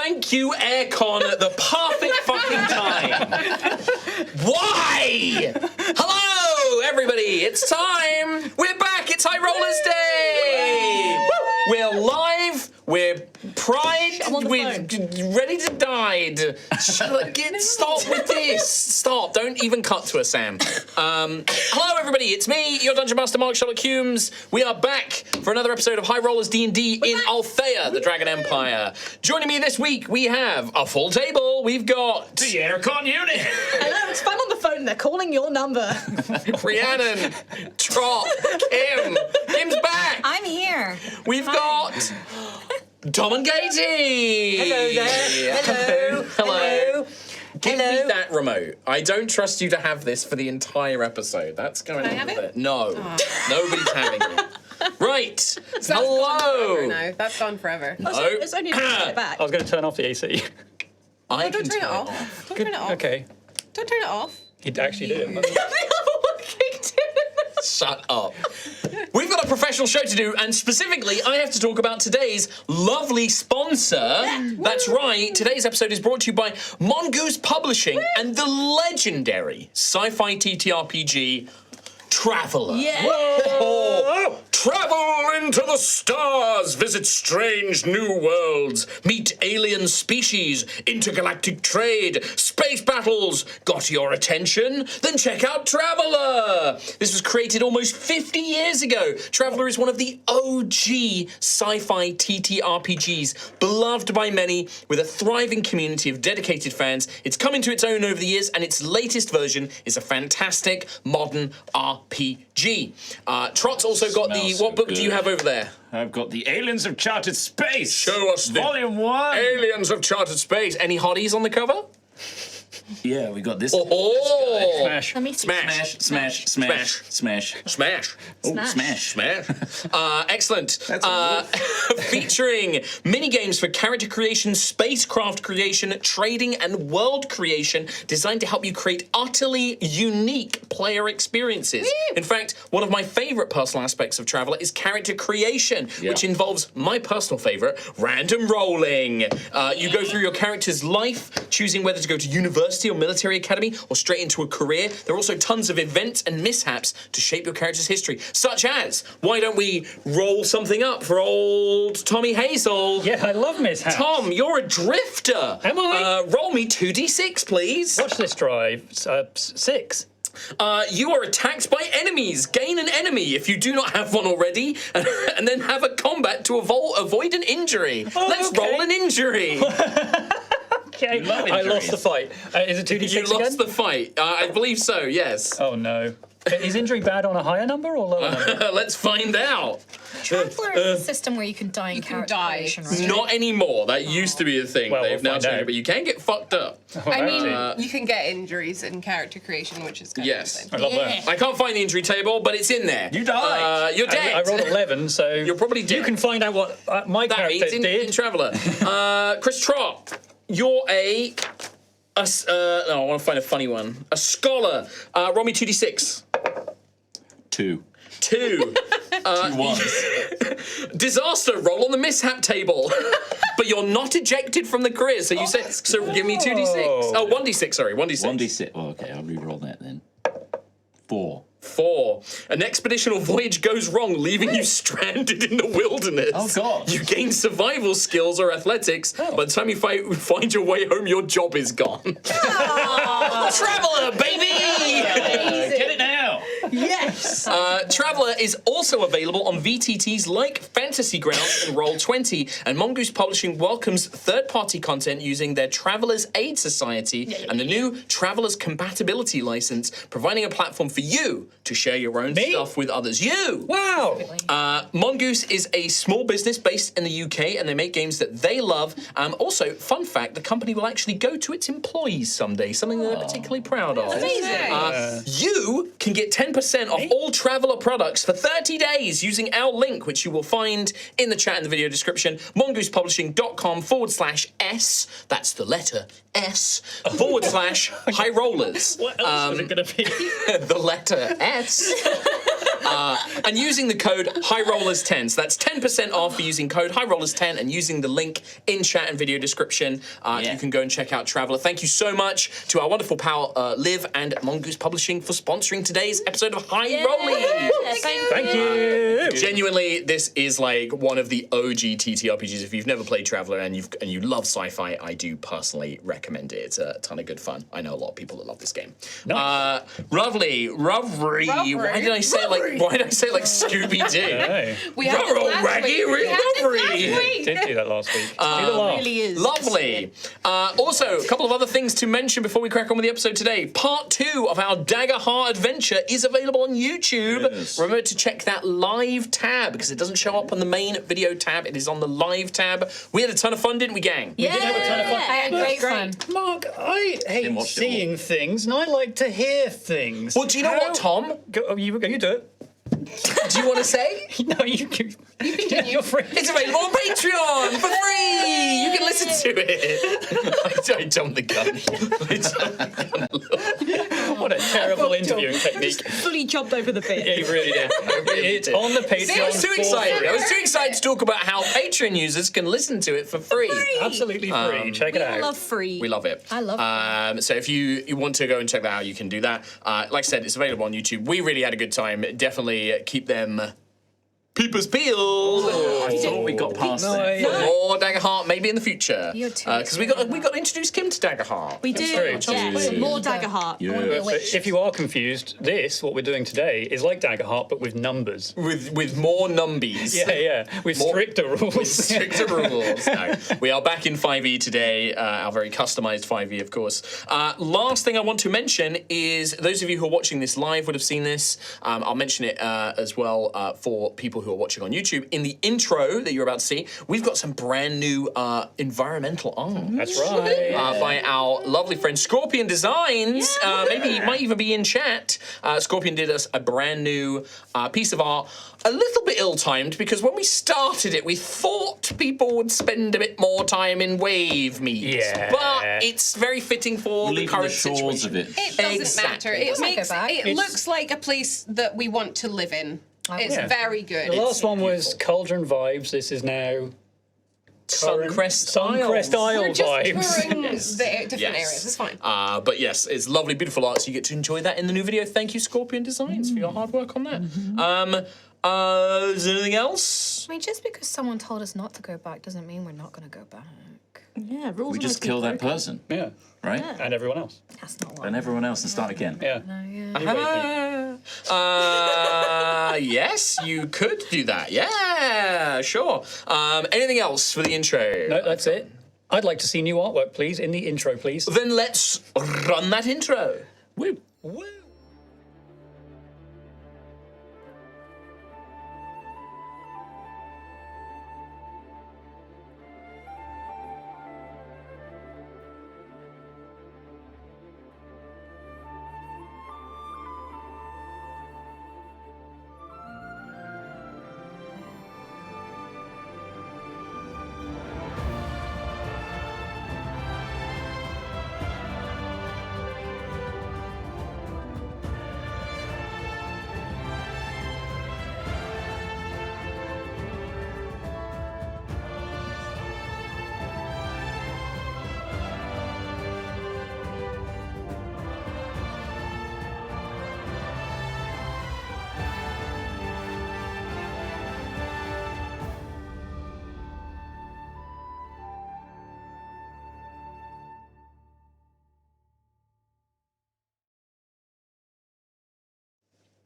thank you, aircon, at the perfect fucking time. Why? Hello, everybody. It's time. We're back. It's High Rollers Day. We're live. We're pride. We're ready to die. Stop with this. Stop. Don't even cut to us, Sam. Hello, everybody. It's me, your Dungeon Master, Mark Sherlock Humes. We are back for another episode of High Rollers D&D in Altheya, the Dragon Empire. Joining me this week, we have a full table. We've got the aircon unit. Hello, it's fun on the phone. They're calling your number. Rhiannon, Trot, Kim. Kim's back. I'm here. We've got Tom and Katie. Hello there. Hello. Hello. Give me that remote. I don't trust you to have this for the entire episode. That's going Can I have it? No. Nobody's having it. Right. So hello. No, that's gone forever. No. It's only it back. I was going to turn off the AC. I Don't can turn it turn off. Don't turn it off. Okay. Don't turn it off. It actually did it. Shut up. We've got a professional show to do, and specifically, I have to talk about today's lovely sponsor. That's right, today's episode is brought to you by Mongoose Publishing and the legendary sci-fi TTRPG Traveller. Yeah. Whoa. Travel into the stars, visit strange new worlds, meet alien species, intergalactic trade, space battles. Got your attention? Then check out Traveller. This was created almost 50 years ago. Traveller is one of the OG sci-fi TTRPGs, beloved by many, with a thriving community of dedicated fans. It's come into its own over the years, and its latest version is a fantastic modern RPG. Trot's also got the... What book do you have over there? I've got the Aliens of Charted Space. Show us the Volume 1. Aliens of Charted Space. Any hotties on the cover? Yeah, we got this. Oh! Smash. Let me see. Smash. Smash. Smash. Smash. Smash. Oh, smash. Smash. Excellent. That's a Featuring mini-games for character creation, spacecraft creation, trading, and world creation, designed to help you create utterly unique player experiences. In fact, one of my favorite personal aspects of Traveller is character creation, which involves my personal favorite, random rolling. You go through your character's life, choosing whether to go to university or military academy or straight into a career. There are also tons of events and mishaps to shape your character's history, such as, why don't we roll something up for old Tommy Hazel? Yeah, I love mishaps. Tom, you're a drifter. Am I? Roll me 2d6, please. Watch this drive. 6. You are attacked by enemies. Gain an enemy if you do not have one already, and then have a combat to avoid an injury. Let's roll an injury. Okay. I lost the fight. Is it 2d6 You lost again? the fight. I believe so, yes. Oh, no. Is injury bad on a higher number or lower number? Let's find out. Traveller is a system where you can die in can character die. creation, right? Not anymore. That used to be a thing. Well, They've we'll now find changed it, out. but you can get fucked up. I mean, you can get injuries in character creation, which is kind Yes. of I love that. I can't find the injury table, but it's in there. You died. You're dead. I rolled 11, so You're probably dead. you can find out what my That character means in did. Traveller. Chris Trott, you're a no, I want to find a funny one. A scholar. Roll me 2d6. 2. 2. 2 ones. Disaster. Roll on the mishap table. But you're not ejected from the career, so you say. So give me 2d6. Oh, 1d6. Sorry, 1d6. 1d6. Oh, okay, I'll re-roll that then. 4. 4. An expeditional voyage goes wrong, leaving you stranded in the wilderness. Oh, God. You gain survival skills or athletics. By the time you find your way home, your job is gone. Traveller, baby! Get it now. Yes. Traveller is also available on VTTs like Fantasy Grounds and Roll20, and Mongoose Publishing welcomes third-party content using their Traveller's Aid Society and the new Traveller's Compatibility License, providing a platform for you to share your own stuff with others. You! Wow. Mongoose is a small business based in the UK, and they make games that they love. Also, fun fact, the company will actually go to its employees someday, something that they're particularly proud of. amazing. You can get 10% off all Traveller products for 30 days using our link, which you will find in the chat in the video description, mongoosepublishing.com/S, that's the letter S, /High Rollers. What else was it going to be? The letter S. And using the code HighRollers10. So that's 10% off for using code HighRollers10 and using the link in chat and video description. You can go and check out Traveller. Thank you so much to our wonderful pal Liv and Mongoose Publishing for sponsoring today's episode of High Rolling. Thank you. Genuinely, this is like one of the OG TTRPGs. If you've never played Traveller and you love sci-fi, I do personally recommend it. It's a ton of good fun. I know a lot of people that love this game. Nice. Rovely. Why did I say it like Scooby Doo? Hey. We had this last week. We had this last week. Did do that last week. Do the laugh. Really is. Lovely. Also, a couple of other things to mention before we crack on with the episode today. Part 2 of our Dagger Heart adventure is available on YouTube. Yes. Remember to check that live tab because it doesn't show up on the main video tab. It is on the live tab. We had a ton of fun, didn't we, gang? Yeah. did have a ton of fun. I had great fun. Mark, I hate watch it seeing things, and I like to hear things. Well, do you know what, Tom? Go, you do it. Do you want to say? No, you you're free. It's available on Patreon for free. You can listen to it. I jumped the gun. What a terrible interviewing technique. Fully jumped over the bit. Yeah, you really did. It's on the Patreon. I was too excited. I was too excited to talk about how Patreon users can listen to it for free. Absolutely free. Check it We out. love free. We love it. I love So if you want to go and check that out, you can do that. Like I said, it's available on YouTube. We really had a good time. Definitely keep them peepers peeled. I thought we got past that. More Dagger Heart, maybe in the future. You're too Because we got to introduce Kim to Dagger Heart. We do. true. Yes. True. More Dagger Heart. Yeah. But if you are confused, what we're doing today is like Dagger Heart, but with numbers. With more numbies. Yeah. With stricter rules. With stricter rules. No. We are back in 5e today, our very customized 5e, of course. Last thing I want to mention is those of you who are watching this live would have seen this. I'll mention it as well for people who are watching on YouTube. In the intro that you're about to see, we've got some brand new environmental art. That's right. By our lovely friend Scorpion Designs. Maybe he might even be in chat. Scorpion did us a brand new piece of art. A little bit ill-timed because when we started it, we thought people would spend a bit more time in wave meet. Yeah. But it's very fitting for the Leaving current the shores situation. of it. It doesn't Exactly. matter. It might go makes back. it looks like a place that we want to live in. It's Yeah. very good. The last one was Cauldron Vibes. This is now Suncrest Suncrest Isle We're just vibes. touring the different Yes. areas. It's fine. But yes, it's lovely, beautiful art, so you get to enjoy that in the new video. Thank you, Scorpion Designs, for your hard work on that. Is there anything else? I mean, just because someone told us not to go back doesn't mean we're not going to go back. Yeah, rules We are just meant to be kill that broken. person, Yeah. right? And everyone else. That's not what. And everyone else and start again. Yeah. Yes, you could do that. Yeah, sure. Anything else for the intro? No, that's it. I'd like to see new artwork, please, in the intro, please. Then let's run that intro. Woo.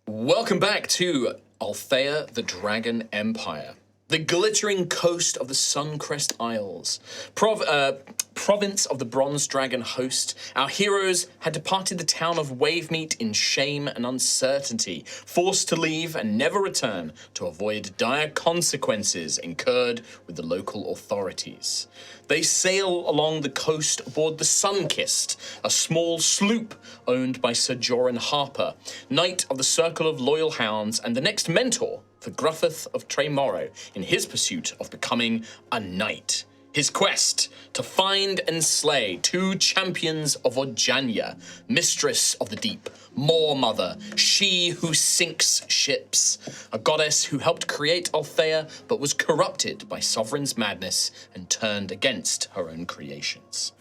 Welcome back to Altheya, the Dragon Empire. The glittering coast of the Suncrest Isles. Province of the Bronze Dragon host, our heroes had departed the town of Wavemeet in shame and uncertainty, forced to leave and never return to avoid dire consequences incurred with the local authorities. They sail along the coast aboard the Sunkist, a small sloop owned by Sir Joran Harper, Knight of the Circle of Loyal Hounds and the next mentor for Gruffith of Tremorrow in his pursuit of becoming a knight. His quest to find and slay 2 champions of Ojanya, mistress of the deep, Moor Mother, she who sinks ships, a goddess who helped create Altheya but was corrupted by Sovereign's madness and turned against her own creations.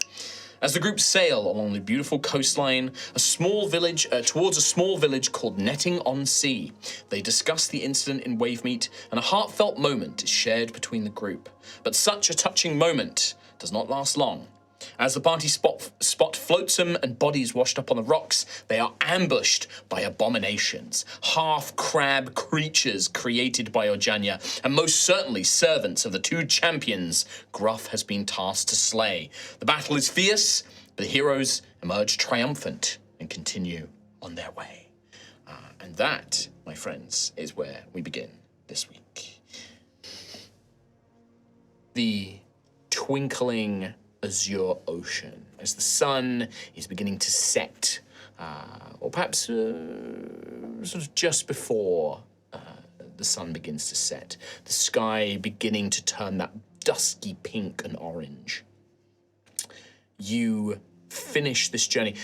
As the group sail along the beautiful coastline, towards a small village called Netting-on-Sea, they discuss the incident in Wavemeet, and a heartfelt moment is shared between the group. But such a touching moment does not last long. As the party spot flotsam and bodies washed up on the rocks, they are ambushed by abominations, half-crab creatures created by Ojanya, and most certainly servants of the 2 champions Gruff has been tasked to slay. The battle is fierce, but the heroes emerge triumphant and continue on their way. And that, my friends, is where we begin this week. The twinkling azure ocean as the sun is beginning to set, or perhaps sort of just before the sun begins to set. The sky beginning to turn that dusky pink and orange. You finish this journey.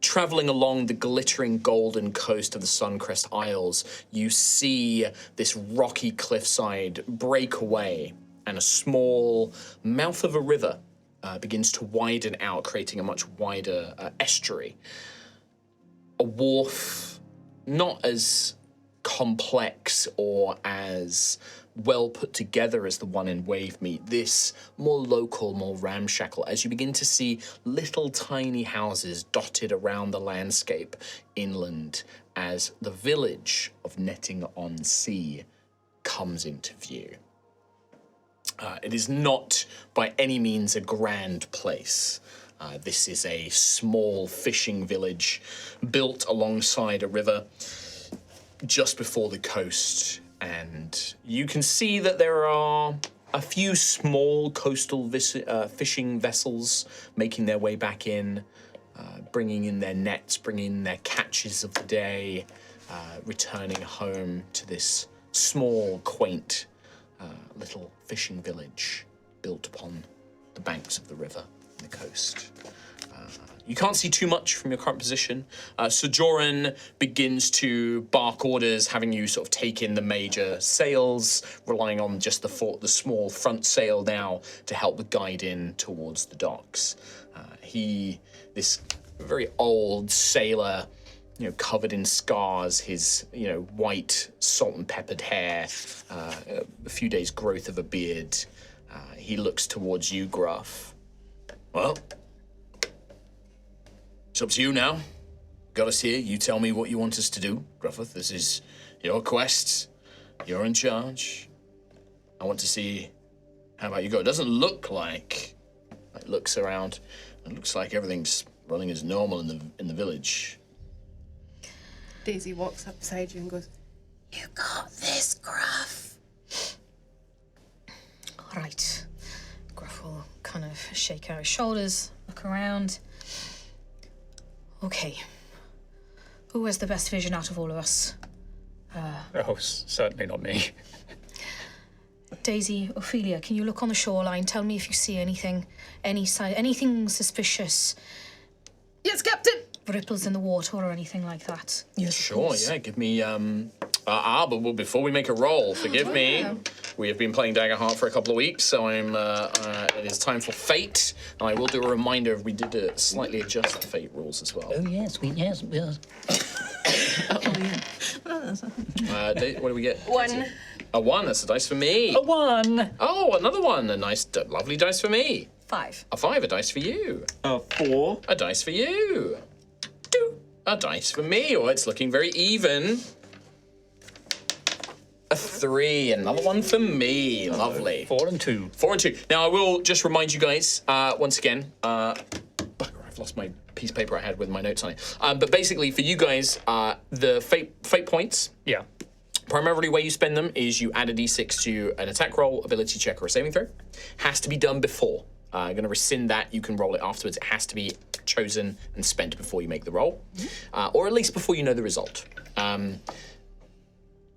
Traveling along the glittering golden coast of the Suncrest Isles, you see this rocky cliffside break away, and a small mouth of a river begins to widen out, creating a much wider estuary. A wharf, not as complex or as well put together as the one in Wavemeet. This more local, more ramshackle, as you begin to see little tiny houses dotted around the landscape inland as the village of Netting-on-Sea comes into view. It is not by any means a grand place. This is a small fishing village built alongside a river just before the coast. And you can see that there are a few small coastal fishing vessels making their way back in, bringing in their nets, bringing in their catches of the day, returning home to this small, quaint little fishing village built upon the banks of the river and the coast. You can't see too much from your current position. Sojourn begins to bark orders, having you sort of take in the major sails, relying on just the small front sail now to help the guide in towards the docks. This very old sailor, covered in scars, his, white salt and peppered hair, a few days' growth of a beard. He looks towards you, Gruff. Well, it's up to you now. Got us here. You tell me what you want us to do, Gruffith. This is your quest. You're in charge. I want to see how about you go. It doesn't look like it looks around. It looks like everything's running as normal in the village. Daisy walks up beside you and goes, "You got this, Gruff." All right. Gruff will kind of shake out his shoulders, look around. Okay. Who has the best vision out of all of us? Certainly not me. Daisy, Ophelia, can you look on the shoreline? Tell me if you see anything, anything suspicious. Yes, Captain. Ripples in the water or anything like that. Yes, Sure, yeah. Give me, but before we make a roll, forgive me. Yeah. We have been playing Daggerheart for a couple of weeks, so it is time for Fate. And I will do a reminder, we did slightly adjust the Fate rules as well. Oh, yes, yes. What do we get? 1. A 1, that's a dice for me. A 1. Oh, another 1, a nice, lovely dice for me. 5. A 5, a dice for you. 4. A dice for you. 2, a dice for me. Oh, it's looking very even. A 3, another 1 for me. Lovely. 4 and 2. 4 and 2. Now, I will just remind you guys, once again, bugger, I've lost my piece of paper I had with my notes on it. But basically, for you guys, the fate points, Yeah. primarily where you spend them is you add a d6 to an attack roll, ability check, or a saving throw. Has to be done before. I'm going to rescind that. You can roll it afterwards. It has to be chosen and spent before you make the roll, or at least before you know the result.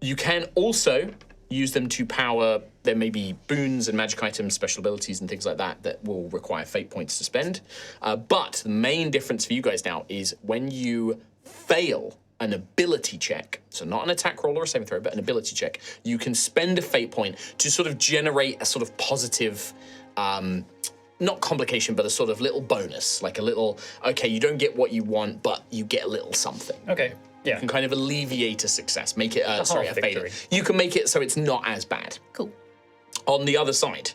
You can also use them to power. There may be boons and magic items, special abilities, and things like that that will require fate points to spend. But the main difference for you guys now is when you fail an ability check, so not an attack roll or a saving throw, but an ability check, you can spend a fate point to sort of generate a sort of positive, not complication, but a sort of little bonus, like a little, okay, you don't get what you want, but you get a little something. Okay. Yeah. You can kind of alleviate a success, make it, a half failure. victory. You can make it so it's not as bad. Cool. On the other side,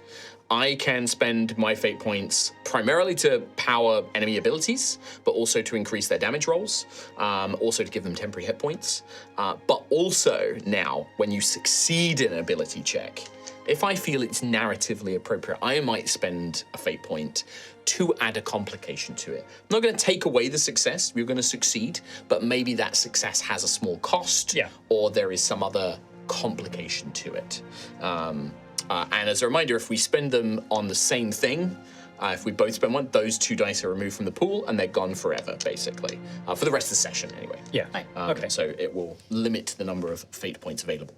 I can spend my fate points primarily to power enemy abilities, but also to increase their damage rolls, also to give them temporary hit points. But also now, when you succeed in an ability check, if I feel it's narratively appropriate, I might spend a fate point to add a complication to it. I'm not going to take away the success, you're going to succeed, but maybe that success has a small cost, or there is some other complication to it. And as a reminder, if we spend them on the same thing, if we both spend one, those 2 dice are removed from the pool and they're gone forever, basically. For the rest of the session, anyway. Yeah. Okay. So it will limit the number of fate points available.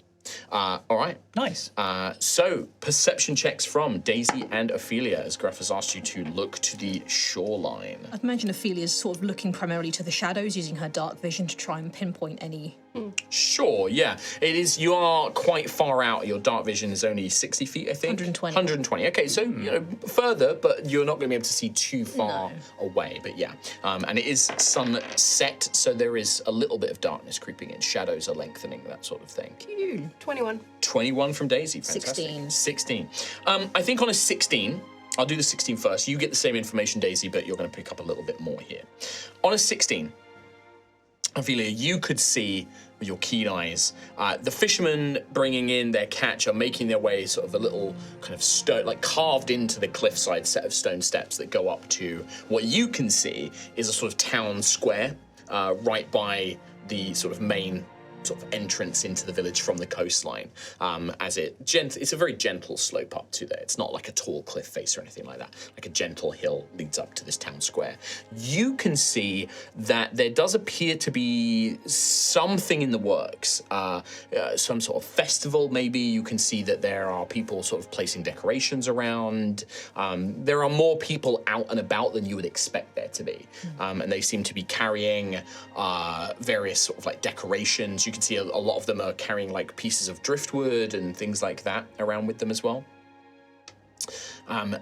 All right. Nice. So perception checks from Daisy and Ophelia, as Gruff has asked you to look to the shoreline. I'd imagine Ophelia's sort of looking primarily to the shadows, using her dark vision to try and pinpoint any... Sure, yeah. It is, you are quite far out. Your dark vision is only 60 feet, I think. 120. 120. Okay, so, you know, further, but you're not going to be able to see too far away. But yeah, and it is sunset, so there is a little bit of darkness creeping in. Shadows are lengthening, that sort of thing. 21. 21 from Daisy. Fantastic. 16. I think on a 16, I'll do the 16 first. You get the same information, Daisy, but you're going to pick up a little bit more here. On a 16, Ophelia, you could see with your keen eyes, the fishermen bringing in their catch are making their way sort of a little kind of stone, like carved into the cliffside set of stone steps that go up to what you can see is a sort of town square right by the sort of main sort of entrance into the village from the coastline. As it's a very gentle slope up to there. It's not like a tall cliff face or anything like that. Like a gentle hill leads up to this town square. You can see that there does appear to be something in the works. Some sort of festival, maybe. You can see that there are people sort of placing decorations around. There are more people out and about than you would expect there to be. And they seem to be carrying various sort of like decorations. You can see a lot of them are carrying like pieces of driftwood and things like that around with them as well.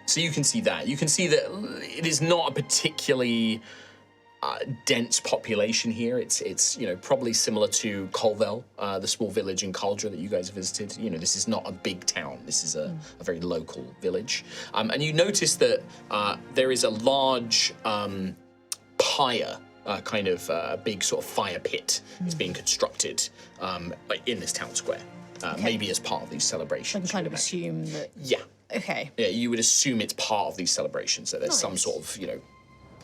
So you can see that. You can see that it is not a particularly dense population here. It's you know, probably similar to Colville, the small village in Caldra that you guys visited. You know, this is not a big town. This is a very local village. And you notice that there is a large pyre, kind of big sort of fire pit is being constructed in this town square, maybe as part of these celebrations. I can kind of assume that... Yeah. Okay. Yeah, you would assume it's part of these celebrations, that there's some sort of, you know,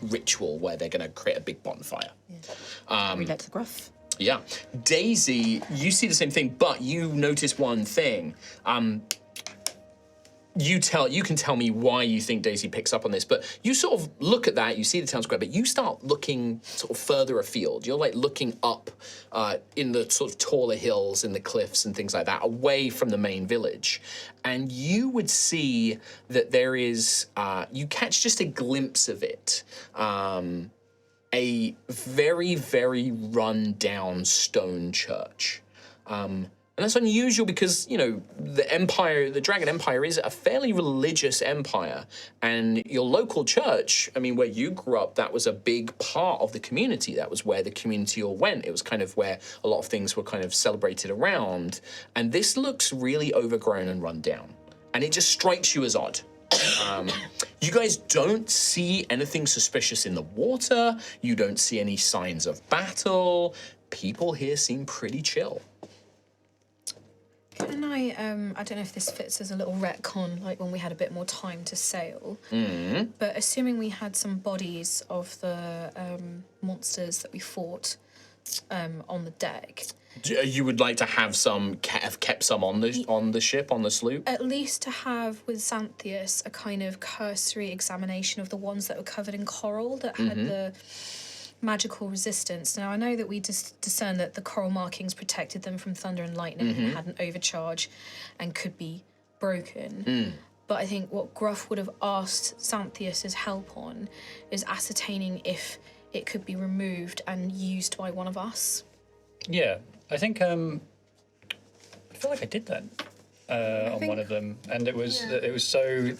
ritual where they're going to create a big bonfire. Relate to the gruff. Yeah. Daisy, you see the same thing, but you notice one thing. You can tell me why you think Daisy picks up on this, but you sort of look at that, you see the town square, but you start looking sort of further afield. You're like looking up in the sort of taller hills and the cliffs and things like that, away from the main village. And you would see that there is, you catch just a glimpse of it, a very, very run-down stone church. And that's unusual because, you know, the Dragon Empire is a fairly religious empire. And your local church, I mean, where you grew up, that was a big part of the community. That was where the community all went. It was kind of where a lot of things were kind of celebrated around. And this looks really overgrown and run down. And it just strikes you as odd. You guys don't see anything suspicious in the water. You don't see any signs of battle. People here seem pretty chill. Can I don't know if this fits as a little retcon, like when we had a bit more time to sail, but assuming we had some bodies of the monsters that we fought on the deck. You would like to have kept some on the ship, on the sloop? At least to have with Xanthias a kind of cursory examination of the ones that were covered in coral that had magical resistance. Now, I know that we discerned that the coral markings protected them from thunder and lightning and had an overcharge and could be broken. But I think what Gruff would have asked Xanthias' help on is ascertaining if it could be removed and used by one of us. Yeah, I think I feel like I did that on one of them, and it was so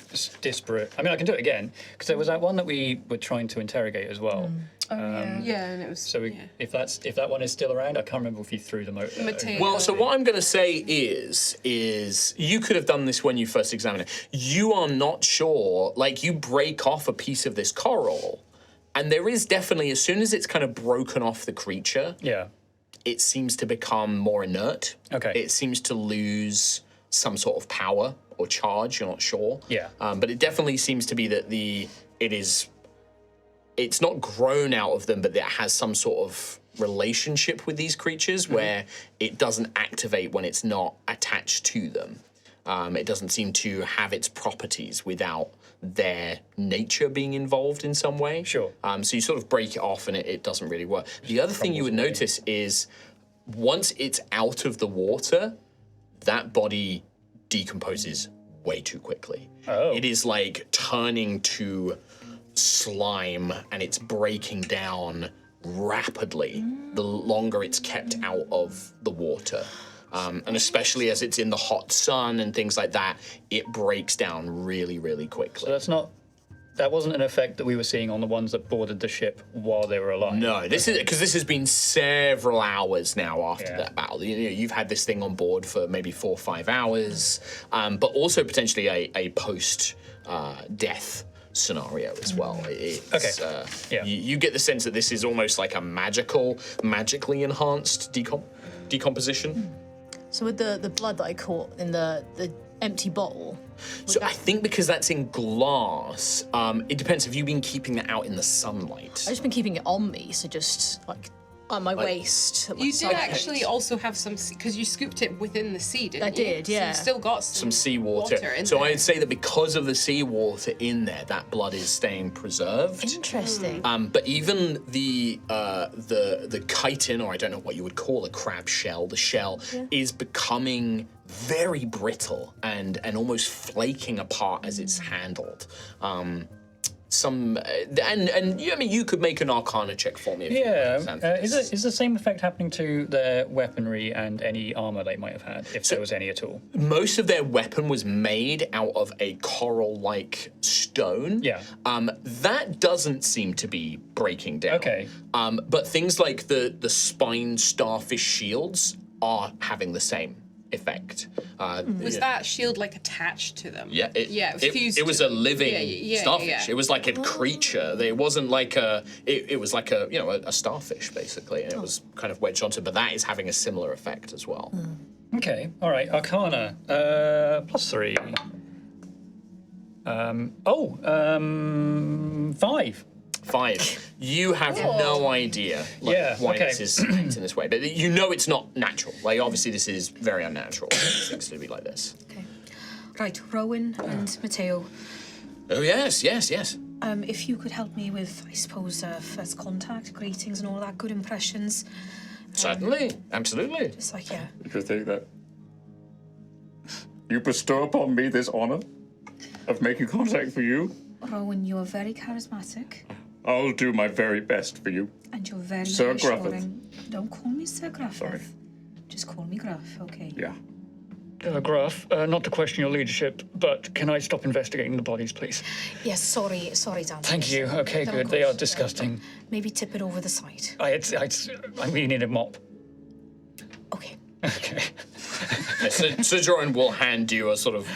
disparate. I mean, I can do it again because there was that one that we were trying to interrogate as well. Yeah, and it was. So if that one is still around, I can't remember if you threw them out. Well, so what I'm going to say is you could have done this when you first examined it. You are not sure, like you break off a piece of this coral, and there is definitely, as soon as it's kind of broken off the creature, it seems to become more inert. Okay. It seems to lose some sort of power or charge, you're not sure. Yeah. But it definitely seems to be that it's not grown out of them, but it has some sort of relationship with these creatures where it doesn't activate when it's not attached to them. It doesn't seem to have its properties without their nature being involved in some way. Sure. So you sort of break it off and it doesn't really work. The other thing you would notice is once it's out of the water, that body decomposes way too quickly. Oh. It is like turning to slime and it's breaking down rapidly the longer it's kept out of the water. And especially as it's in the hot sun and things like that, it breaks down really, really quickly. So that wasn't an effect that we were seeing on the ones that boarded the ship while they were alive. No, this is because this has been several hours now after that battle. You've had this thing on board for maybe 4 or 5 hours, but also potentially a post-death scenario as well. You get the sense that this is almost like a magically enhanced decomposition. So with the blood that I caught in the empty bottle. So I think because that's in glass, it depends. Have you been keeping that out in the sunlight? I've just been keeping it on me, so just like on my waist. at my You did side. actually also have some, because you scooped it within the sea, didn't you? I did, yeah. So you still got some seawater. in So there. I'd say that because of the seawater in there, that blood is staying preserved. Interesting. But even the chitin, or I don't know what you would call a crab shell, the shell is becoming very brittle and almost flaking apart as it's handled. I mean, you could make an Arcana check for me. If you want, Is the same effect happening to their weaponry and any armor they might have had, if there was any at all? Most of their weapon was made out of a coral-like stone. Yeah. That doesn't seem to be breaking down. Okay. But things like the spine starfish shields are having the same effect. Was that shield like attached to them? Yeah, fused it was to a living starfish. Yeah. It was like a creature. It wasn't like it was like a starfish basically, and it was kind of wedged onto. But that is having a similar effect as well. Okay, all right. Arcana, +3. 5. 5. You have no idea why this is acting this way, but you know it's not natural. Like obviously this is very unnatural. Things to be like this. Okay. Right, Rowan and Matteo. Oh yes. If you could help me with, I suppose, first contact, greetings, and all that, good impressions. Certainly, absolutely. It's like, yeah. You think that you bestow upon me this honor of making contact for you? Rowan, you are very charismatic. I'll do my very best for you. And you're very Sir reassuring. Griffith. Don't call me Sir Griffith. Sorry. Just call me Gruff, okay? Yeah. Gruff, not to question your leadership, but can I stop investigating the bodies, please? Yes, sorry, Dan. Thank you. Okay, No, good. of They are course. disgusting. Maybe tip it over the side. I really need a mop. Okay. Okay. So Joran will hand you a sort of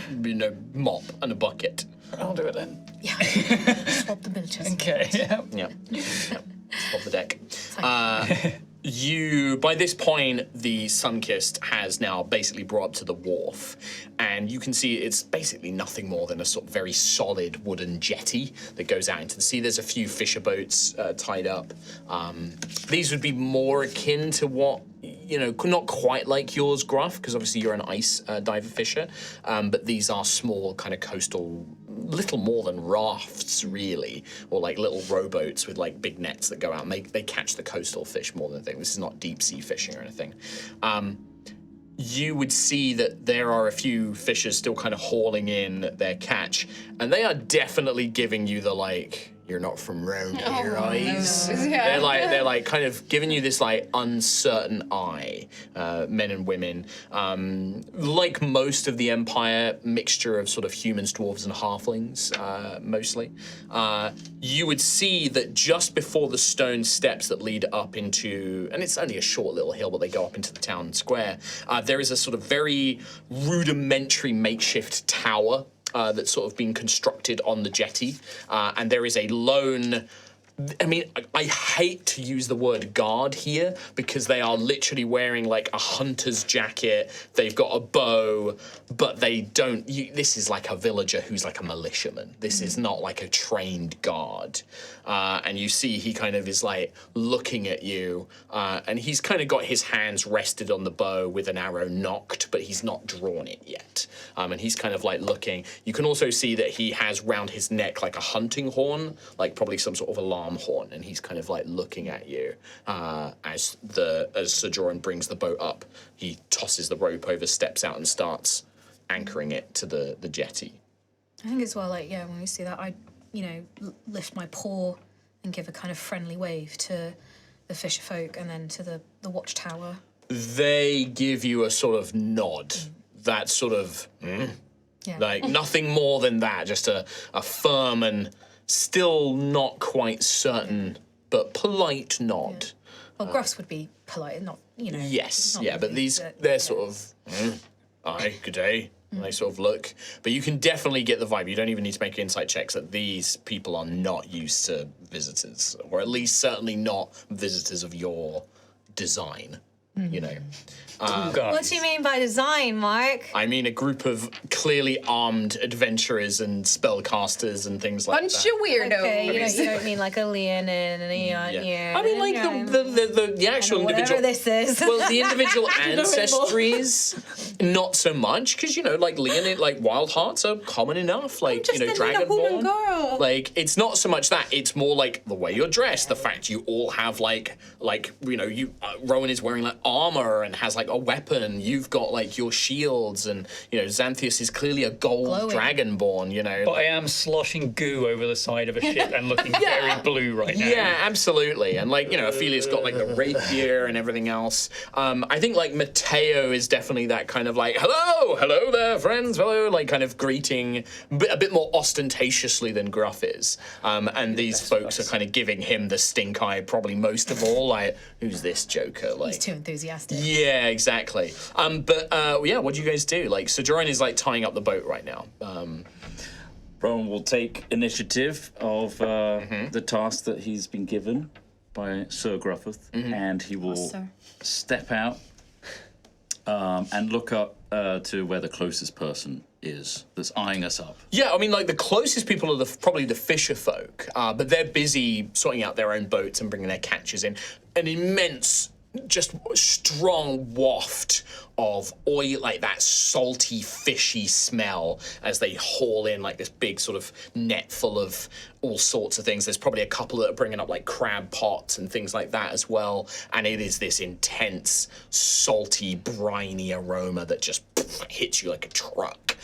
mop and a bucket. I'll do it then. Yeah. Swap the milches. Okay. Yeah. Yeah. Off the deck. By this point, the Sunkist has now basically brought up to the wharf, and you can see it's basically nothing more than a sort of very solid wooden jetty that goes out into the sea. There's a few fisher boats tied up. These would be more akin to what, not quite like yours, Gruff, because obviously you're an ice diver fisher, but these are small kind of coastal little more than rafts, really, or like little rowboats with like big nets that go out. And they catch the coastal fish more than anything. This is not deep sea fishing or anything. You would see that there are a few fishers still kind of hauling in their catch, and they are definitely giving you the like, you're not from round here, eyes. Yeah. They're like kind of giving you this like uncertain eye, men and women. Like most of the Empire, mixture of sort of humans, dwarves, and halflings, mostly. You would see that just before the stone steps that lead up into, and it's only a short little hill, but they go up into the town square, there is a sort of very rudimentary makeshift tower that's sort of been constructed on the jetty, and there is a lone. I mean, I hate to use the word guard here because they are literally wearing like a hunter's jacket. They've got a bow, but they don't. This is like a villager who's like a militiaman. This is not like a trained guard. And you see he kind of is like looking at you, and he's kind of got his hands rested on the bow with an arrow nocked, but he's not drawn it yet. And he's kind of like looking. You can also see that he has round his neck like a hunting horn, like probably some sort of alarm horn, and he's kind of like looking at you as Sir Joran brings the boat up. He tosses the rope over, steps out, and starts anchoring it to the jetty. I think as well, like, yeah, when we see that, I, lift my paw and give a kind of friendly wave to the fisher folk and then to the watchtower. They give you a sort of nod. That sort of, Yeah. like nothing more than that, just a firm and still not quite certain, but polite nod. Well, Gruffs would be polite, not, Yes, not yeah, but rude, these, they're sort of, aye, good day. And they sort of look, but you can definitely get the vibe. You don't even need to make insight checks that these people are not used to visitors, or at least certainly not visitors of your design, What do you mean by design, Mark? I mean a group of clearly armed adventurers and spellcasters and things like Bunch that. of weirdos. Okay, you don't mean like a Leon and an Eon here. I mean, like the actual whatever individual. this is. Well, the individual ancestries, not so much, because like Leon, like wild hearts are common enough. Like dragonborn. girl. Like it's not so much that; it's more like the way you're dressed, the fact you all have Rowan is wearing like armor and has like a weapon. You've got like your shields, and Xanthius is clearly a gold dragonborn. But I am sloshing goo over the side of a ship and looking very blue right now. Yeah, absolutely. And Ophelia's got like the rapier and everything else. I think like Mateo is definitely that kind of like, hello there, friends, hello, like kind of greeting a bit more ostentatiously than Gruff is. And these folks are kind of giving him the stink eye probably most of all. Like, who's this joker? Like, He's too enthusiastic. yeah, exactly. What do you guys do? Like, Sir Joran is like tying up the boat right now. Rowan will take initiative of the task that he's been given by Sir Gruffith, and he will step out and look up to where the closest person is that's eyeing us up. Yeah, I mean, like the closest people are probably the fisher folk, but they're busy sorting out their own boats and bringing their catches in. An immense, just strong waft of oil, like that salty, fishy smell as they haul in like this big sort of net full of all sorts of things. There's probably a couple that are bringing up like crab pots and things like that as well. And it is this intense, salty, briny aroma that just hits you like a truck.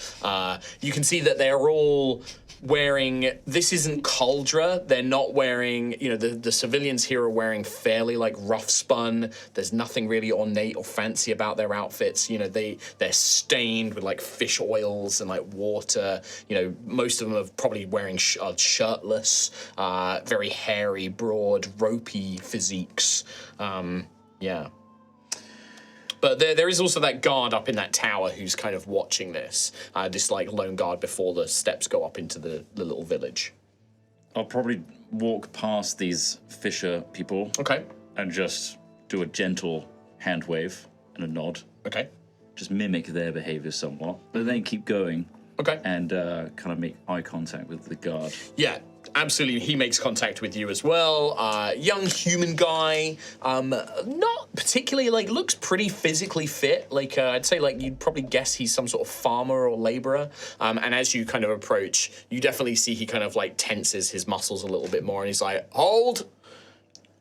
You can see that they're all wearing, this isn't Cauldra, they're not wearing, the civilians here are wearing fairly like rough spun. There's nothing really ornate or fancy about their outfits. They're stained with like fish oils and like water. Most of them are probably wearing shirtless, very hairy, broad, ropey physiques. But there is also that guard up in that tower who's kind of watching this like lone guard before the steps go up into the little village. I'll probably walk past these fisher people. Okay. And just do a gentle hand wave and a nod. Okay. Just mimic their behavior somewhat, but then keep going. Okay. And kind of make eye contact with the guard. Yeah, absolutely. He makes contact with you as well. Young human guy, not particularly like looks pretty physically fit. Like I'd say like you'd probably guess he's some sort of farmer or laborer. And as you kind of approach, you definitely see he kind of like tenses his muscles a little bit more, and he's like, "Hold."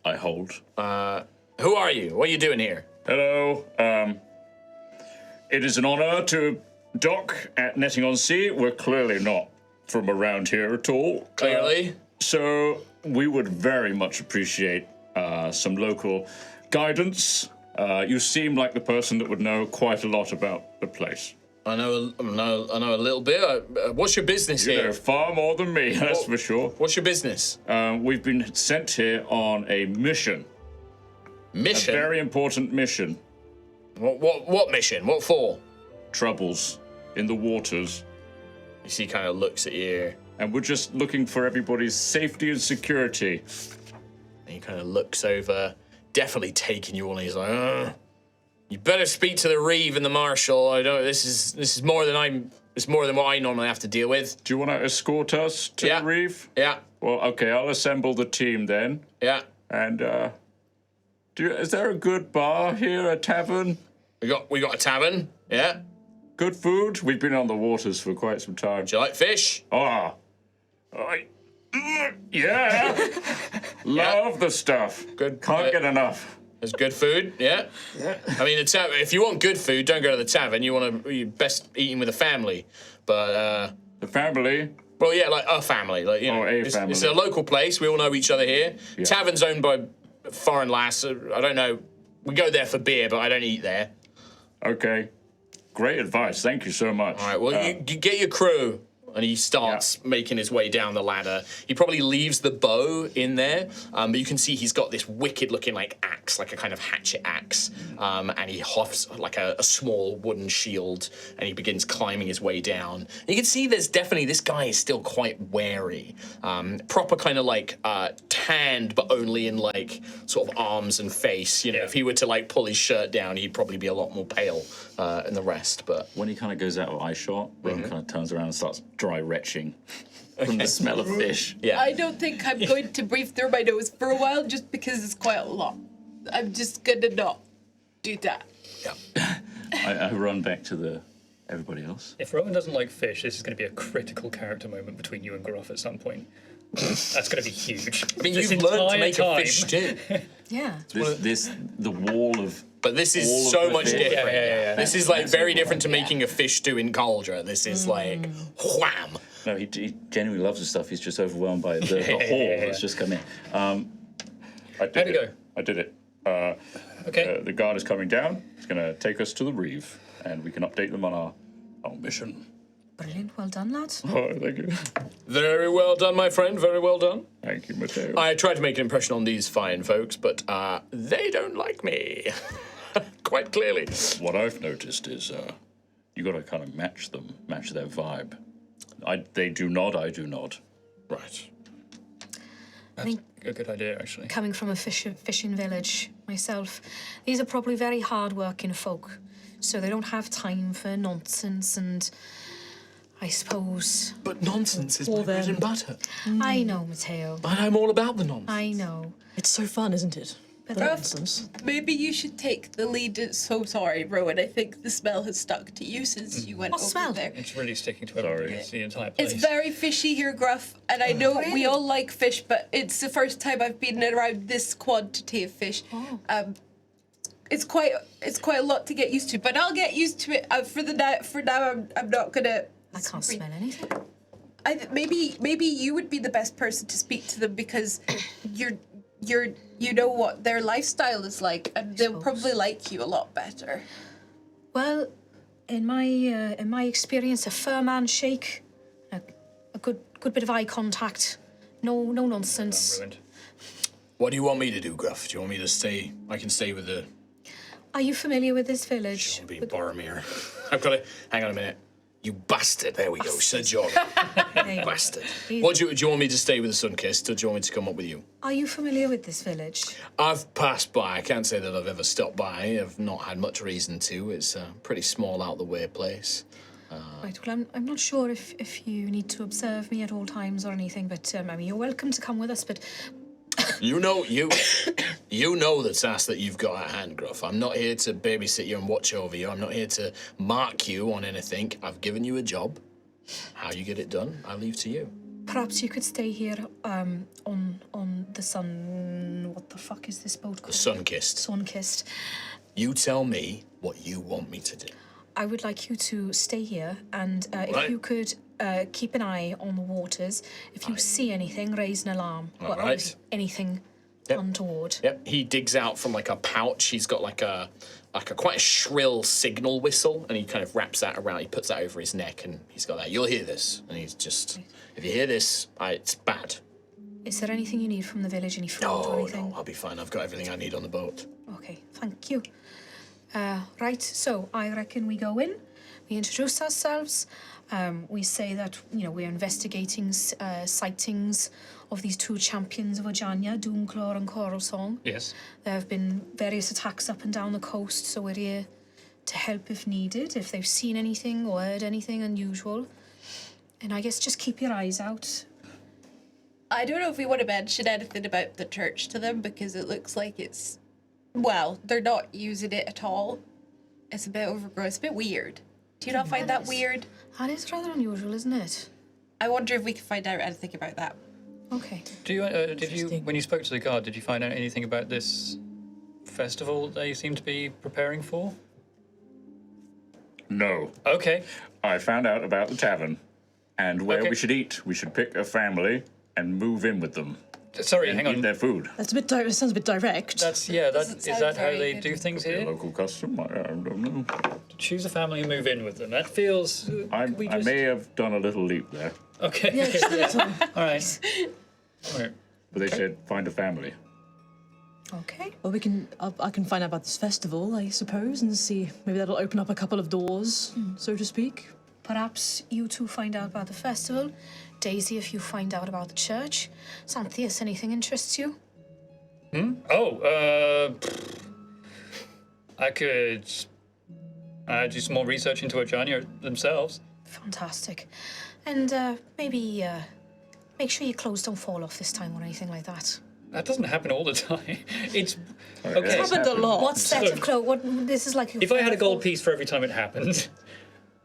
I hold. Who are you? What are you doing here? Hello. It is an honor to dock at Netting on Sea. We're clearly not from around here at all. Clearly. So we would very much appreciate some local guidance. You seem like the person that would know quite a lot about the place. I know a little bit. What's your business You here? know far more than me, that's for sure. What's your business? We've been sent here on a mission. Mission? A very important mission. What mission? What for? Troubles in the waters. You see, kind of looks at you. And we're just looking for everybody's safety and security. And he kind of looks over, definitely taking you on. He's like, you better speak to the Reeve and the Marshal. I don't. This is more than It's more than what I normally have to deal with. Do you want to escort us to the Reeve? Yeah. Well, okay, I'll assemble the team then. Yeah. And is there a good bar here, a tavern? We got a tavern. Yeah. Good food. We've been on the waters for quite some time. Do you like fish? Yeah. Love the stuff. Good. Can't get enough. There's good food. Yeah. Yeah. I mean, if you want good food, don't go to the tavern. You best eating with a family. But the family. Well, yeah, like a family. Like family. It's a local place. We all know each other here. Yeah. Tavern's owned by foreign lass. I don't know. We go there for beer, but I don't eat there. Okay. Great advice. Thank you so much. All right. Well, you get your crew. And he starts making his way down the ladder. He probably leaves the bow in there, but you can see he's got this wicked-looking like axe, like a kind of hatchet axe, and he huffs like a small wooden shield, and he begins climbing his way down. And you can see there's definitely this guy is still quite wary, proper kind of like tanned, but only in like sort of arms and face. You know, if he were to like pull his shirt down, he'd probably be a lot more pale than the rest. But when he kind of goes out of eye shot, Ron kind of turns around and starts dry retching from the smell of fish. Yeah. I don't think I'm going to breathe through my nose for a while just because it's quite a lot. I'm just gonna not do that. Yeah. I run back to everybody else. If Rowan doesn't like fish, this is going to be a critical character moment between you and Gruff at some point. That's going to be huge. I mean, you've learned to make a fish stew. Yeah. The wall of. But this is so much different. Yeah. This is like very different to making a fish stew in Cauldron. This is like wham. No, he genuinely loves the stuff. He's just overwhelmed by the haul that's just come in. How'd it go? I did it. Okay. The guard is coming down. He's going to take us to the Reeve, and we can update them on our mission. Brilliant. Well done, lads. Oh, thank you. Very well done, my friend. Very well done. Thank you, Matteo. I tried to make an impression on these fine folks, but they don't like me. Quite clearly. What I've noticed is you got to kind of match their vibe. They do not, I do not. Right. That's a good idea, actually. Coming from a fishing village myself, these are probably very hard-working folk, so they don't have time for nonsense and, I suppose... But nonsense is my bread and butter. I know, Matteo. And I'm all about the nonsense. I know. It's so fun, isn't it? But nonsense. Maybe you should take the lead. So sorry, Rowan. I think the smell has stuck to you since you went over there. It's really sticking to everybody. It's the entire place. It's very fishy here, Gruff, and I know we all like fish, but it's the first time I've been around this quantity of fish. It's quite a lot to get used to, but I'll get used to it. For now, I'm not gonna. I can't smell anything. Maybe you would be the best person to speak to them because you know what their lifestyle is like, and they'll probably like you a lot better. Well, in my experience, a firm handshake, a good bit of eye contact, no nonsense. What do you want me to do, Gruff? Do you want me to stay? I can stay with the... Are you familiar with this village? Should be Boromir. I've got to... Hang on a minute. You bastard. There we go. Sir John. Bastard. What do you want me to stay with the Sunkist, or do you want me to come up with you? Are you familiar with this village? I've passed by. I can't say that I've ever stopped by. I've not had much reason to. It's a pretty small, out-the-way place. Right, well, I'm not sure if you need to observe me at all times or anything, but I mean, you're welcome to come with us, but You know the task that you've got at hand, Gruff. I'm not here to babysit you and watch over you. I'm not here to mark you on anything. I've given you a job. How you get it done, I leave to you. Perhaps you could stay here on the sun. What the fuck is this boat called? Sunkissed. Sunkissed. You tell me what you want me to do. I would like you to stay here, and if you could keep an eye on the waters. If you see anything, raise an alarm. All right. Anything untoward. Yep. He digs out from like a pouch. He's got like a quite a shrill signal whistle, and he kind of wraps that around. He puts that over his neck, and he's got that. You'll hear this, and he's just. If you hear this, it's bad. Is there anything you need from the village? Any food or anything? No, I'll be fine. I've got everything I need on the boat. Okay, thank you. Right, so I reckon we go in. We introduce ourselves. We say that we're investigating sightings of these two champions of Ojanya, Doomclaw and Coralsong. Yes. There have been various attacks up and down the coast, so we're here to help if needed, if they've seen anything or heard anything unusual. And I guess just keep your eyes out. I don't know if we want to mention anything about the church to them because it looks like it's... Well, they're not using it at all. It's a bit overgrown. It's a bit weird. Do you not find that weird? That is rather unusual, isn't it? I wonder if we can find out anything about that. Okay. Do you did you when you spoke to the guard? Did you find out anything about this festival they seem to be preparing for? No. Okay. I found out about the tavern and where Okay. we should eat. We should pick a family and move in with them. Sorry, And hang on. eat their food. That's a bit. It sounds a bit direct. Is Doesn't that sound how very they good. do things A here? local custom? I don't know. Choose a family and move in with them. That feels. I may have done a little leap there, Okay. Yeah. All right. All right. but they said find a family. Okay. Well, I can find out about this festival, I suppose, and see. Maybe that'll open up a couple of doors, so to speak. Perhaps you two find out about the festival. Daisy, if you find out about the church. Xanthias, anything interests you? I could do some more research into Ojanya themselves. Fantastic. And maybe make sure your clothes don't fall off this time or anything like that. That doesn't happen all the time. It's Right, okay. that's Happened a lot. What set of clothes? What this is like? If I had a gold piece for every time it happened,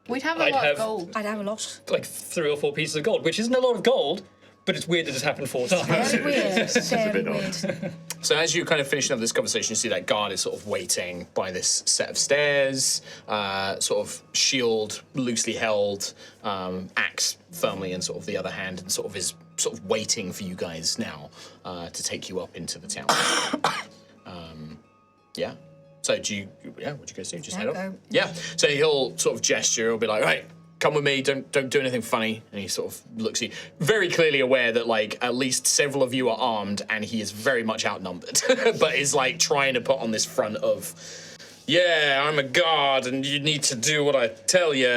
We'd have a I'd lot have- of gold. I'd have a lot. like 3 or 4 pieces of gold, which isn't a lot of gold, but it's weird that it's happened 4 times. Very weird. Very bit odd. weird. So as you kind of finishing up this conversation, you see that guard is sort of waiting by this set of stairs, sort of shield loosely held, axe firmly in sort of the other hand, and sort of is sort of waiting for you guys now to take you up into the town. Yeah. So what do you guys do? Just head up? go. Yeah. So he'll sort of gesture, he'll be like, right, come with me, don't do anything funny. And he sort of looks at you, very clearly aware that like at least several of you are armed and he is very much outnumbered, but is like trying to put on this front of, yeah, I'm a guard and you need to do what I tell you.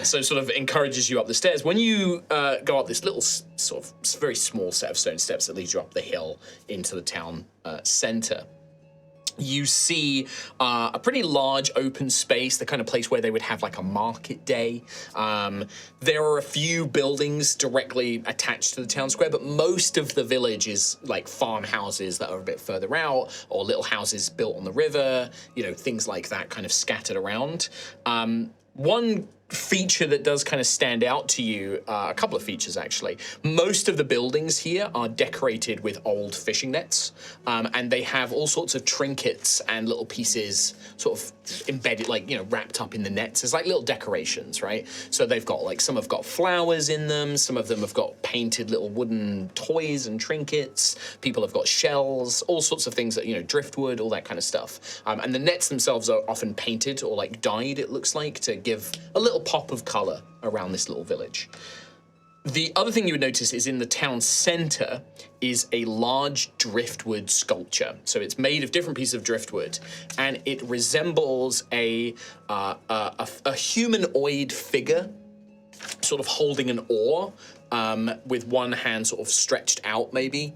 So sort of encourages you up the stairs. When you go up this little sort of very small set of stone steps that leads you up the hill into the town centre, you see a pretty large open space, the kind of place where they would have like a market day. There are a few buildings directly attached to the town square, but most of the village is like farmhouses that are a bit further out, or little houses built on the river, things like that kind of scattered around. One feature that does kind of stand out to you, a couple of features actually. Most of the buildings here are decorated with old fishing nets, and they have all sorts of trinkets and little pieces sort of embedded, like, wrapped up in the nets as like little decorations, right? So they've got like, some have got flowers in them, some of them have got painted little wooden toys and trinkets, people have got shells, all sorts of things that, driftwood, all that kind of stuff. And the nets themselves are often painted or like dyed, it looks like, to give a little pop of colour around this little village. The other thing you would notice is in the town centre is a large driftwood sculpture. So it's made of different pieces of driftwood, and it resembles a humanoid figure sort of holding an oar, with one hand sort of stretched out, maybe.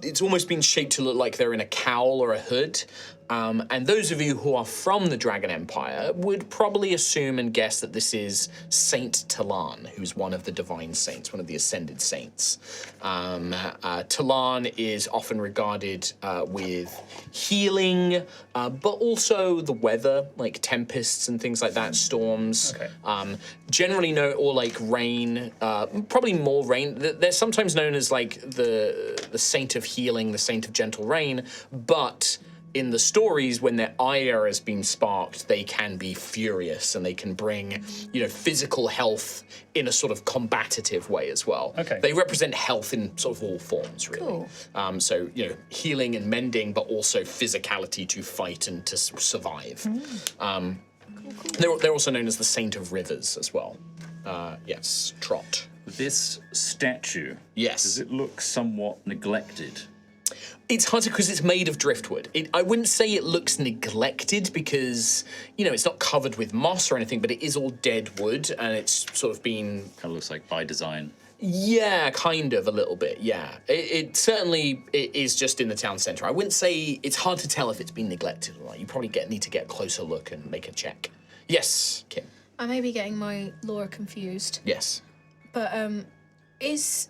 It's almost been shaped to look like they're in a cowl or a hood. And those of you who are from the Dragon Empire would probably assume and guess that this is Saint Talan, who's one of the divine saints, one of the ascended saints. Talan is often regarded with healing, but also the weather, like tempests and things like that, storms. Okay. Generally or like rain, probably more rain. They're sometimes known as like the saint of healing, the saint of gentle rain, but in the stories, when their ire has been sparked, they can be furious and they can bring, physical health in a sort of combative way as well. Okay. They represent health in sort of all forms, really. Cool. So, healing and mending, but also physicality to fight and to survive. They're also known as the Saint of Rivers as well. Yes, Trot. This statue, Yes. does it look somewhat neglected? It's hard because it's made of driftwood. I wouldn't say it looks neglected because, it's not covered with moss or anything, but it is all dead wood and it's sort of been... Kind of looks like by design. Yeah, kind of, a little bit, yeah. It certainly is just in the town centre. I wouldn't say... It's hard to tell if it's been neglected or not. You probably need to get a closer look and make a check. Yes, Kim. I may be getting my lore confused, Yes. but is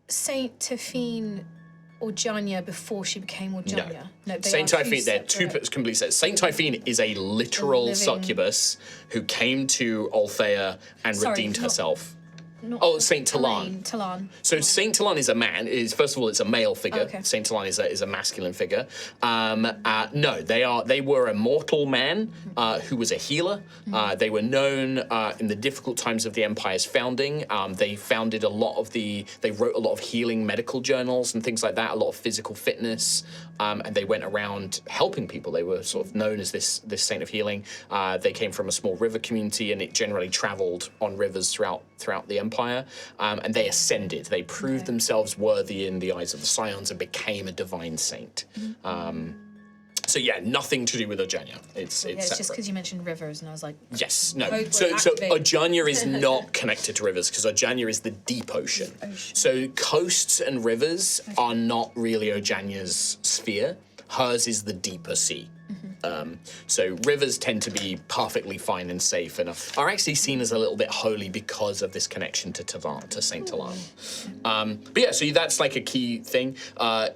Saint Tefine Orjanya before she became Orjanya? No, they Saint are two Typhine, they're two separate- complete sets. Saint Typhine is a literal living- succubus who came to Altheya and Sorry, redeemed not- herself. Not Saint Talan. Talan. So Saint Talan is a man. First of all, it's a male figure. Okay. Saint Talan is a masculine figure. No, they were a mortal man who was a healer. They were known in the difficult times of the Empire's founding. They founded they wrote a lot of healing medical journals and things like that. A lot of physical fitness, and they went around helping people. They were sort of known as this saint of healing. They came from a small river community, and it generally travelled on rivers throughout the Empire. And they ascended. They proved themselves worthy in the eyes of the Scions and became a divine saint. So yeah, nothing to do with Ojanya. It's It's just separate. because you mentioned rivers, and I was like, Yes, no. Code So word activate. Ojanya is not connected to rivers because Ojanya is the deep ocean. So coasts and rivers are not really Ojanya's sphere. Hers is the deeper sea. So rivers tend to be perfectly fine and safe and are actually seen as a little bit holy because of this connection to Tavan, to Saint Talan. But yeah, so that's like a key thing.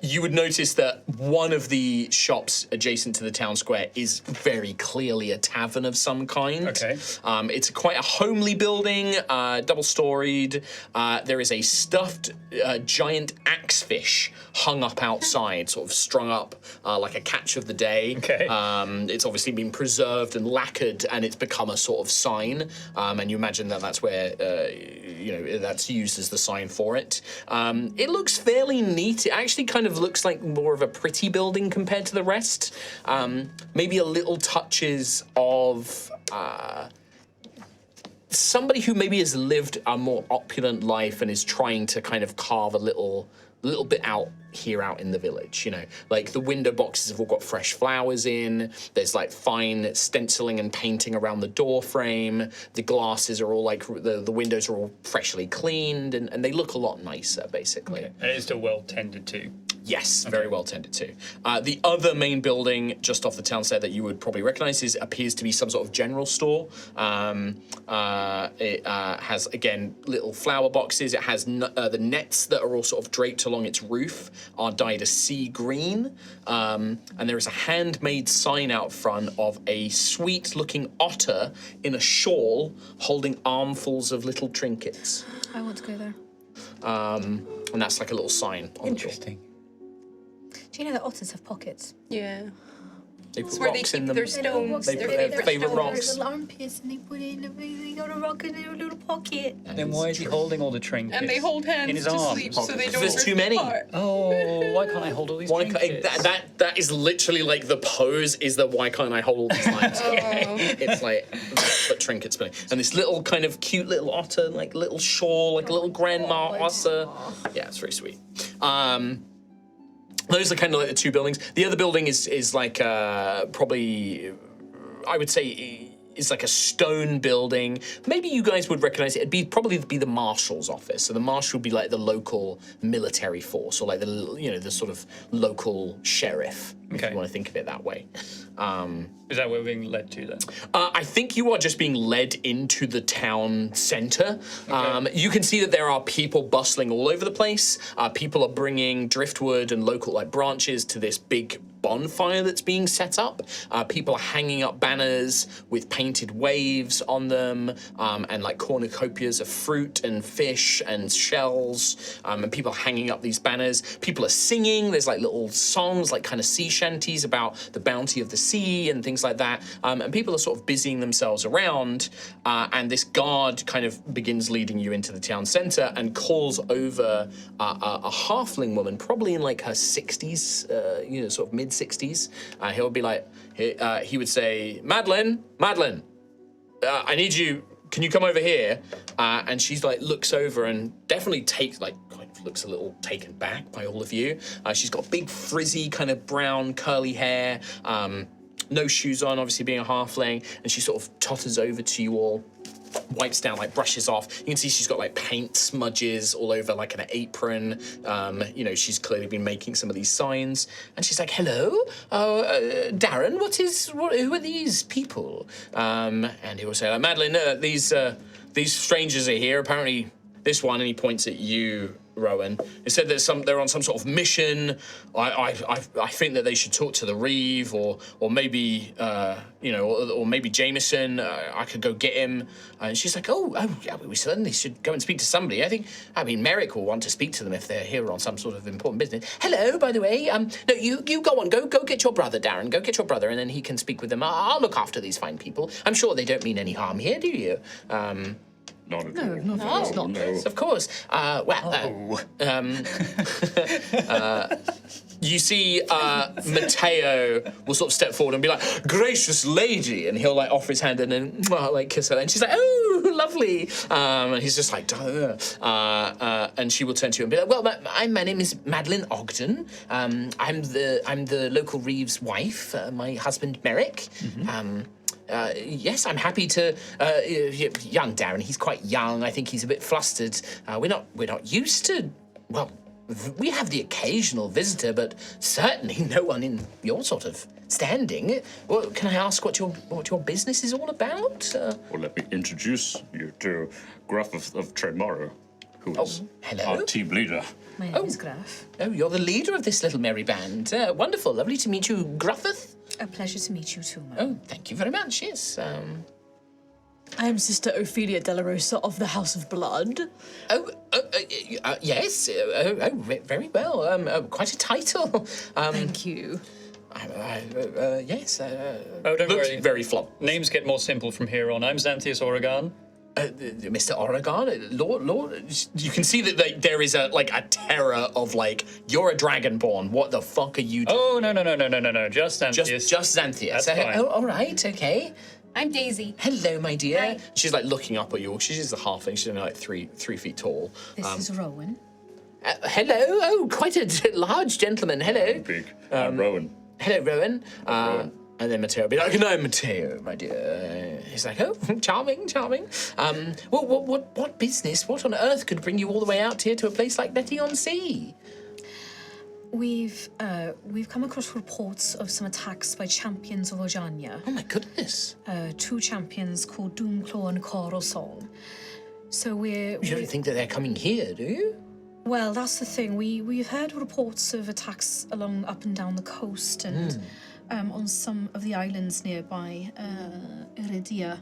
You would notice that one of the shops adjacent to the town square is very clearly a tavern of some kind. Okay. It's quite a homely building, double-storied. There is a stuffed giant axefish hung up outside, sort of strung up like a catch of the day. Okay. It's obviously been preserved and lacquered, and it's become a sort of sign. And you imagine that's where that's used as the sign for it. It looks fairly neat. It actually kind of looks like more of a pretty building compared to the rest. Maybe a little touches of somebody who maybe has lived a more opulent life and is trying to kind of carve a little bit out in the village, like the window boxes have all got fresh flowers in. There's like fine stenciling and painting around the door frame. The glasses are all like the windows are all freshly cleaned and they look a lot nicer, basically. Okay. And it's still well tended to. Yes, very well tended to. The other main building just off the town square that you would probably recognise appears to be some sort of general store. It has, again, little flower boxes. It has the nets that are all sort of draped along its roof are dyed a sea green. And there is a handmade sign out front of a sweet-looking otter in a shawl holding armfuls of little trinkets. I want to go there. And that's like a little sign on the door. Interesting. Do you know that otters have pockets? Yeah. They put It's where they rocks in keep them. their stones. They put their favourite rocks. Little armpits, and they got a rock in their little pocket. Then why is he holding all the trinkets? And they hold hands in his to arms? sleep so they don't There's rip too many. apart. Oh, why can't I hold all these Why trinkets? that is literally like the pose is that why can't I hold all these lines? It's like but trinkets spinning. And this little kind of cute little otter, like little shawl, like a little grandma otter. Yeah, it's very sweet. Those are kind of like the two buildings. The other building is like probably, I would say, it's like a stone building. Maybe you guys would recognize it. It'd probably be the marshal's office. So the marshal would be like the local military force, or like the sort of local sheriff, if you want to think of it that way. Is that where we're being led to then? I think you are just being led into the town center. You can see that there are people bustling all over the place. People are bringing driftwood and local like branches to this big bonfire that's being set up. People are hanging up banners with painted waves on them, and like cornucopias of fruit and fish and shells, and people are hanging up these banners. People are singing. There's like little songs, like kind of sea shanties about the bounty of the sea and things like that. And people are sort of busying themselves around, and this guard kind of begins leading you into the town center and calls over a halfling woman, probably in like her 60s, sort of mid-60s. He'll be like, he would say, Madeline, I need you. Can you come over here? And she's like, looks over and definitely looks a little taken back by all of you. She's got big frizzy kind of brown curly hair, no shoes on, obviously being a halfling, and she sort of totters over to you all, wipes down, like brushes off. You can see she's got like paint smudges all over like an apron. She's clearly been making some of these signs. And she's like, hello, Darren, who are these people? And he will say, Madeline, these strangers are here. Apparently this one, and he points at you, Rowan. He said that they're on some sort of mission. I think that they should talk to the Reeve, or maybe or maybe Jameson. I could go get him. And she's like, oh yeah, we certainly should go and speak to somebody. I mean, Merrick will want to speak to them if they're here on some sort of important business. Hello, by the way. No, you go on, go get your brother, Darren. Go get your brother, and then he can speak with them. I'll look after these fine people. I'm sure they don't mean any harm here, do you? Not at all. No. Of course. You see Matteo will sort of step forward and be like, gracious lady, and he'll like offer his hand and then like kiss her, and she's like, oh, lovely. And he's just like, duh. And she will turn to you and be like, well, my name is Madeline Ogden. I'm the local Reeve's wife. My husband Merrick. Yes, I'm happy to. Young Darren, he's quite young. I think he's a bit flustered. We're not used to. Well, we have the occasional visitor, but certainly no one in your sort of standing. Well, can I ask what your business is all about? Well, let me introduce you to Gruff of Tremoro, who is hello. our team leader. My name is Gruff. Oh, you're the leader of this little merry band. Wonderful, lovely to meet you, Gruffeth. A pleasure to meet you too, ma'am. Oh, thank you very much. Yes. I am Sister Ophelia De La Rosa of the House of Blood. Yes. Very well. Quite a title. Thank you. Yes. Don't looks worry. very flop. Names get more simple from here on. I'm Xanthius Oregon. Mr. Oregon, Lord, you can see that there is a terror of like, you're a dragonborn. What the fuck are you doing? Oh no! Just Xanthius. Just Xanthius. That's fine. Oh, all right, okay. I'm Daisy. Hello, my dear. Hi. She's like looking up at you. She's a halfling. She's only like three feet tall. This is Rowan. Hello. Oh, quite a large gentleman. Hello. Big. I'm Rowan. Hello, Rowan. Rowan. And then Matteo will be like, no, Matteo, my dear. He's like, oh, charming. What business, what on earth could bring you all the way out here to a place like Netty-on-Sea? We've come across reports of some attacks by champions of Ojanya. Oh my goodness. 2 champions called Doomclaw and Coral Song. So You don't think that they're coming here, do you? Well, that's the thing. We've heard reports of attacks up and down the coast and on some of the islands nearby, Iridia.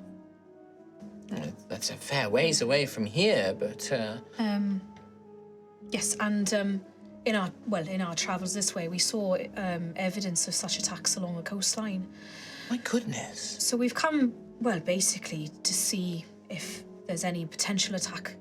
That's a fair ways away from here, but... Yes, and in our travels this way, we saw evidence of such attacks along the coastline. My goodness. So we've come, basically to see if there's any potential attack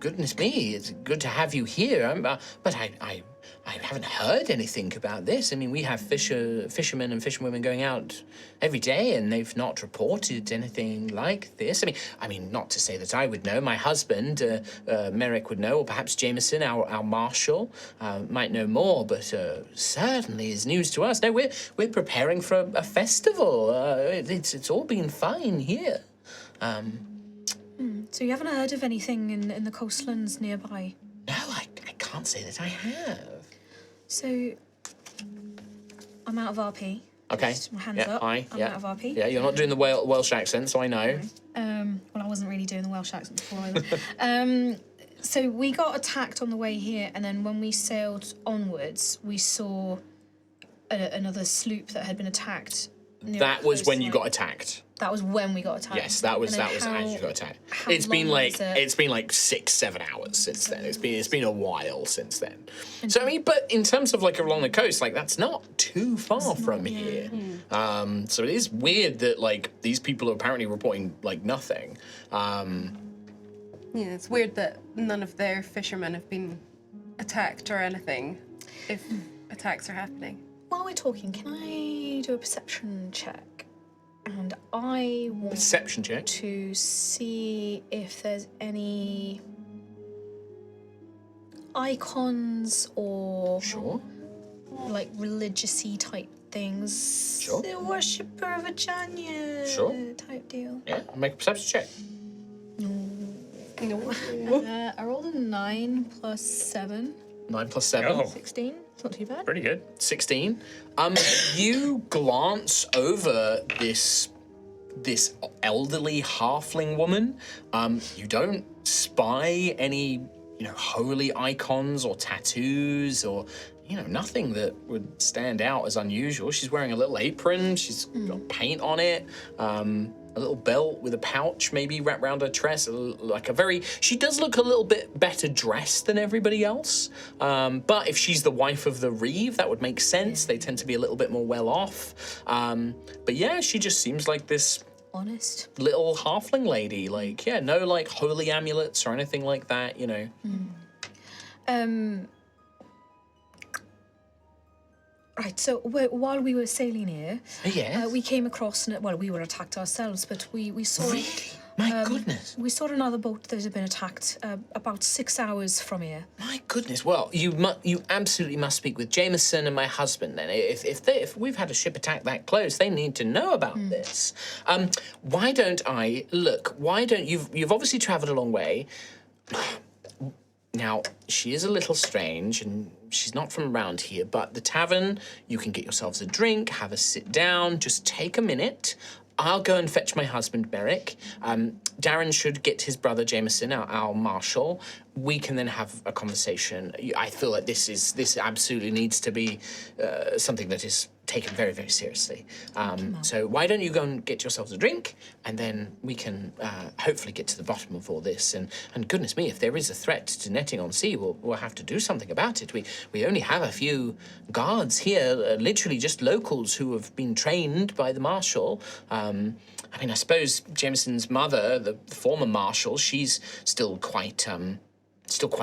goodness me, it's good to have you here. But I haven't heard anything about this. I mean, we have fishermen and fisherwomen going out every day, and they've not reported anything like this. I mean, not to say that I would know. My husband, Merrick, would know, or perhaps Jameson, our marshal, might know more. But certainly is news to us. No, we're preparing for a festival. It's all been fine here. So you haven't heard of anything in the coastlands nearby? No, I can't say that I have. So, I'm out of RP. Okay. Just my hands Yeah, up. aye, I'm yeah. out of RP. Yeah, you're not doing the Welsh accent, so I know. Well, I wasn't really doing the Welsh accent before either. So we got attacked on the way here, and then when we sailed onwards, we saw another sloop that had been attacked. That was when you got attacked. That was when we got attacked. Yes, that was And as then you got attacked. how It's been long like was it? it's been like 6-7 hours since then. It's been a while since then. So I mean, but in terms of like along the coast, like that's not too far from here. So it is weird that like these people are apparently reporting like nothing. Yeah, it's weird that none of their fishermen have been attacked or anything, if attacks are happening. While we're talking, can I do a perception check? And I want Perception check. to see if there's any icons or Sure. like religious-y type things. Sure. The worshipper of Ajanya Sure. type deal. Yeah, make a perception check. I rolled a 9 plus 7. 9 plus 7. Oh. 16. It's not too bad. Pretty good. 16. You glance over this elderly halfling woman. You don't spy any, holy icons or tattoos or, nothing that would stand out as unusual. She's wearing a little apron. She's got paint on it. A little belt with a pouch maybe wrapped around her dress, she does look a little bit better dressed than everybody else. But if she's the wife of the Reeve, that would make sense. They tend to be a little bit more well off. But yeah, she just seems like this Honest. little halfling lady. No like holy amulets or anything like that, Right, so while we were sailing here, Yes. we came across, we were attacked ourselves, but we saw... Really? My goodness. We saw another boat that had been attacked about 6 hours from here. My goodness. Well, you absolutely must speak with Jameson and my husband then. If we've had a ship attack that close, they need to know about this. Why don't you've obviously traveled a long way. Now, she is a little strange and she's not from around here, but the tavern, you can get yourselves a drink, have a sit down, just take a minute. I'll go and fetch my husband, Merrick. Darren should get his brother, Jameson, our marshal. We can then have a conversation. I feel like this absolutely needs to be something that is taken very, very seriously. So why don't you go and get yourselves a drink, and then we can hopefully get to the bottom of all this. And goodness me, if there is a threat to netting on sea, we'll have to do something about it. We only have a few guards here, literally just locals who have been trained by the marshal. I suppose Jameson's mother, the former marshal, she's still quite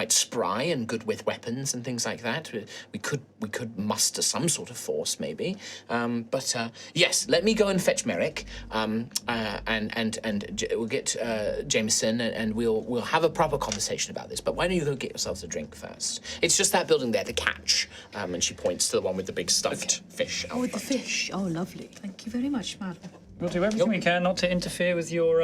spry and good with weapons and things like that. We could muster some sort of force, maybe. But yes, let me go and fetch Merrick, and we'll get Jameson, and we'll have a proper conversation about this. But why don't you go get yourselves a drink first? It's just that building there, the Catch, and she points to the one with the big stuffed fish. Oh, with the fish. Oh, lovely. Thank you very much, madam. We'll do everything we can not to interfere with your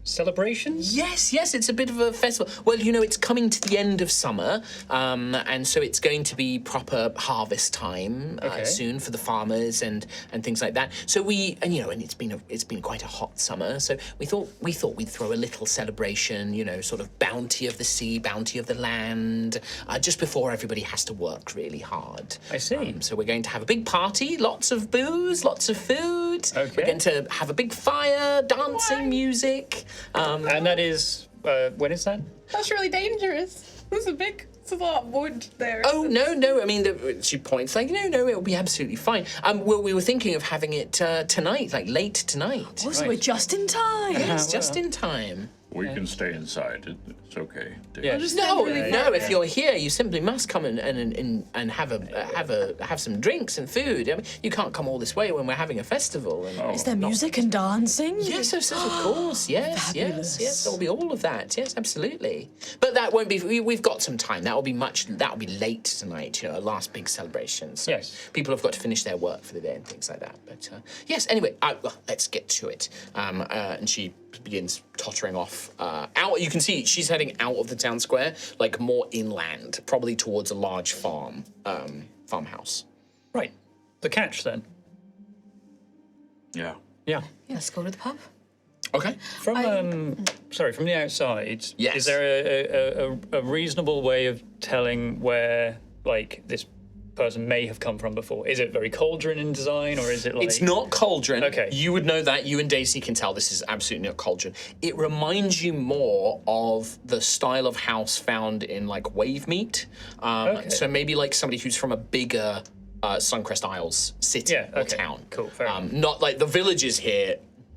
celebrations. Yes, it's a bit of a festival. Well, it's coming to the end of summer, and so it's going to be proper harvest time soon for the farmers and things like that. So and it's been quite a hot summer. So we thought we'd throw a little celebration, sort of bounty of the sea, bounty of the land, just before everybody has to work really hard. I see. So we're going to have a big party, lots of booze, lots of food. Okay. We're going to have a big fire, dancing, music. And that is, when is that? That's really dangerous. There's a lot of wood there. Oh, no. I mean, she points no, it'll be absolutely fine. Well, we were thinking of having it tonight, like late tonight. Oh, so we're just in time. Yes, just in time. We can stay inside. It's okay. Yeah. No, if you're here, you simply must come and have some drinks and food. I mean, you can't come all this way when we're having a festival. And Is there music and dancing? Yes, of course. Yes, there'll be all of that. Yes, absolutely. But that won't be. We've got some time. That'll be late tonight. You know, last big celebration. So Yes. people have got to finish their work for the day and things like that. But yes. Anyway, let's get to it. And she begins tottering off out. You can see she's heading out of the town square, like more inland, probably towards a large farmhouse. Right. The catch then. Yeah. Yeah. Let's go to the pub. Okay. From the outside, Yes. is there a reasonable way of telling where like this person may have come from before? Is it very cauldron in design, or is it like... It's not cauldron. Okay. You would know that. You and Daisy can tell this is absolutely not cauldron. It reminds you more of the style of house found in like Wave Meat. Okay. So maybe like somebody who's from a bigger Suncrest Isles city or town. Cool, fair enough. Not like the villages here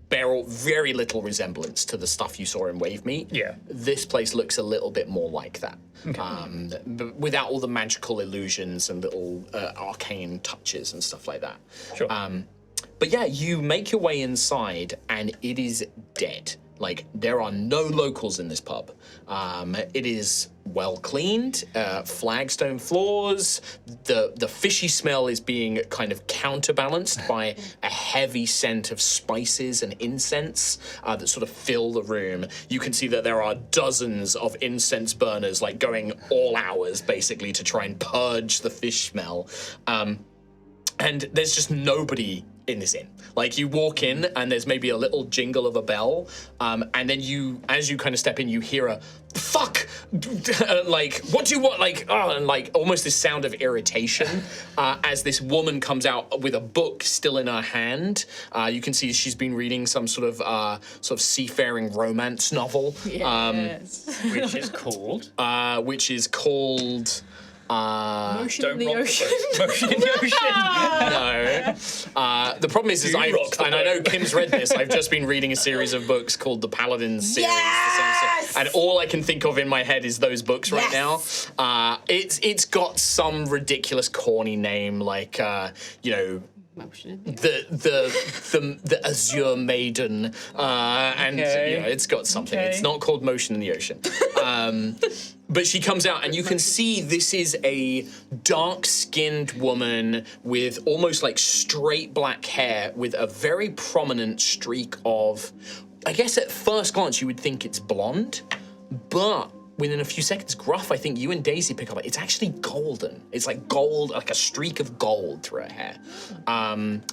bear very little resemblance to the stuff you saw in Wave Meat. Yeah. This place looks a little bit more like that. But without all the magical illusions and little arcane touches and stuff like that. Sure. But yeah, you make your way inside and it is dead. Like, there are no locals in this pub. It is well cleaned, flagstone floors. The fishy smell is being kind of counterbalanced by a heavy scent of spices and incense that sort of fill the room. You can see that there are dozens of incense burners, like going all hours, basically, to try and purge the fish smell. And there's just nobody in this inn. Like, you walk in and there's maybe a little jingle of a bell, and then as you kind of step in, you hear a fuck, like, what do you want? Like, and like almost this sound of irritation as this woman comes out with a book still in her hand. You can see she's been reading some sort of seafaring romance novel, Which is called? Motion in Don't the rock ocean. the boat. Motion in the ocean. No. The problem is I know Kim's read this. I've just been reading a series of books called the Paladin series. Yes! And all I can think of in my head is those books right now. It's got some ridiculous corny name like the Azure Maiden, and it's got something. Okay. It's not called Motion in the Ocean. But she comes out, and you can see this is a dark-skinned woman with almost like straight black hair with a very prominent streak of, I guess at first glance you would think it's blonde, but within a few seconds, Gruff, I think you and Daisy pick up, it's actually golden. It's like gold, like a streak of gold through her hair.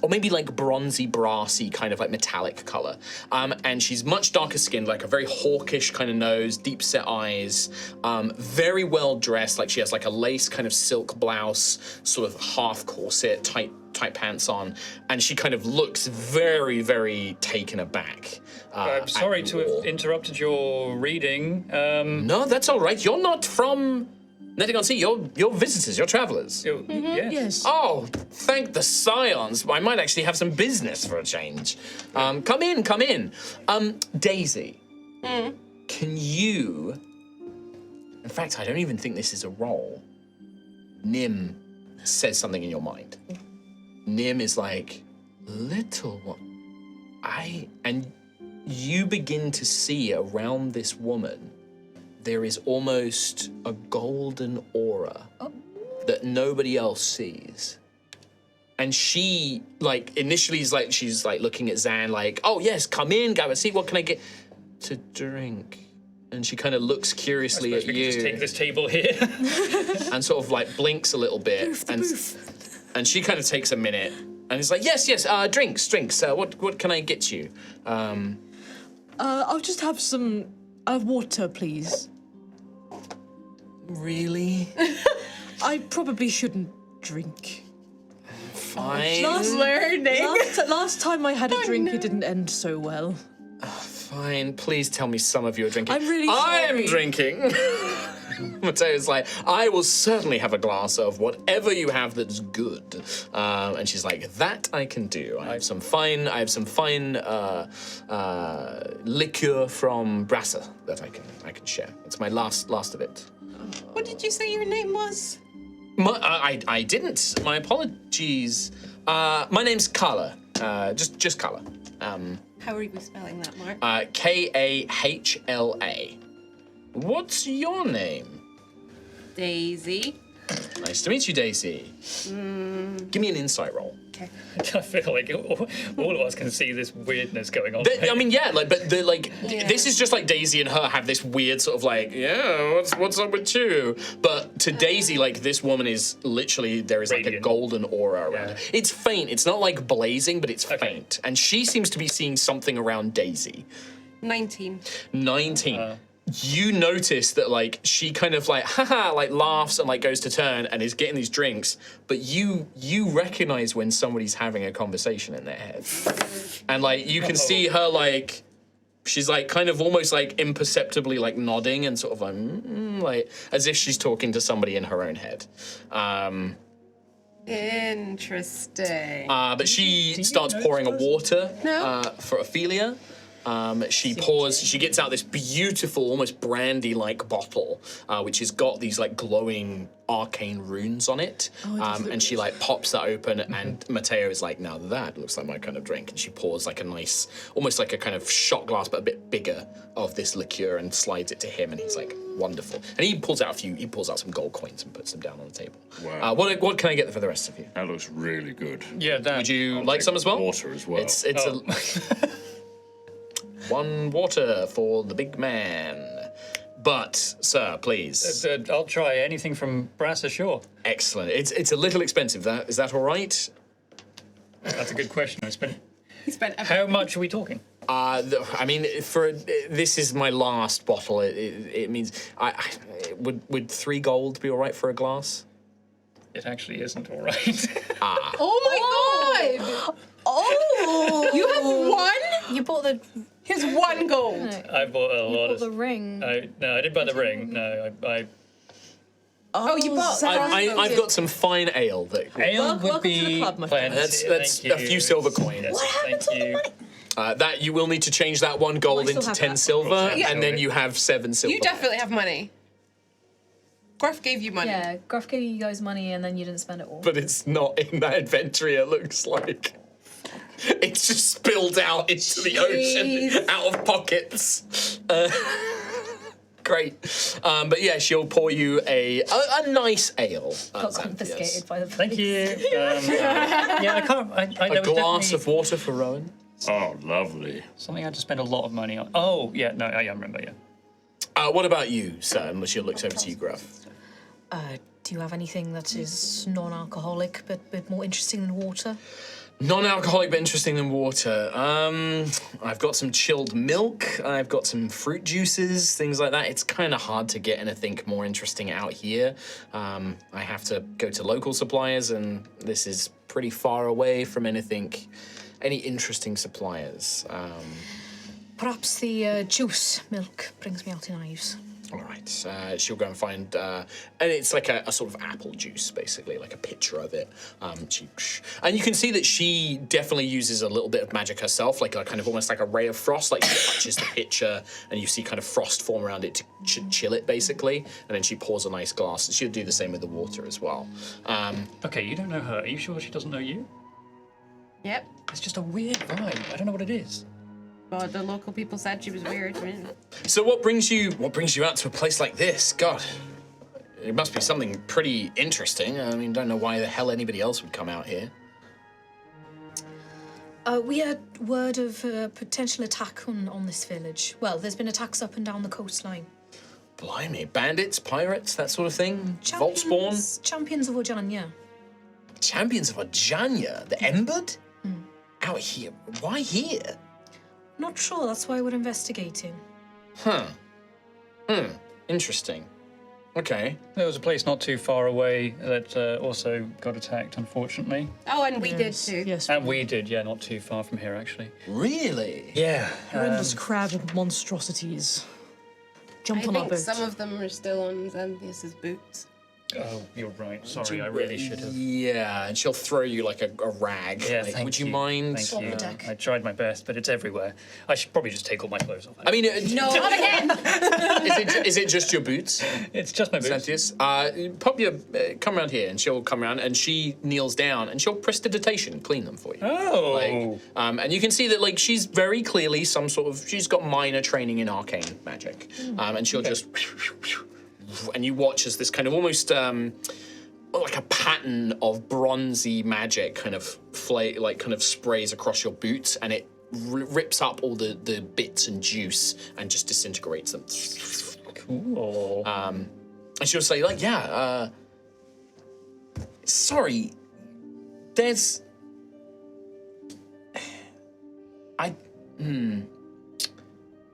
Or maybe like bronzy, brassy, kind of like metallic color. And she's much darker skinned, like a very hawkish kind of nose, deep set eyes, very well dressed, like she has like a lace kind of silk blouse, sort of half corset, tight pants on, and she kind of looks very, very taken aback. I'm sorry to have interrupted your reading. No, that's all right. You're not from Netting on Sea. You're visitors. You're travelers. Yes. Oh, thank the scions. I might actually have some business for a change. Come in. Daisy, can you... In fact, I don't even think this is a roll. Nim says something in your mind. Nim is like, little one. And you begin to see around this woman, there is almost a golden aura that nobody else sees. And she, like, initially is like, she's like looking at Zan like, oh yes, come in, grab a seat, what can I get to drink? And she kind of looks curiously at we you. can just take this table here. And sort of like blinks a little bit. And she kind of takes a minute and is like, yes, drinks. What can I get you? I'll just have some water, please. Really? I probably shouldn't drink. Fine. Last time I had a drink, it didn't end so well. Fine, please tell me some of your drinking. I'm really I'm sorry. drinking. Mateo's like, I will certainly have a glass of whatever you have that's good. And she's like, that I can do. I have some fine liqueur from Brasser that I can share. It's my last of it. What did you say your name was? I didn't. My apologies. My name's Carla. Just Carla. How are you spelling that, Mark? Kahla. What's your name? Daisy. Nice to meet you, Daisy. Give me an insight roll. Okay. I feel like all of us can see this weirdness going on. I mean, yeah, this is just like Daisy and her have this weird sort of like, yeah, what's up with you? But to Daisy, like, this woman is literally, there is like a golden aura around her. It's faint. It's not like blazing, but it's faint. And she seems to be seeing something around Daisy. 19. 19. You notice that, like, she kind of like, haha, like laughs and like goes to turn and is getting these drinks, but you recognize when somebody's having a conversation in their head. And like, you can see her like, she's like kind of almost like imperceptibly like nodding and sort of like as if she's talking to somebody in her own head. Interesting. But she starts pouring a water for Ophelia. She gets out this beautiful, almost brandy-like bottle, which has got these like glowing arcane runes on it. And she like pops that open, and Mateo is like, now that looks like my kind of drink. And she pours like a nice, almost like a kind of shot glass, but a bit bigger of this liqueur and slides it to him. And he's like, wonderful. And he pulls out some gold coins and puts them down on the table. Wow. What can I get for the rest of you? That looks really good. Yeah, that. Would you I'll like take some as well? Water as well. It's one water for the big man. But, sir, please. I'll try anything from Brasser, sure. Excellent. It's a little expensive. Is that all right? That's a good question. He spent How much are we talking? I mean, this is my last bottle. It means would 3 gold be all right for a glass? It actually isn't all right. Oh my god! Oh! You have one? You bought the. Here's 1 gold. I bought a lot of. The ring. No, I didn't buy the ring. No, I. Oh, you bought. I've got some fine ale that. Ale would welcome to the be. club, my friend. That's Thank a you. few silver coins. Yes, What happened to all the money? That you will need to change that 1 gold still into have 10 that. silver, Yeah. and then you have 7 silver. You definitely have money. Gruff gave you money. Yeah, Gruff gave you guys money and then you didn't spend it all. But it's not in that inventory, it looks like. It's just spilled out into the ocean, out of pockets. Great. But yeah, she'll pour you a nice ale. Got confiscated by the police. Thank you. Yeah, I can't. A glass of water for Rowan. Oh, lovely. Something I had to spend a lot of money on. Oh, yeah, no, I remember, yeah. What about you, sir? Unless she looks over to you, Gruff. Do you have anything that is non-alcoholic but more interesting than water? Non-alcoholic but interesting than water. I've got some chilled milk. I've got some fruit juices, things like that. It's kind of hard to get anything more interesting out here. I have to go to local suppliers, and this is pretty far away from any interesting suppliers. Perhaps the juice milk brings me out in knives. All right, she'll go and find, and it's like a sort of apple juice, basically, like a pitcher of it. And you can see that she definitely uses a little bit of magic herself, like a kind of almost like a ray of frost, like she touches the pitcher, and you see kind of frost form around it to chill it, basically. And then she pours a nice glass, and she'll do the same with the water as well. Okay, you don't know her. Are you sure she doesn't know you? Yep. It's just a weird vibe. I don't know what it is. Well, the local people said she was weird. So what brings you out to a place like this? God, it must be something pretty interesting. I mean, don't know why the hell anybody else would come out here. We had word of a potential attack on this village. Well, there's been attacks up and down the coastline. Blimey, bandits, pirates, that sort of thing? Vault spawn? Champions of Ojanya. Champions of Ojanya? The Embered? Out here? Why here? Not sure, that's why we're investigating. Interesting. Okay. There was a place not too far away that also got attacked, unfortunately. Oh, and we did too. Yes. And we did, yeah, not too far from here, actually. Really? Yeah. Horrendous crab monstrosities. jumped I on our think boat. some of them are still on Xanthias's boots. Oh, you're right. Sorry, I really should have. Yeah, and she'll throw you like a rag. Yeah, Like, thank would you you. mind? Thank you. the deck. I tried my best, but it's everywhere. I should probably just take all my clothes off. I mean, No, not again. is it just your boots? It's just my boots. Xanthias? Pop your, come around here, and she'll come around, and she kneels down, and she'll prestidigitation, clean them for you. Oh. Like, and you can see that like she's very clearly some sort of, she's got minor training in arcane magic, and she'll just, and you watch as this kind of almost like a pattern of bronzy magic kind of kind of sprays across your boots, and it rips up all the bits and juice and just disintegrates them. Cool. And she'll say like, yeah, sorry, there's,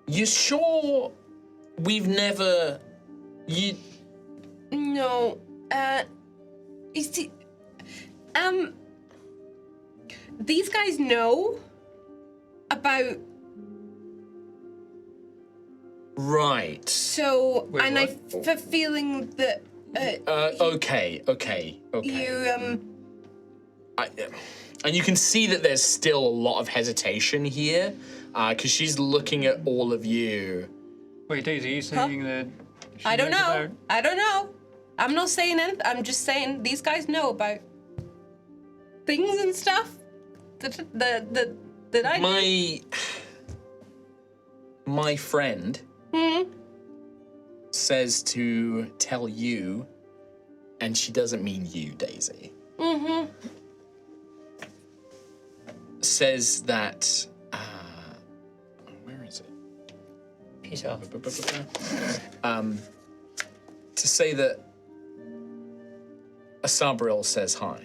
you sure we've never, No, you see, these guys know about, right. so, Wait, and what? I have a feeling that, Okay. you, And you can see that there's still a lot of hesitation here, because she's looking at all of you. Wait, Daisy, are you saying that? she I don't knows know, about- I don't know. I'm not saying anything, I'm just saying these guys know about things and stuff that I My friend says to tell you, and she doesn't mean you, Daisy. Says that, where is it? Peace out. To say that Asabril says hi.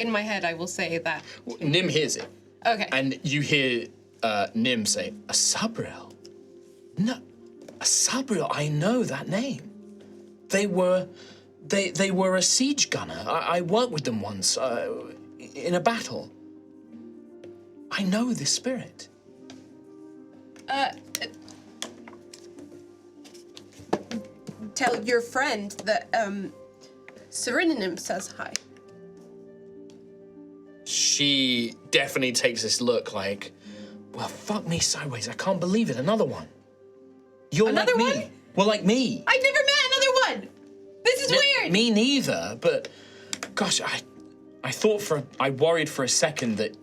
in my head I will say that. Nim hears it, Okay. and you hear Nim say, Asabril? No, Asabril, I know that name. They were a siege gunner. I worked with them once in a battle. I know this spirit. Tell your friend that Sereninim says hi. She definitely takes this look like, well, fuck me sideways. I can't believe it. Another one. You're Another like me. one? Well, like me. I've never met another one. This is weird. Me neither, but gosh, I worried for a second that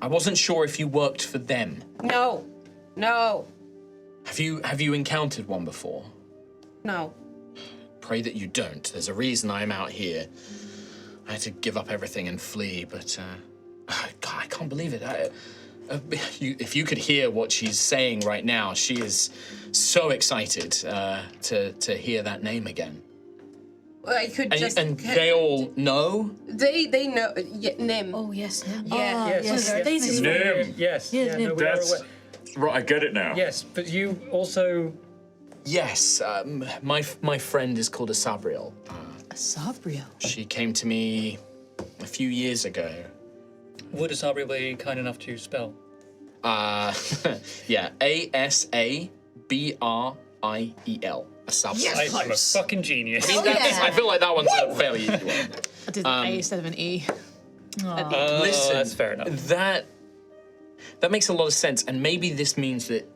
I wasn't sure if you worked for them. No. Have you encountered one before? No. Pray that you don't. There's a reason I'm out here. I had to give up everything and flee, but God, I can't believe it. If you could hear what she's saying right now, she is so excited to hear that name again. Well, I could just. And they all know. They know. Yeah, Nim. Oh yes, Nim. Yeah. Yes. Daisy's Nim. Yes. Yeah, Yeah. Nim. No, we are That's aware. right. I get it now. Yes, but you also. Yes, my friend is called Asabril. Sabriel. She came to me a few years ago. Would Asabri be kind enough to spell? Yeah, Asabriel. Asabriel. I'm a fucking genius. I feel like that one's a fairly easy one. I did an A instead of an E. Listen, that's fair enough. That makes a lot of sense, and maybe this means that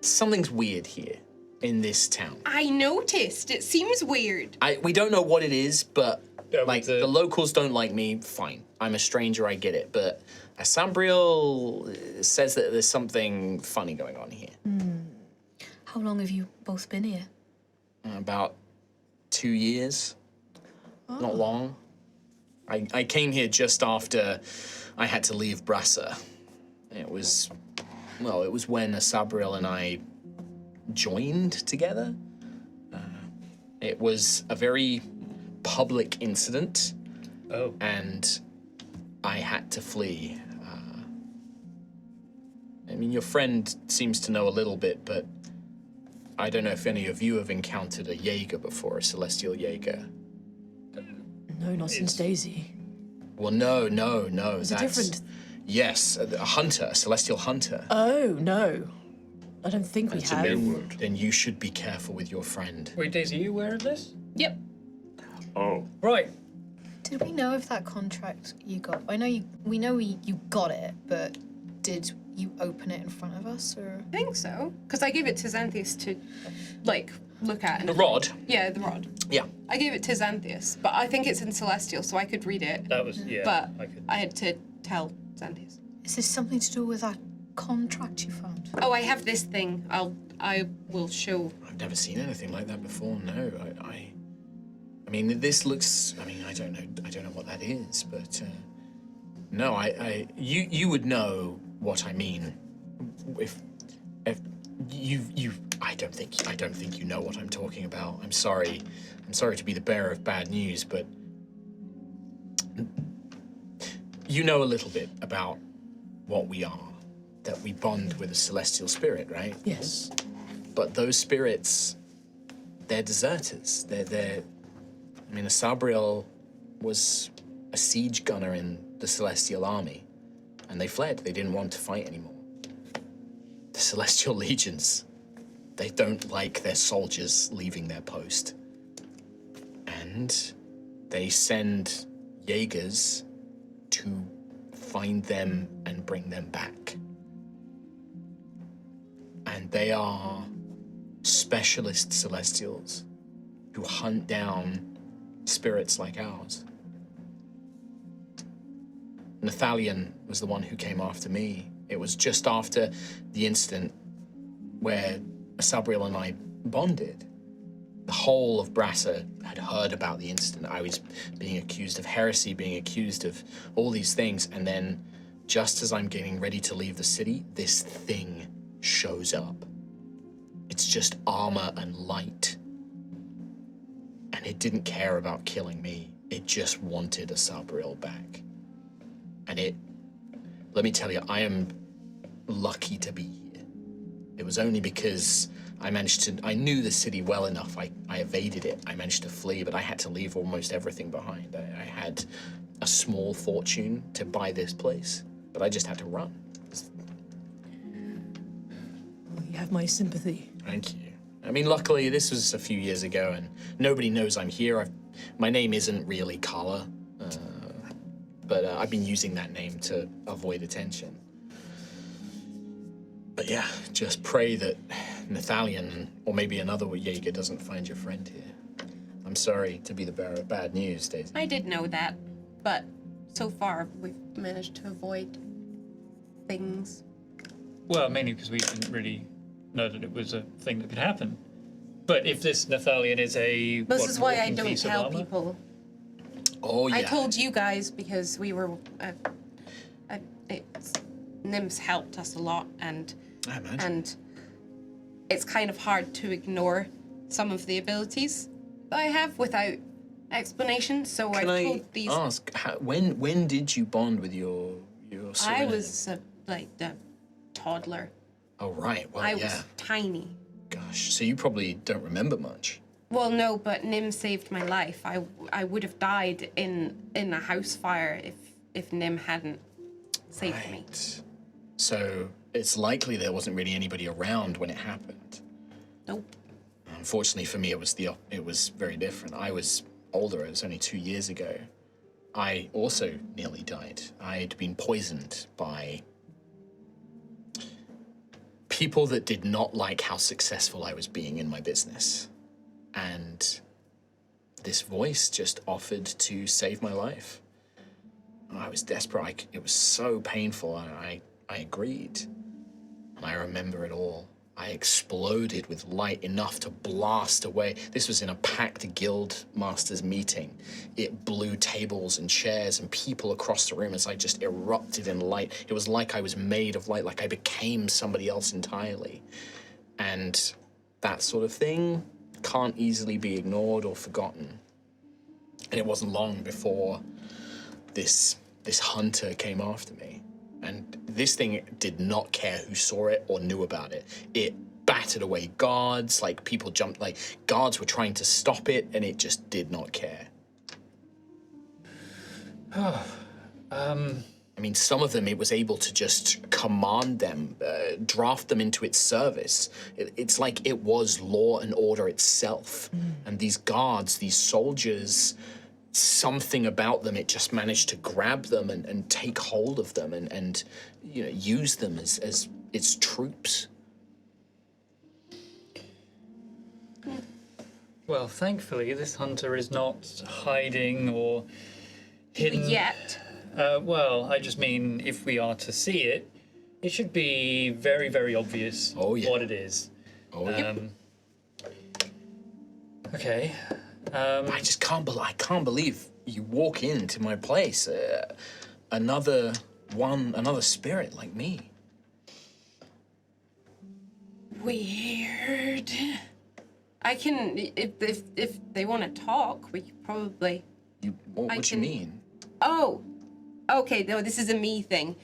something's weird here in this town. I noticed. It seems weird. We don't know what it is, but like the- the locals don't like me. Fine, I'm a stranger. I get it, but Asabril says that there's something funny going on here. How long have you both been here? About 2 years. Not long. I came here just after I had to leave Brassa. It was when Asabril and I joined together. It was a very public incident, Oh. and I had to flee. I mean, your friend seems to know a little bit, but I don't know if any of you have encountered a Jaeger before, a celestial Jaeger. No, not since Daisy. Well, no. Is it different? Yes, a hunter, a celestial hunter. Oh, no. I don't think That's we a have. new word. Then you should be careful with your friend. Wait, Daisy, are you aware of this? Yep. Oh, Right. Did we know if that contract you got? We know you got it, but did you open it in front of us, or? I think so. Because I gave it to Xanthias to, like, look at. And The rod? Yeah, the rod. Yeah. I gave it to Xanthias, but I think it's in Celestial, so I could read it. That was, yeah. But I could. I had to tell Xanthias. Is this something to do with that contract you found? Oh, I have this thing. I will show. I've never seen anything like that before. No, I mean, this looks. I mean, I don't know what that is, but no, you would know what I mean. If you, I don't think you know what I'm talking about. I'm sorry to be the bearer of bad news, but you know a little bit about what we are. That we bond with a celestial spirit, right? Yes. But those spirits, they're deserters. They're. I mean, Asabriel was a siege gunner in the Celestial Army, and they fled. They didn't want to fight anymore. The Celestial Legions, they don't like their soldiers leaving their post. And they send Jaegers to find them and bring them back. And they are specialist Celestials who hunt down spirits like ours. Nathalion was the one who came after me. It was just after the incident where Asabriel and I bonded. The whole of Brassa had heard about the incident. I was being accused of heresy, being accused of all these things, and then just as I'm getting ready to leave the city, this thing shows up. It's just armor and light. And it didn't care about killing me. It just wanted Asabriel back. And let me tell you, I am lucky to be here. It was only because I knew the city well enough. I evaded it. I managed to flee, but I had to leave almost everything behind. I had a small fortune to buy this place, but I just had to run. You have my sympathy. Thank you. I mean, luckily, this was a few years ago, and nobody knows I'm here. My name isn't really Kala, but I've been using that name to avoid attention. But yeah, just pray that Nathalion, or maybe another Jaeger, doesn't find your friend here. I'm sorry to be the bearer of bad news, Daisy. I did know that, but so far we've managed to avoid things. Well, mainly because we didn't really know that it was a thing that could happen. But if this Nathalion is a This is why I walking don't piece of tell armor? people. Oh, yeah. I told you guys because we were. Nim's helped us a lot, and I imagine. and it's kind of hard to ignore some of the abilities that I have without explanation. So Can I told these. ask, when did you bond with your I Serena? was like a toddler. Oh, right. Well, I yeah. was tiny. Gosh, so you probably don't remember much. Well, no, but Nim saved my life. I would have died in a house fire if Nim hadn't saved me. Right. So it's likely there wasn't really anybody around when it happened. Nope. Unfortunately for me, it was very different. I was older. It was only 2 years ago. I also nearly died. I'd been poisoned by people that did not like how successful I was being in my business. And this voice just offered to save my life. I was desperate. It was so painful, and I agreed. And I remember it all. I exploded with light enough to blast away. This was in a packed guild masters meeting. It blew tables and chairs and people across the room as I just erupted in light. It was like I was made of light, like I became somebody else entirely. And that sort of thing can't easily be ignored or forgotten. And it wasn't long before this hunter came after me. And this thing did not care who saw it or knew about it. It battered away guards, like people jumped, like guards were trying to stop it, and it just did not care. I mean, some of them it was able to just command them, draft them into its service. It's like it was law and order itself. And these guards, these soldiers, something about them, it just managed to grab them and take hold of them and use them as its troops. Well, thankfully, this hunter is not hiding or hidden. Yet. Well, I just mean if we are to see it, it should be very, very obvious what it is. Oh, yeah. Okay. I just can't believe you walk into my place. Another spirit like me. Weird. I can, if they want to talk, we could probably. What you mean? Oh, okay. No, this is a me thing.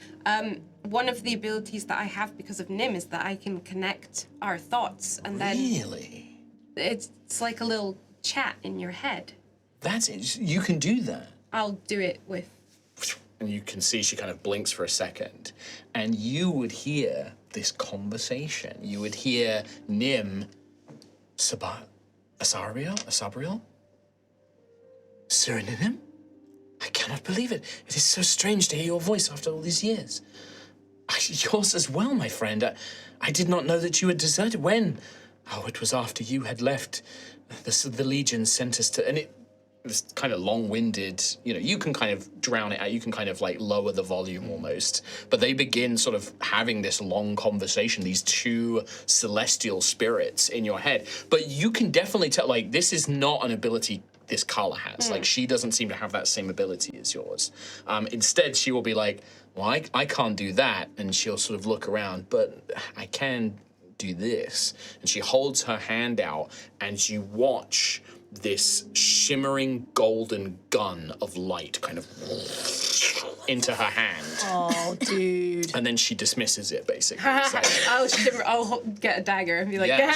One of the abilities that I have because of Nim is that I can connect our thoughts, and then Really? it's like a little chat in your head. That's it. You can do that. I'll do it with. And you can see she kind of blinks for a second, and you would hear this conversation. You would hear Nim, Asabriel? Sereninim? I cannot believe it. It is so strange to hear your voice after all these years. Yours as well, my friend. I did not know that you had deserted. When? Oh, it was after you had left. The Legion sent us to... And it was kind of long-winded. You can kind of drown it out. You can kind of, lower the volume almost. But they begin sort of having this long conversation, these two celestial spirits in your head. But you can definitely tell, this is not an ability this Carla has. She doesn't seem to have that same ability as yours. Instead, she will be like, well, I can't do that. And she'll sort of look around, but I can do this. And she holds her hand out, and you watch this shimmering golden gun of light kind of into her hand. Oh, dude. And then she dismisses it, basically. It's like, I'll get a dagger and be like, yeah.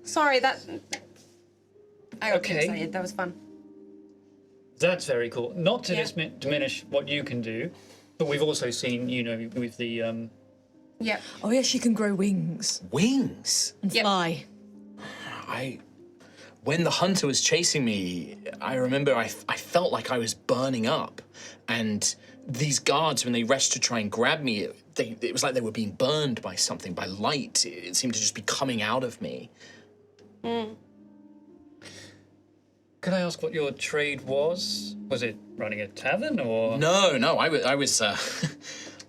Sorry, that. I got Okay. excited. That was fun. That's very cool. Not to diminish what you can do, but we've also seen, with the... Yep. Oh, yeah, she can grow wings Wings? and fly. When the hunter was chasing me, I remember I felt like I was burning up. And these guards, when they rushed to try and grab me, it was like they were being burned by something, by light. It seemed to just be coming out of me. Could I ask what your trade was? Was it running a tavern, or...? No, I was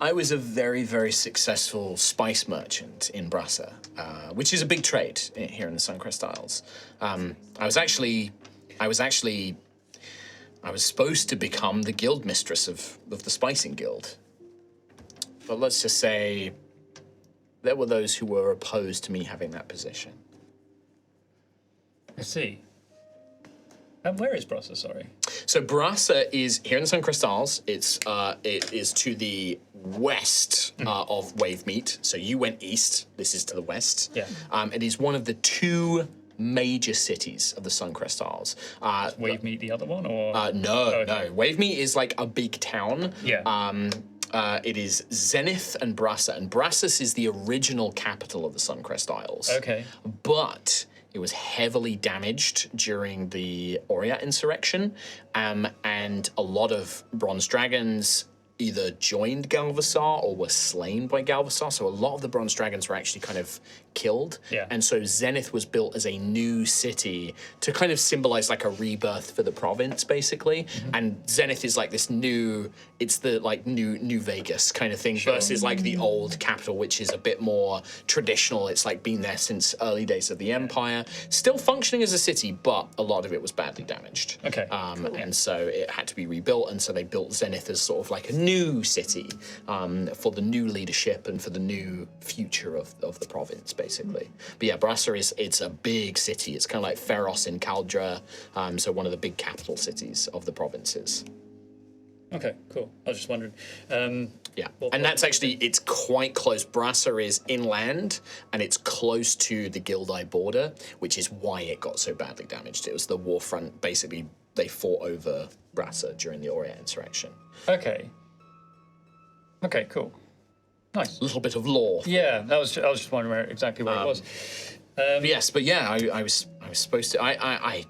I was a very, very successful spice merchant in Brassa, which is a big trade here in the Suncrest Isles. I was supposed to become the guild mistress of the spicing guild. But let's just say there were those who were opposed to me having that position. I see. And where is Brassa, sorry? So Brassa is here in the Suncrest Isles. It is to the west of Wavemeet. So you went east. This is to the west. Yeah. It is one of the two major cities of the Suncrest Isles. Wavemeet the other one, or...? No. Wavemeet is like a big town. Yeah. It is Zenith and Brassa. And Brassus is the original capital of the Suncrest Isles. Okay. But it was heavily damaged during the Oriat insurrection, and a lot of bronze dragons either joined Galvassar or were slain by Galvassar. So a lot of the bronze dragons were actually kind of killed. Yeah. And so Zenith was built as a new city to kind of symbolize like a rebirth for the province, basically. And Zenith is like this new, it's the like new Vegas kind of thing versus like the old capital, which is a bit more traditional. It's like been there since early days of the Empire. Still functioning as a city, but a lot of it was badly damaged. Okay. And so it had to be rebuilt. And so they built Zenith as sort of like a new city for the new leadership and for the new future of the province, basically. But yeah, Brassa it's a big city. It's kind of like Pharos in Caldra, so one of the big capital cities of the provinces. Okay, cool. I was just wondering. Yeah, and that's actually, it's quite close. Brassa is inland, and it's close to the Gildeye border, which is why it got so badly damaged. It was the war front, basically, they fought over Brasser during the Aurea insurrection. Okay. Okay, cool. Nice. A little bit of lore. Yeah, I was just wondering exactly where it was. Yes, but yeah, I was supposed to. I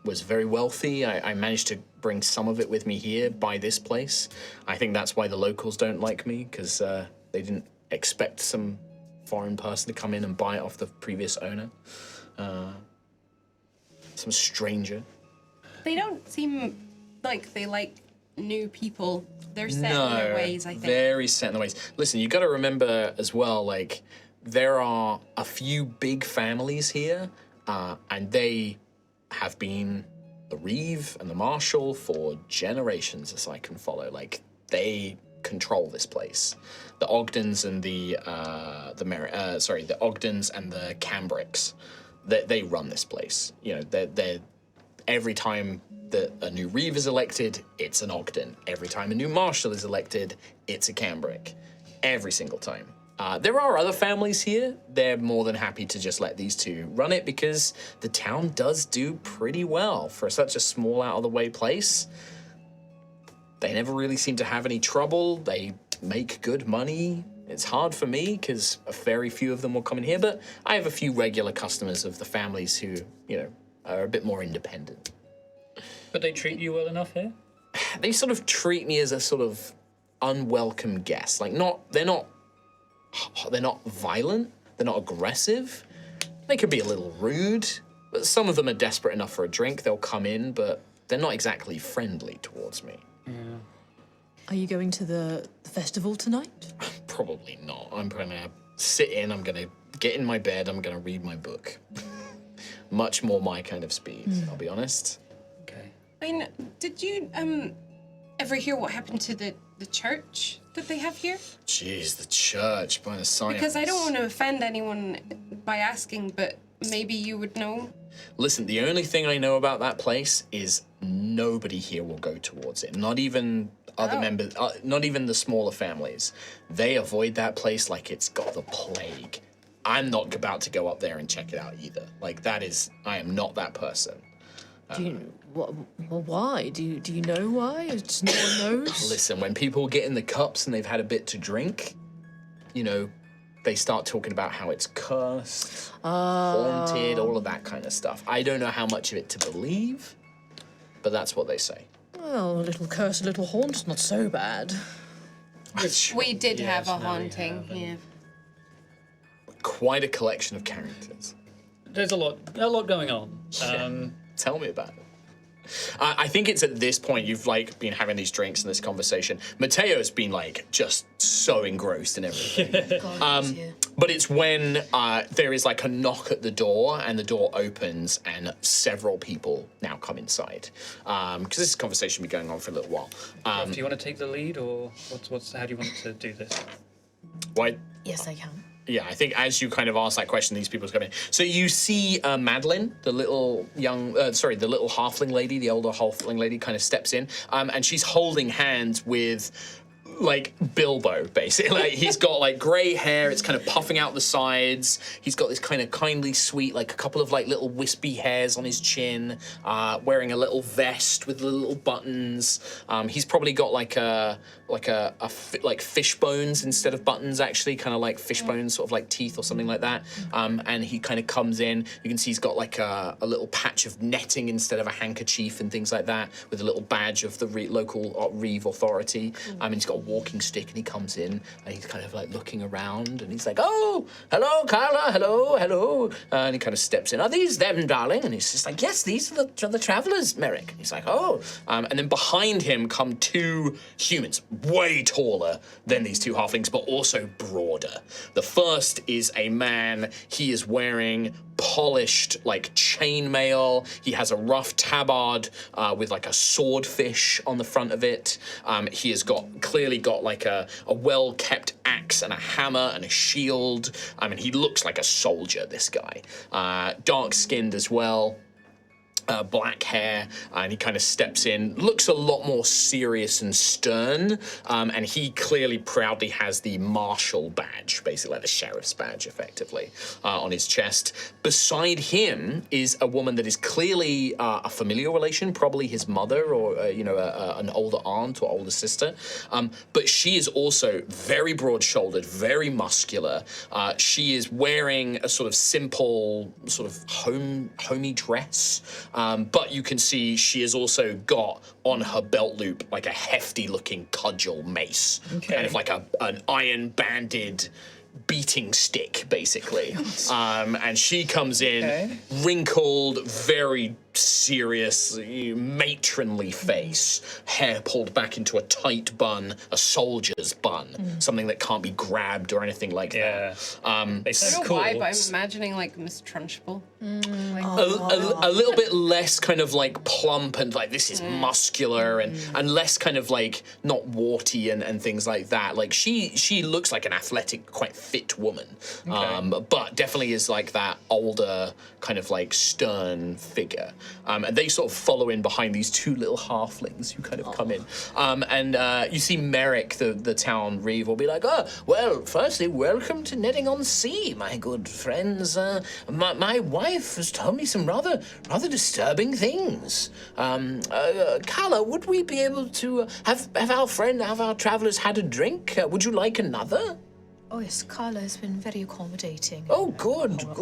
was very wealthy. I managed to bring some of it with me here, by this place. I think that's why the locals don't like me, because they didn't expect some foreign person to come in and buy it off the previous owner. Some stranger. They don't seem like they like new people. They're set in their ways, I think. Very set in their ways. Listen, you got to remember as well, like, there are a few big families here, and they have been the Reeve and the Marshal for generations, as I can follow. Like, they control this place. The Ogdens and the Ogdens and the Cambricks, they run this place. You know, they're every time that a new Reeve is elected, it's an Ogden. Every time a new Marshal is elected, it's a Cambric. Every single time. There are other families here. They're more than happy to just let these two run it because the town does do pretty well for such a small, out-of-the-way place. They never really seem to have any trouble. They make good money. It's hard for me because very few of them will come in here, but I have a few regular customers of the families who, you know, are a bit more independent. But they treat you well enough here? They sort of treat me as a sort of unwelcome guest. Like, they're not violent, they're not aggressive. They could be a little rude, but some of them are desperate enough for a drink. They'll come in, but they're not exactly friendly towards me. Yeah. Are you going to the festival tonight? Probably not. I'm gonna sit in, I'm gonna get in my bed, I'm gonna read my book. Much more my kind of speed, I'll be honest. Okay. I mean, did you ever hear what happened to the church that they have here? Jeez, the church, by the sign. Because I don't want to offend anyone by asking, but maybe you would know. Listen, the only thing I know about that place is nobody here will go towards it. Not even other members, not even the smaller families. They avoid that place like it's got the plague. I'm not about to go up there and check it out either. Like, I am not that person. Do you, why? Do you know why? Just no one knows? Listen, when people get in the cups and they've had a bit to drink, you know, they start talking about how it's cursed, haunted, all of that kind of stuff. I don't know how much of it to believe, but that's what they say. Well, a little curse, a little haunt, not so bad. We did have a haunting, yeah. Quite a collection of characters. There's a lot going on. Tell me about it. I think it's at this point you've like been having these drinks and this conversation. Mateo's been like just so engrossed in everything. But it's when there is like a knock at the door and the door opens and several people now come inside. Because this conversation has been going on for a little while. Do you want to take the lead, or how do you want to do this? Why? Yes, I can. Yeah, I think as you kind of ask that question, these people come in. So you see Madeline, the little halfling lady, the older halfling lady, kind of steps in, and she's holding hands with, like, Bilbo, basically. Like, he's got, like, grey hair, it's kind of puffing out the sides. He's got this kind of kindly sweet, like, a couple of, like, little wispy hairs on his chin, wearing a little vest with little buttons. He's probably got, like fish bones instead of buttons, actually, kind of like fish bones, sort of like teeth or something like that. And he kind of comes in. You can see he's got, like, a little patch of netting instead of a handkerchief and things like that, with a little badge of the local Reeve authority. And he's got a walking stick, and he comes in, and he's kind of like looking around, and he's like, "Oh, hello, Carla, hello," and he kind of steps in. "Are these them, darling?" And he's just like, "Yes, these are the travelers, Merrick." And he's like, "Oh," and then behind him come two humans, way taller than these two halflings, but also broader. The first is a man. He is wearing polished, like, chainmail. He has a rough tabard with, like, a swordfish on the front of it. He has clearly got like a well-kept axe and a hammer and a shield. I mean, he looks like a soldier, this guy. Dark-skinned as well. black hair, and he kind of steps in, looks a lot more serious and stern, and he clearly proudly has the marshal badge, basically like the sheriff's badge, effectively, on his chest. Beside him is a woman that is clearly a familiar relation, probably his mother or, an older aunt or older sister, but she is also very broad-shouldered, very muscular. She is wearing a sort of simple, sort of homey dress, but you can see she has also got on her belt loop like a hefty-looking cudgel mace, kind of like an iron-banded beating stick, basically. And she comes in, wrinkled, very serious, matronly face, hair pulled back into a tight bun, a soldier's bun, something that can't be grabbed or anything like that. I don't know why, but I'm imagining like Miss Trunchbull. A little bit less kind of like plump and like this is muscular and less kind of like not warty and things like that. Like she looks like an athletic, quite fit woman, but definitely is like that older kind of like stern figure. And they sort of follow in behind these two little halflings who kind of come in. And you see Merrick, the town Reeve, will be like, "Oh, well, firstly, welcome to Netting on Sea, my good friends. My wife has told me some rather disturbing things. Carla, would we be able to have our travellers had a drink? Would you like another?" Oh yes, Carla has been very accommodating. Oh, good.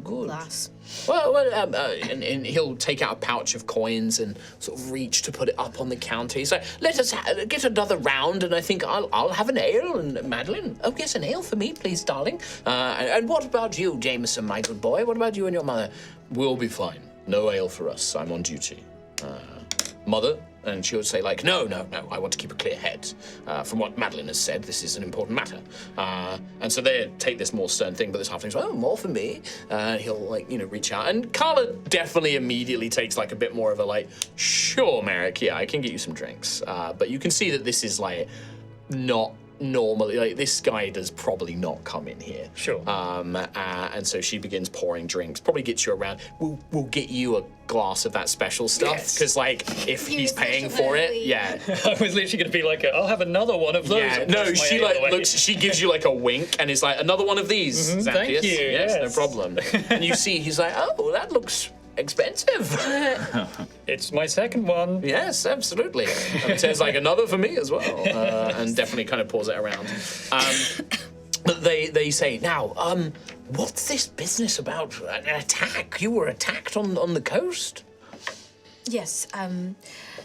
Glass. Well, and he'll take out a pouch of coins and sort of reach to put it up on the counter. He's like, "Let us get another round, and I think I'll have an ale." And Madeline, "Oh yes, an ale for me, please, darling. And what about you, Jameson, my good boy? What about you and your mother?" "We'll be fine. No ale for us. I'm on duty." "Mother?" And she would say, like, no, I want to keep a clear head. From what Madeline has said, this is an important matter. And so they take this more stern thing, but this halfling's, "Oh, more for me." He'll, like, reach out. And Carla definitely immediately takes, like, a bit more of a, like, "Sure, Merrick, yeah, I can get you some drinks." But you can see that this is, like, not normally, like, this guy does probably not come in here. Sure. And so she begins pouring drinks, probably gets you around. We'll get you a glass of that special stuff, because like if he's paying for it, I was literally going to be like, "I'll have another one of those." Yeah, no, she like looks, she gives you like a wink and is like, "Another one of these, Zacchaeus." Thank you. Yes, no problem. And you see, he's like, "Oh, that looks expensive." It's my second one. Yes, absolutely. And it says like, "Another for me as well," and definitely kind of pours it around. But they say, "Now, what's this business about an attack? You were attacked on the coast?" Yes,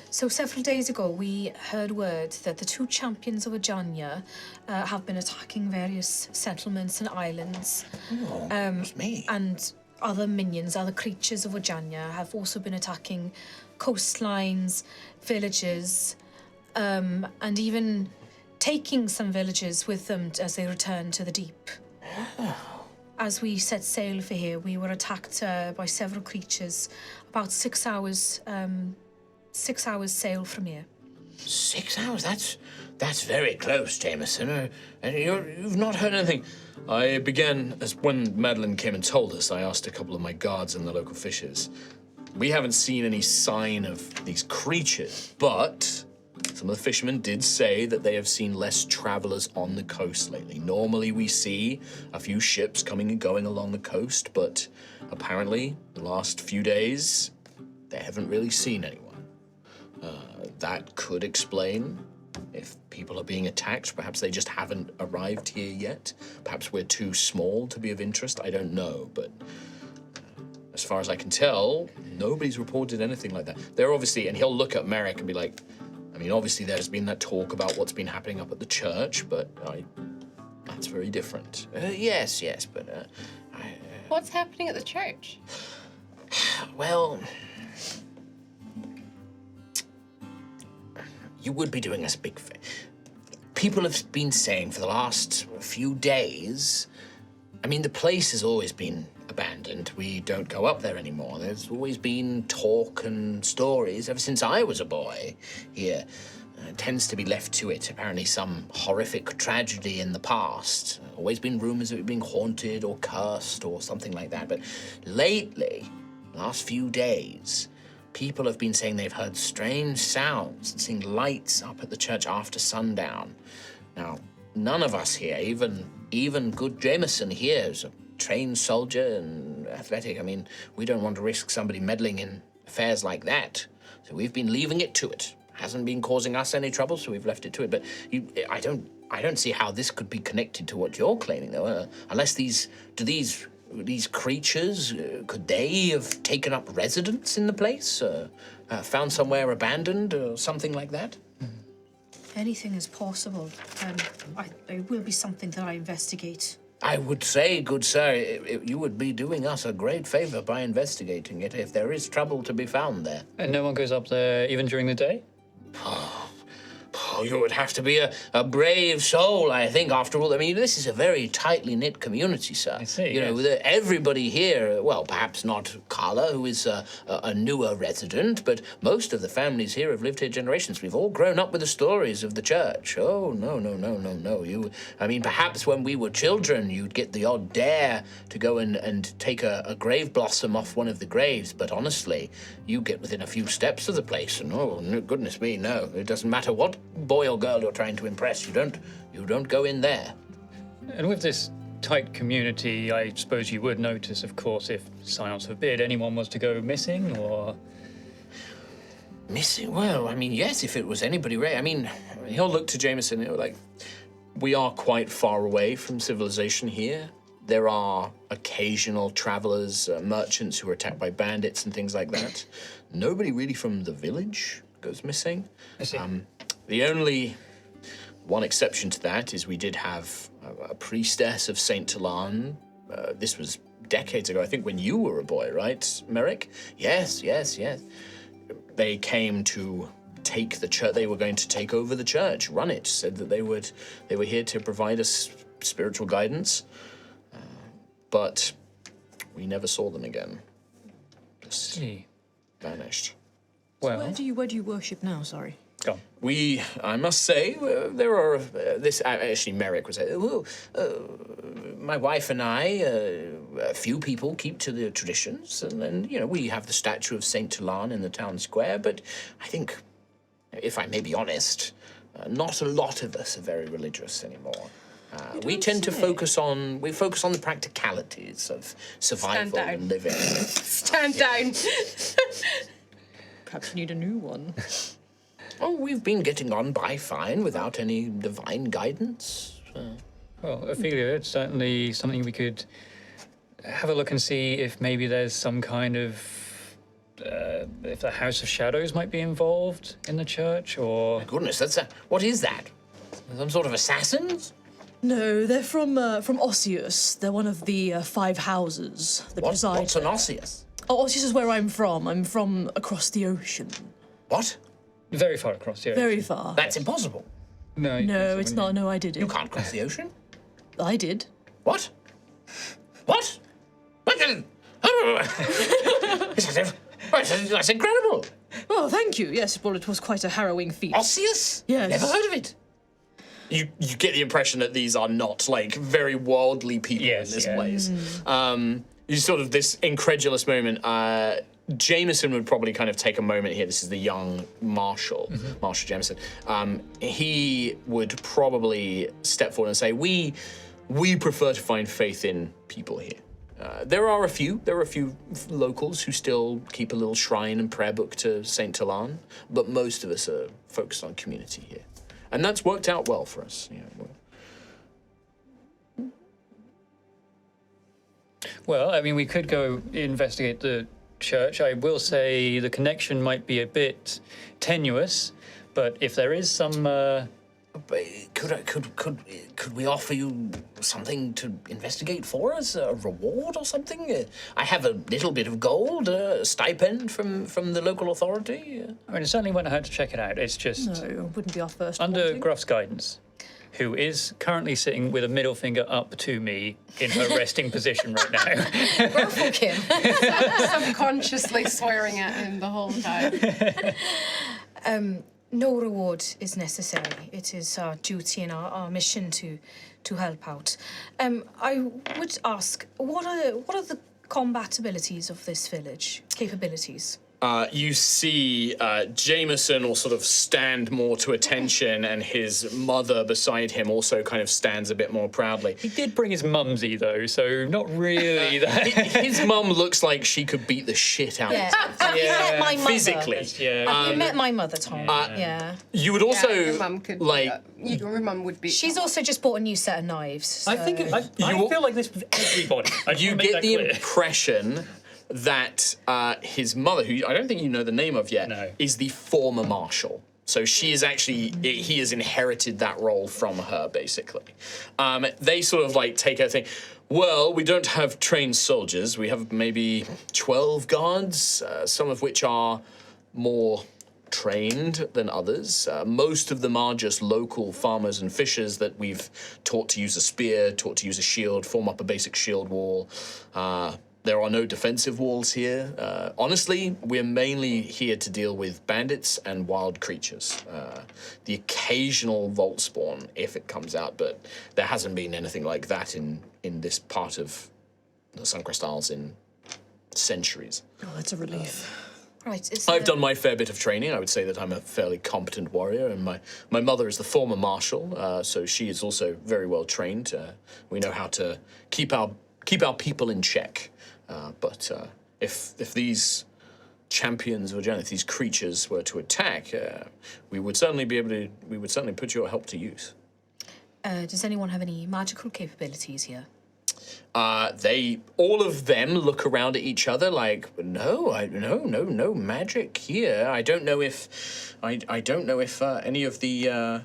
so several days ago we heard word that the two champions of Ajanya have been attacking various settlements and islands. Oh, that's me. And other minions, other creatures of Ajanya have also been attacking coastlines, villages, and even taking some villages with them as they return to the deep. As we set sail for here, we were attacked by several creatures about 6 hours, 6 hours sail from here. 6 hours? That's very close, Jameson. And you've not heard anything. I began, as when Madeline came and told us, I asked a couple of my guards and the local fishers. We haven't seen any sign of these creatures, but some of the fishermen did say that they have seen less travelers on the coast lately. Normally we see a few ships coming and going along the coast, but apparently the last few days they haven't really seen anyone. That could explain if people are being attacked. Perhaps they just haven't arrived here yet. Perhaps we're too small to be of interest. I don't know, but as far as I can tell, nobody's reported anything like that. They're obviously, and he'll look at Merrick and be like, I mean, obviously there's been that talk about what's been happening up at the church, but that's very different. Yes, but... What's happening at the church? Well... You would be doing us a big favor. People have been saying for the last few days, I mean, the place has always been abandoned. We don't go up there anymore. There's always been talk and stories ever since I was a boy here. It tends to be left to it. Apparently some horrific tragedy in the past. Always been rumors of it being haunted or cursed or something like that. But lately, last few days, people have been saying they've heard strange sounds and seen lights up at the church after sundown. Now, none of us here, even good Jameson here, is a trained soldier and athletic. I mean, we don't want to risk somebody meddling in affairs like that. So we've been leaving it to it. Hasn't been causing us any trouble, so we've left it to it. But I don't see how this could be connected to what you're claiming, though. Unless these creatures, could they have taken up residence in the place? Found somewhere abandoned or something like that? Anything is possible. It will be something that I investigate. I would say, good sir, you would be doing us a great favor by investigating it if there is trouble to be found there. And no one goes up there even during the day? Oh, you would have to be a brave soul, I think, after all. I mean, this is a very tightly knit community, sir. I see, You know, everybody here, well, perhaps not Carla, who is a newer resident, but most of the families here have lived here generations. We've all grown up with the stories of the church. Oh, no. I mean, perhaps when we were children, you'd get the odd dare to go and take a grave blossom off one of the graves, but honestly, you get within a few steps of the place, and oh, no, goodness me, no. It doesn't matter what boy or girl you're trying to impress. You don't go in there. And with this tight community, I suppose you would notice, of course, if, silence forbid, anyone was to go missing, or... Missing? Well, I mean, yes, if it was anybody, I mean, he'll look to Jameson, like, we are quite far away from civilization here. There are occasional travelers, merchants who are attacked by bandits and things like that. Nobody really from the village goes missing. I see. The only one exception to that is we did have a priestess of Saint Talan. This was decades ago, I think, when you were a boy, right, Merrick? Yes. They came to take the church. They were going to take over the church, run it. Said that they were here to provide us spiritual guidance. But we never saw them again. Just vanished. Well, Where do you worship now? Sorry. go. I must say, there are actually Merrick was my wife and I, a few people keep to the traditions, and then, you know, we have the statue of Saint Talan in the town square, but I think, if I may be honest, not a lot of us are very religious anymore. We tend to focus on the practicalities of survival and living. Stand down. Perhaps you need a new one. Oh, we've been getting on by fine without any divine guidance. Well, Ophelia, it's certainly something we could have a look and see if maybe there's some kind of... if the House of Shadows might be involved in the church, or... My goodness, what is that? Some sort of assassins? No, they're from Osseous. They're one of the 5 houses that preside. What's an Osseous? Oh, Osseous is where I'm from. I'm from across the ocean. What? Very far across, yeah. Very far. That's impossible. No, No, it's not. No, I did it. You can't cross the ocean. I did. What? What? That's incredible. Oh, thank you. Yes, well, it was quite a harrowing feat. Osseous? Yes. Never heard of it. You get the impression that these are not, like, very worldly people in this place. You sort of this incredulous moment. Jameson would probably kind of take a moment here. This is the young Marshal, Marshal Jameson. He would probably step forward and say, we prefer to find faith in people here. There are a few locals who still keep a little shrine and prayer book to Saint Talan, but most of us are focused on community here. And that's worked out well for us. You know. Well, I mean, we could go investigate the church. I will say the connection might be a bit tenuous, but if there is some... But could we offer you something to investigate for us? A reward or something? I have a little bit of gold, a stipend from the local authority. I mean, it certainly wouldn't hurt to check it out. It's just... No, it wouldn't be our first Under wanting. Gruff's guidance, who is currently sitting with a middle finger up to me in her resting position right now. Gruff will Kim. Subconsciously swearing at him the whole time. No reward is necessary. It is our duty and our mission to help out. I would ask, what are the combat abilities of this village? Capabilities? You see Jameson will sort of stand more to attention, and his mother beside him also kind of stands a bit more proudly. He did bring his mumsy though, so not really that. His mum looks like she could beat the shit out of him. Have you met my mother? Physically. Yeah. Have you met my mother, Tom? Yeah. You would also, your mum could like... your mum would be. She's also just bought a new set of knives. So. I think I feel like this with everybody. You get the impression that his mother, who I don't think you know the name of yet, is the former marshal. So she is actually, he has inherited that role from her, basically. They sort of like take her thing. Well, we don't have trained soldiers. We have maybe 12 guards, some of which are more trained than others. Most of them are just local farmers and fishers that we've taught to use a spear, taught to use a shield, form up a basic shield wall. There are no defensive walls here. Honestly, we're mainly here to deal with bandits and wild creatures. The occasional vault spawn, if it comes out, but there hasn't been anything like that in this part of the Suncrest Isles in centuries. Oh, that's a relief. Right. I've done my fair bit of training. I would say that I'm a fairly competent warrior, and my mother is the former marshal, so she is also very well trained. We know how to keep our people in check. But if these champions, or if these creatures were to attack, we would certainly put your help to use. Does anyone have any magical capabilities here? All of them look around at each other like, no magic here. I don't know if any of the.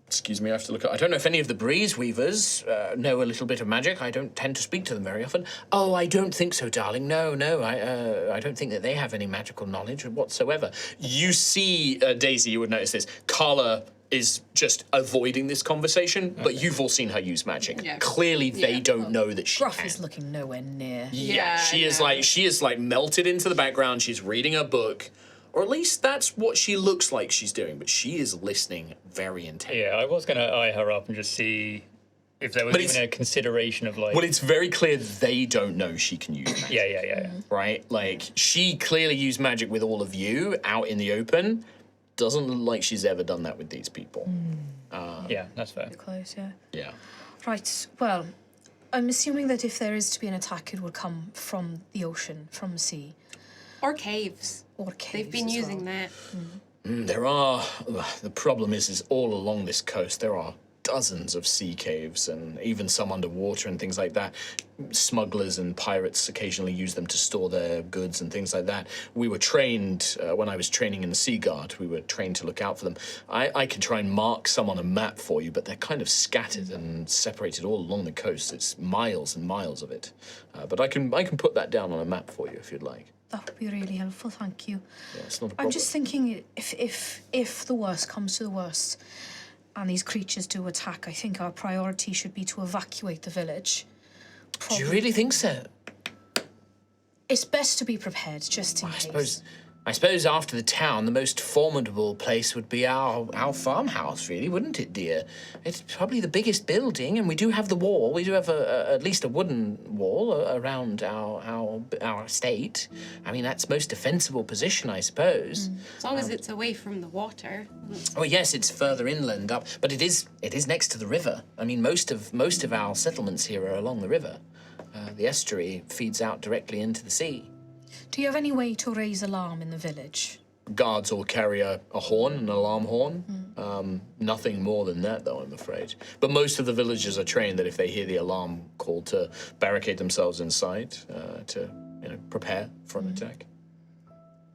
Excuse me, I have to look at... I don't know if any of the breeze weavers know a little bit of magic. I don't tend to speak to them very often. Oh, I don't think so, darling. No, I don't think that they have any magical knowledge whatsoever. You see, Daisy, you would notice this. Carla is just avoiding this conversation, but you've all seen her use magic. Yeah. Clearly, they don't know that she Gruff can. is looking nowhere near. She is like melted into the background. She's reading a book. Or at least that's what she looks like she's doing, but she is listening very intently. Yeah, I was going to eye her up and just see if there was even a consideration of like... Well, it's very clear they don't know she can use magic. Yeah. Right? Like, she clearly used magic with all of you out in the open. Doesn't look like she's ever done that with these people. Yeah, that's fair. Close, yeah. Yeah. Right, well, I'm assuming that if there is to be an attack, it will come from the ocean, from the sea. Or caves. Or caves. They've been using that. There are... The problem is all along this coast, there are dozens of sea caves and even some underwater and things like that. Smugglers and pirates occasionally use them to store their goods and things like that. We were trained, when I was training in the Sea Guard, we were trained to look out for them. I can try and mark some on a map for you, but they're kind of scattered and separated all along the coast. It's miles and miles of it. But I can put that down on a map for you if you'd like. That would be really helpful, thank you. Yeah, it's not a problem. I'm just thinking, if the worst comes to the worst, and these creatures do attack, I think our priority should be to evacuate the village. Do you really think so? It's best to be prepared, just in case. I suppose after the town, the most formidable place would be our farmhouse, really, wouldn't it, dear? It's probably the biggest building, and we do have the wall. We do have at least a wooden wall around our estate. I mean, that's most defensible position, I suppose. As long as it's away from the water. Oh yes, it's further inland up, but it is next to the river. I mean, most of our settlements here are along the river. The estuary feeds out directly into the sea. Do you have any way to raise alarm in the village? Guards all carry a horn, an alarm horn. Nothing more than that, though, I'm afraid. But most of the villagers are trained that if they hear the alarm call to barricade themselves inside, to prepare for an attack.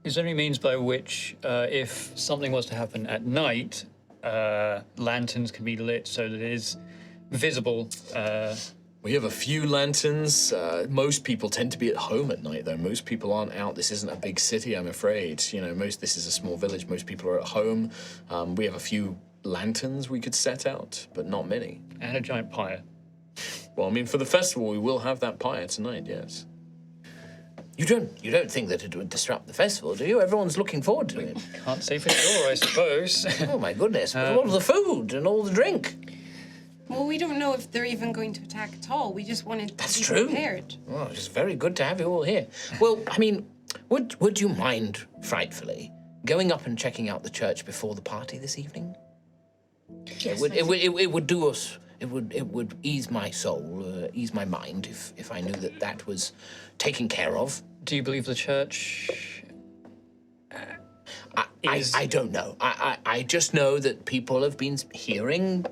Is there any means by which, if something was to happen at night, lanterns can be lit so that it is visible? We have a few lanterns. Most people tend to be at home at night, though. Most people aren't out. This isn't a big city, I'm afraid. This is a small village. Most people are at home. We have a few lanterns we could set out, but not many. And a giant pyre. Well, I mean, for the festival, we will have that pyre tonight, yes. You don't think that it would disrupt the festival, do you? Everyone's looking forward to it. Can't say for sure, I suppose. Oh, my goodness. But all the food and all the drink. Well, we don't know if they're even going to attack at all. We just wanted to be true. prepared. Well, it's very good to have you all here. Well, I mean, Would you mind, frightfully, going up and checking out the church before the party this evening? Yes, It would do us. It would ease my soul, ease my mind if I knew that was taken care of. Do you believe the church? I don't know. I just know that people have been hearing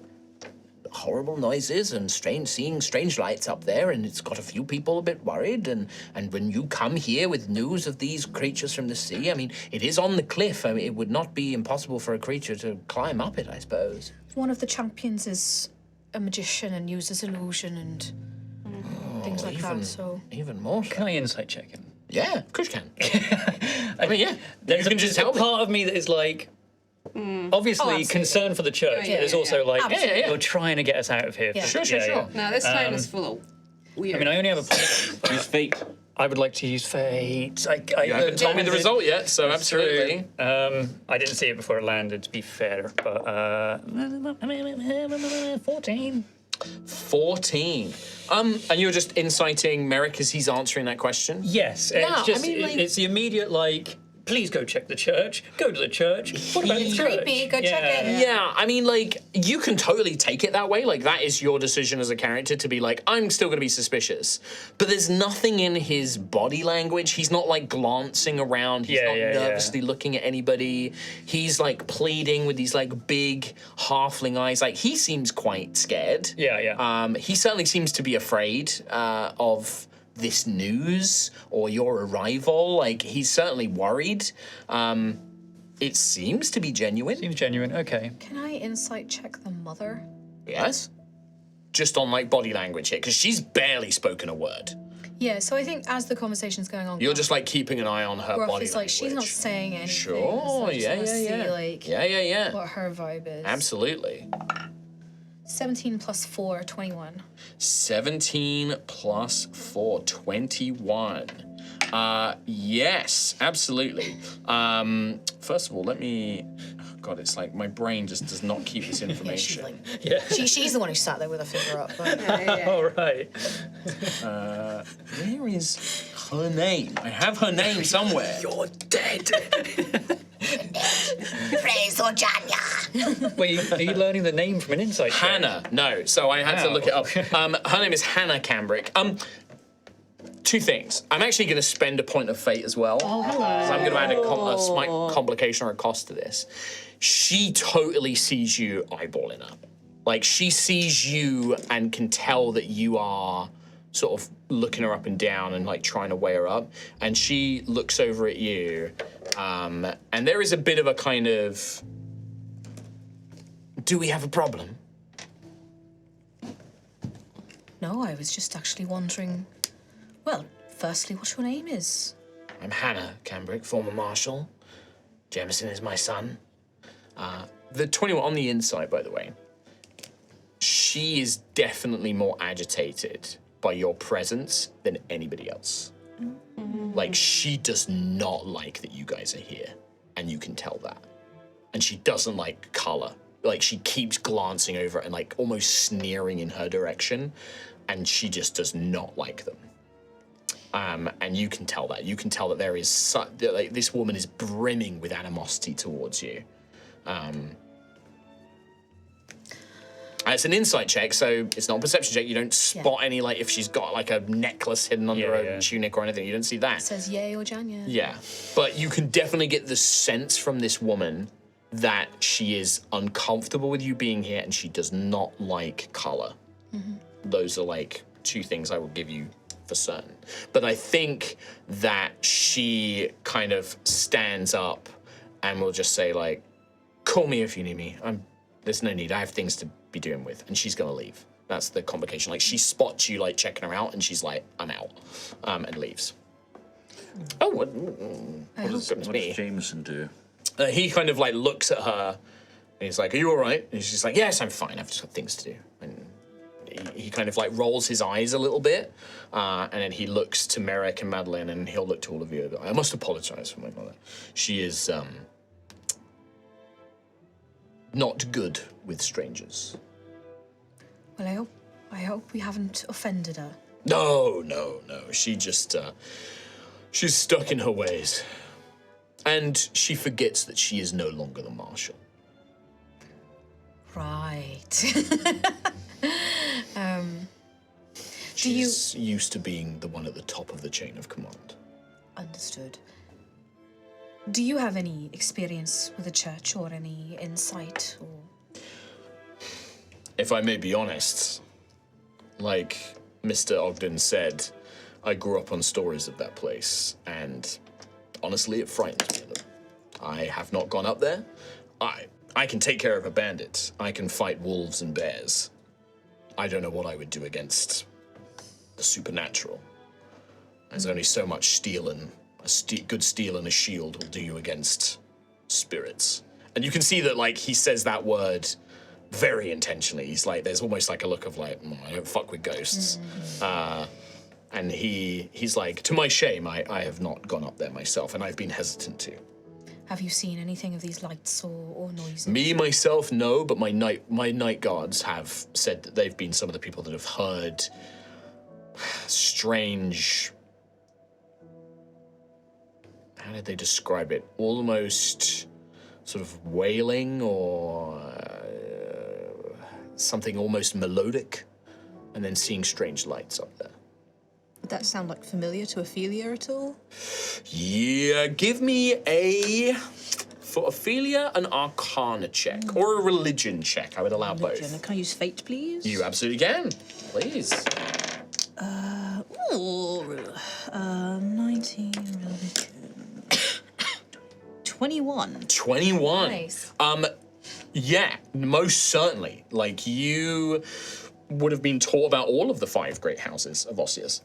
horrible noises and seeing strange lights up there, and it's got a few people a bit worried. And when you come here with news of these creatures from the sea, I mean, it is on the cliff. I mean, it would not be impossible for a creature to climb up it, I suppose. One of the champions is a magician and uses illusion and things like that. So even more. Can I insight check him? Yeah, of course you can. I mean, yeah. There's you can just tell me. part of me that is like, obviously concern for the church, but there's also like, you're trying to get us out of here. Yeah. Sure. No, this town is full of weird. I mean, I only have a point. Use fate. I would like to use fate. You haven't told me the result yet, so absolutely. I didn't see it before it landed, to be fair, but 14. 14. And you're just inciting Merrick as he's answering that question? Yes, Yeah, it's just I mean, like- it's the immediate like, please go check the church. Go to the church. What about the church? creepy. Go check it. Yeah, I mean, like, you can totally take it that way. Like, that is your decision as a character to be like, I'm still going to be suspicious. But there's nothing in his body language. He's not, like, glancing around. He's not nervously looking at anybody. He's, like, pleading with these, like, big halfling eyes. Like, he seems quite scared. Yeah. He certainly seems to be afraid of this news or your arrival. Like, he's certainly worried. It seems to be genuine. Seems genuine. Okay. Can I insight check the mother? Yes. Just on, like, body language here, because she's barely spoken a word. Yeah, so I think as the conversation's going on, You're just, like, keeping an eye on her Gruff body is language. like, she's not saying anything. Sure, so I just yeah. wanna see, like, Yeah. what her vibe is. Absolutely. 17 plus 4, 21. 17 plus 4, 21. Yes, absolutely. First of all, let me... God, it's like my brain just does not keep this information. She's the one who sat there with her finger up. But... All right. Where is her name? I have her name somewhere. You're dead. Praise Orjanya. Wait, are you learning the name from an insight check? Hannah. No, so I had to look it up. Her name is Hannah Cambric. Two things. I'm actually going to spend a point of fate as well. Oh, hello. So I'm going to add a slight complication or a cost to this. She totally sees you eyeballing her. Like, she sees you and can tell that you are sort of looking her up and down and, like, trying to weigh her up. And she looks over at you, and there is a bit of a kind of, do we have a problem? No, I was just actually wondering, well, firstly, what your name is. I'm Hannah Cambric, former marshal. Jameson is my son. The 21 on the inside, by the way, she is definitely more agitated by your presence than anybody else. Like, she does not like that you guys are here, and you can tell that. And she doesn't like color. Like, she keeps glancing over and, like, almost sneering in her direction, and she just does not like them. And you can tell that. You can tell that there is like, this woman is brimming with animosity towards you. It's an insight check, so it's not a perception check. You don't spot any, like, if she's got, like, a necklace hidden under her tunic or anything. You don't see that. It says yay or Janya. Yeah, but you can definitely get the sense from this woman that she is uncomfortable with you being here and she does not like color. Those are, like, two things I will give you for certain. But I think that she kind of stands up and will just say, like, call me if you need me. There's no need. I have things to be doing with. And she's going to leave. That's the complication. Like, she spots you, like, checking her out, and she's like, I'm out, and leaves. Oh, what does Jameson do? He kind of, like, looks at her, and he's like, are you all right? And she's like, yes, I'm fine. I've just got things to do. And he kind of, like, rolls his eyes a little bit, and then he looks to Merrick and Madeline, and he'll look to all of you. I must apologize for my mother. She is, not good with strangers. Well, I hope we haven't offended her. No. She just, She's stuck in her ways. And she forgets that she is no longer the marshal. Right. She's used to being the one at the top of the chain of command. Understood. Do you have any experience with the church or any insight or... If I may be honest, like Mr. Ogden said, I grew up on stories of that place, and honestly, it frightens me a little. I have not gone up there. I can take care of a bandit. I can fight wolves and bears. I don't know what I would do against the supernatural. There's only so much steel and good steel and a shield will do you against spirits. And you can see that, like, he says that word very intentionally. He's like, there's almost like a look of like, I don't fuck with ghosts. And he's like, to my shame, I have not gone up there myself, and I've been hesitant to. Have you seen anything of these lights or noises? Me, myself, no, but my night guards have said that they've been some of the people that have heard strange... How did they describe it? Almost sort of wailing or something almost melodic, and then seeing strange lights up there. Would that sound like familiar to Ophelia at all? Yeah, give me for Ophelia, an Arcana check or a religion check. I would allow both. Can I use fate, please? You absolutely can. Please. 19 religion. 21. 21. Nice. Yeah, most certainly. Like, you would have been taught about all of the 5 great houses of Osseous.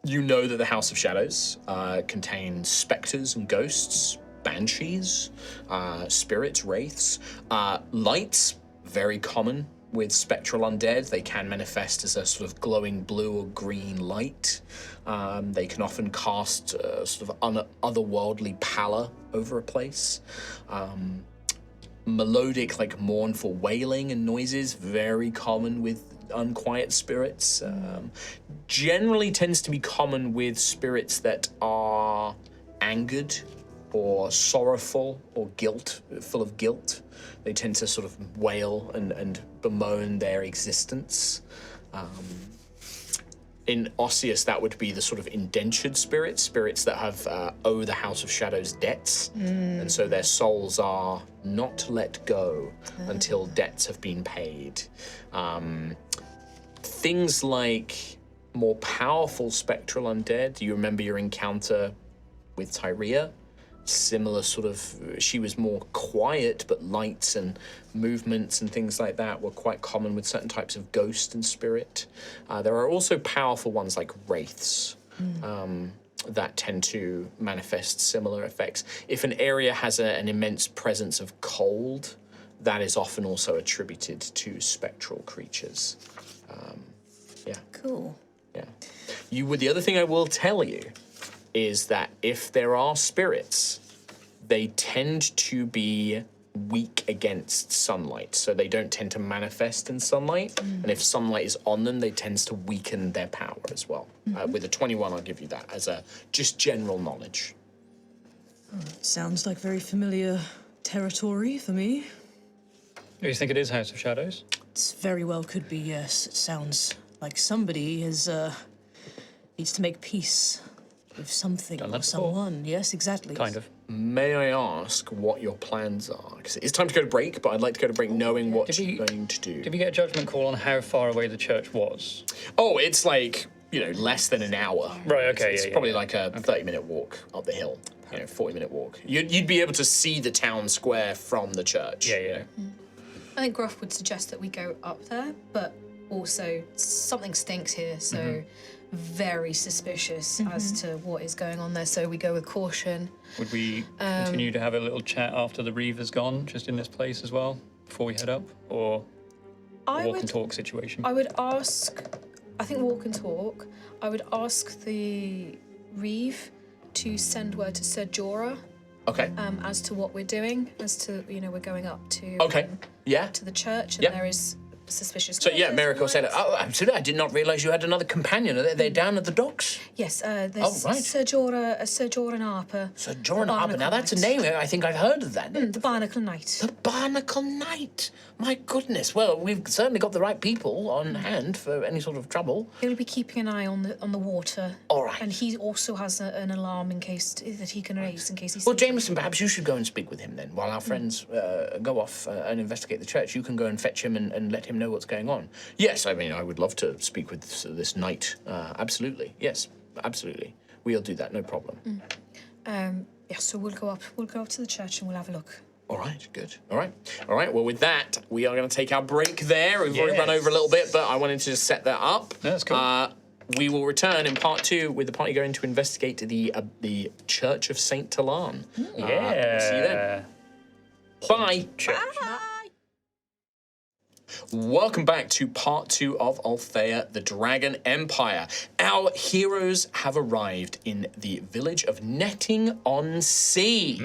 You know that the House of Shadows contains specters and ghosts, banshees, spirits, wraiths, lights, very common with spectral undead. They can manifest as a sort of glowing blue or green light. They can often cast sort of otherworldly pallor over a place. Melodic, like mournful wailing and noises, very common with unquiet spirits. Generally tends to be common with spirits that are angered or sorrowful or full of guilt. They tend to sort of wail and bemoan their existence. In Osseous, that would be the sort of indentured spirits that have owe the House of Shadows debts, and so their souls are not let go until debts have been paid. Things like more powerful spectral undead. You remember your encounter with Tyrea? Similar sort of, she was more quiet, but lights and movements and things like that were quite common with certain types of ghost and spirit. There are also powerful ones like wraiths that tend to manifest similar effects. If an area has an immense presence of cold, that is often also attributed to spectral creatures. Yeah. Cool. Yeah. The other thing I will tell you is that if there are spirits, they tend to be weak against sunlight, so they don't tend to manifest in sunlight. And if sunlight is on them, they tend to weaken their power as well. With a 21, I'll give you that as a just general knowledge. Sounds like very familiar territory for me. You think it is House of Shadows? It very well could be, yes. It sounds like somebody needs to make peace with something Done or that before. someone. Yes, exactly. Kind of. May I ask what your plans are? Because it's time to go to break, but I'd like to go to break knowing what you're going to do. Did we get a judgment call on how far away the church was? Oh, it's like, less than an hour. Right, okay, It's probably like a 30-minute walk up the hill, 40-minute walk. You'd be able to see the town square from the church. Yeah. I think Gruff would suggest that we go up there, but also something stinks here, so very suspicious as to what is going on there, so we go with caution. Would we continue to have a little chat after the Reeve has gone, just in this place as well, before we head up? Or a walk and talk situation? I would ask, I think walk and talk. I would ask the Reeve to send word to Sir Jorah. Okay. As to what we're doing, as to, we're going up to Okay. Yeah. to the church, and Yep. there is suspicious. So yeah, Miracle said, "Oh, absolutely! I did not realise you had another companion. They're down at the docks." Yes, there's right. Sir Jorah Harper. Sir Jorah Harper. Now that's a name. I think I've heard of that. The Barnacle Knight. The Barnacle Knight. My goodness. Well, we've certainly got the right people on hand for any sort of trouble. He'll be keeping an eye on the water. All right. And he also has an alarm in case that he can raise in case he's. Well, Jameson, perhaps you should go and speak with him then, while our friends go off and investigate the church. You can go and fetch him and let him know what's going on. Yes, I mean, I would love to speak with this knight. Absolutely. Yes, absolutely. We'll do that. No problem. Yeah, so we'll go up to the church and we'll have a look. All right, good. All right. Well, with that, we are going to take our break there. We've already run over a little bit, but I wanted to just set that up. No, that's cool. We will return in part 2 with the party going to investigate the Church of Saint Talan. Yeah. See you then. Bye. Bye. Welcome back to part 2 of Altheya, the Dragon Empire. Our heroes have arrived in the village of Netting-on-Sea,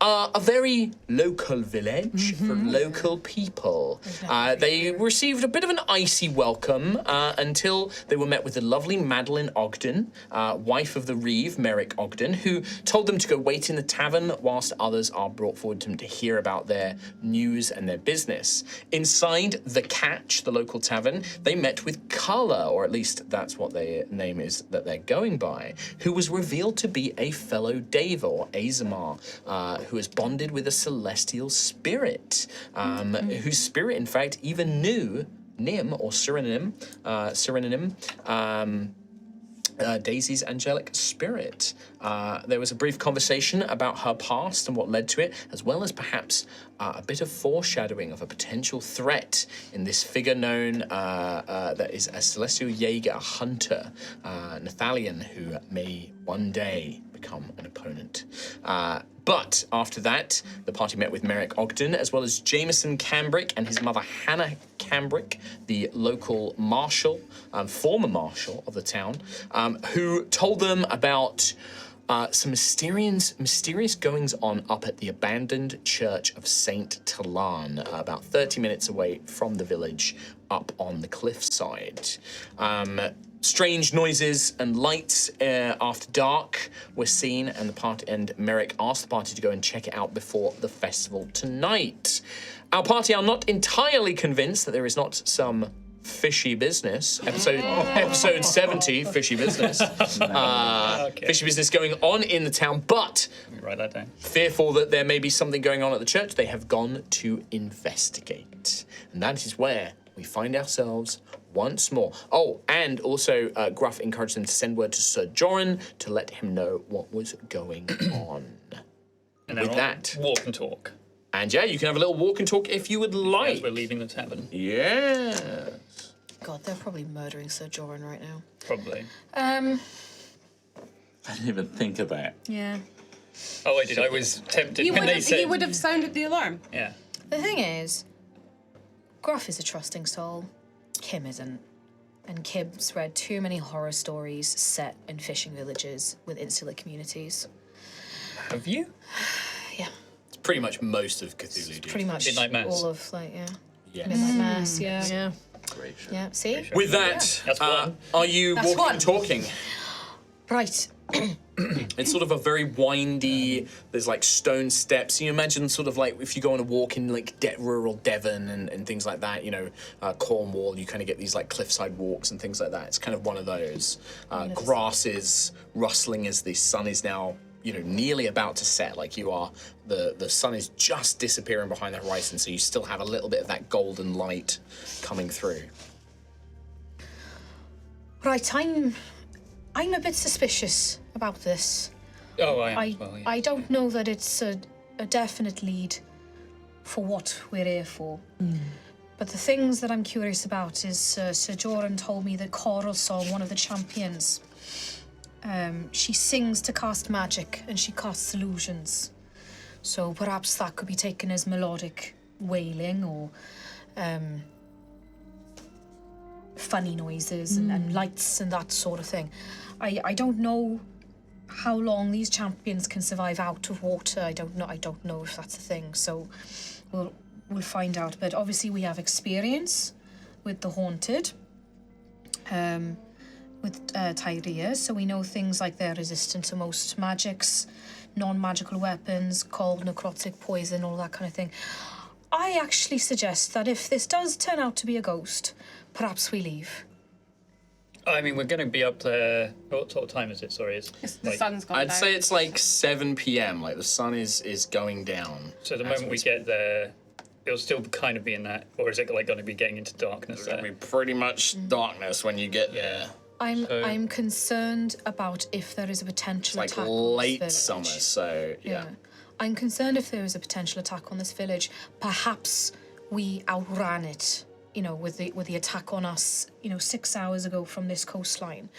a very local village for local people. They received a bit of an icy welcome until they were met with the lovely Madeline Ogden, wife of the Reeve, Merrick Ogden, who told them to go wait in the tavern whilst others are brought forward to hear about their news and their business. Inside the Catch, the local tavern, they met with Carla, or at least that's what their name is that they're going by, who was revealed to be a fellow Deva, or Azamar, who is bonded with a celestial spirit, whose spirit, in fact, even knew Nim, or Synonym, Daisy's angelic spirit. There was a brief conversation about her past and what led to it, as well as perhaps a bit of foreshadowing of a potential threat in this figure known that is a celestial Jaeger, a hunter, Nathalion, who may one day become an opponent. But after that, the party met with Merrick Ogden, as well as Jameson Cambrick and his mother Hannah Cambrick, the local marshal, former marshal of the town, who told them about some mysterious goings-on up at the abandoned church of Saint Talan, about 30 minutes away from the village, up on the cliffside. Strange noises and lights after dark were seen, and Merrick asked the party to go and check it out before the festival tonight. Our party are not entirely convinced that there is not some fishy business. Episode 70, fishy business. Fishy business going on in the town, but write that down. Fearful that there may be something going on at the church, they have gone to investigate. And that is where we find ourselves once more. Oh, and also Gruff encouraged them to send word to Sir Joran to let him know what was going on. And with that, walk and talk. And yeah, you can have a little walk and talk if you would like. As we're leaving the tavern. Yes. God, they're probably murdering Sir Joran right now. Probably. I didn't even think of that. Yeah. Oh, I did. I was tempted. He would have sounded the alarm. Yeah. The thing is, Gruff is a trusting soul. Kim isn't. And Kim's read too many horror stories set in fishing villages with insular communities. Have you? Yeah. It's pretty much most of Cthulhu, dude. Pretty much Midnight Mass. all of, like, yeah. Yes. Midnight Mass, yeah. Yeah. Great show. Yeah, see? With that, That's one. are you That's walking one. and talking? Right. It's sort of a very windy, there's like stone steps. You imagine sort of like if you go on a walk in like rural Devon and things like that, you know, Cornwall, you kind of get these like cliffside walks and things like that. It's kind of one of those. Grass is rustling as the sun is now, you know, nearly about to set. Like you are, the sun is just disappearing behind the horizon, so you still have a little bit of that golden light coming through. Right, I'm a bit suspicious about this. Oh, I am as well, yeah. I don't know that it's a definite lead for what we're here for. But the things that I'm curious about is Sir Joran told me that Coral saw one of the champions. She sings to cast magic and she casts illusions. So perhaps that could be taken as melodic wailing or funny noises and lights and that sort of thing. I don't know how long these champions can survive out of water. I don't know if that's a thing. So we'll find out. But obviously we have experience with the haunted, with Tyria, so we know things like they're resistant to most magics, non-magical weapons, cold, necrotic, poison, all that kind of thing. I actually suggest that if this does turn out to be a ghost, perhaps we leave. I mean, we're going to be up there. What sort of time is it? Sorry, The sun's gone I'd down. say it's like 7 p.m. Like the sun is going down. So the moment we get there, it'll still kind of be in that, or is it like going to be getting into darkness It's gonna there? be pretty much darkness when you get there. I'm concerned about if there is a potential Like attack on late this summer, village. so yeah. I'm concerned if there is a potential attack on this village. Perhaps we outran it, with the attack on us, 6 hours ago from this coastline.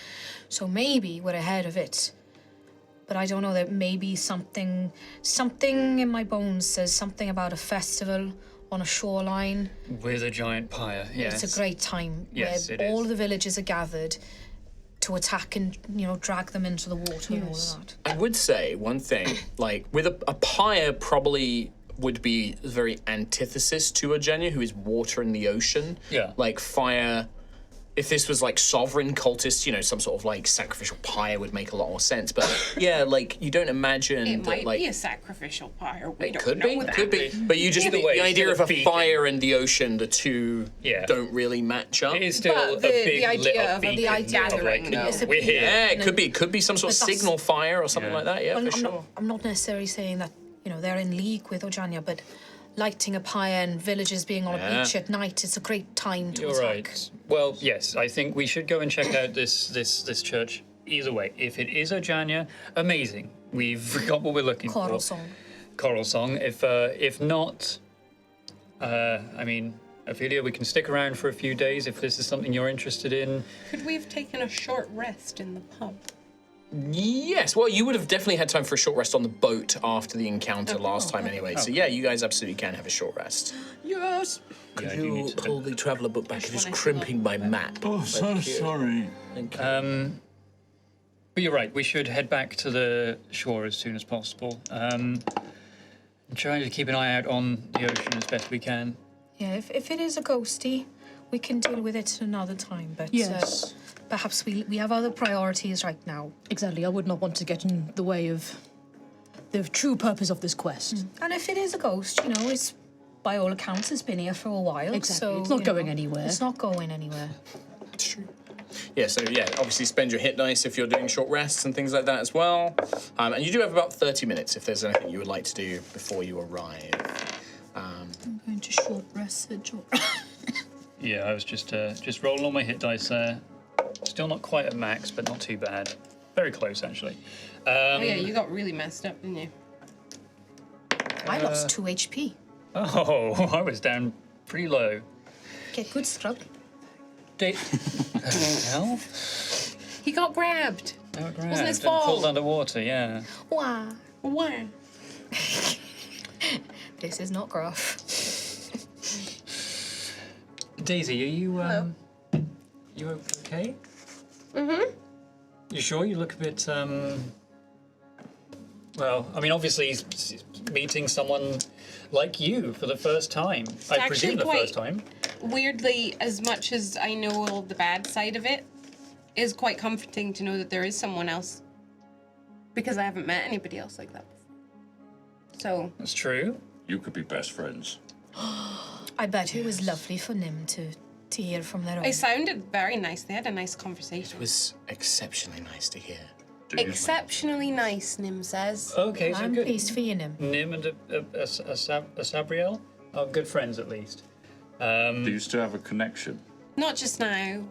So maybe we're ahead of it. But I don't know, that maybe something in my bones says something about a festival on a shoreline. With a giant pyre, yes. It's a great time Yes, where it all is. the villagers are gathered to attack and, drag them into the water and all of that. I would say one thing, like with a pyre probably would be the very antithesis to a Genya, who is water in the ocean. Yeah. Like fire. If this was like sovereign cultists, some sort of like sacrificial pyre would make a lot more sense. But yeah, like you don't imagine It that might like be a sacrificial pyre. We don't could know be, that. could be. But you just Either the, way, the it's idea still of a a beacon. fire and the ocean, the two Yeah. don't really match up. It is still But a the big idea lit of up the beacon idea of of like, it, no. It's a we're here. Yeah, it could be some sort of But that's- signal fire or something Yeah. like that. Yeah, Well, for sure. I'm not necessarily saying that, they're in league with Ojanya, but lighting a pyre and villagers being on a Yeah. beach at night, it's a great time to You're attack. right. Well, yes, I think we should go and check out this church. Either way, if it is Ojanya, amazing. We've got what we're looking Choral for. song. Choral song. If not, I mean, Ophelia, we can stick around for a few days if this is something you're interested in. Could we have taken a short rest in the pub? Yes, well, you would have definitely had time for a short rest on the boat after the encounter last time anyway. So yeah, you guys absolutely can have a short rest. Yes. Could I do you need to- hold the traveller book back? It is one I crimping my map. Oh, so sorry. Thank you. But you're right, we should head back to the shore as soon as possible. And try to keep an eye out on the ocean as best we can. Yeah, if it is a ghosty, we can deal with it another time. But Yes. perhaps we have other priorities right now. Exactly. I would not want to get in the way of the true purpose of this quest. And if it is a ghost, it's by all accounts it's been here for a while. Exactly. So, It's not going anywhere. It's not going anywhere. It's true. Yeah, so yeah, obviously spend your hit dice if you're doing short rests and things like that as well. And you do have about 30 minutes if there's anything you would like to do before you arrive. I'm going to short rest it. Yeah, I was just rolling all my hit dice there. Still not quite at max, but not too bad. Very close, actually. Oh yeah, you got really messed up, didn't you? I lost 2 HP. Oh, I was down pretty low. Get good scrub. Hell? He got grabbed. Oh, Wasn't his and fault. pulled underwater, yeah. Wow. Why? This is not gruff. Daisy, are you you okay? Mm-hmm. You sure? You look a bit well, I mean, obviously meeting someone like you for the first time. I actually presume the quite- first time. Weirdly, as much as I know all the bad side of it, is quite comforting to know that there is someone else. Because I haven't met anybody else like that before. So, That's true. You could be best friends. I bet it was lovely for Nim to hear from their own. it sounded very nice. They had a nice It conversation. was exceptionally nice to hear. Do you? Exceptionally nice, Nim says. Okay, so I'm good. pleased for you, Nim. Nim and a Sabriel are good friends at least. Do you still have a connection? Not just now.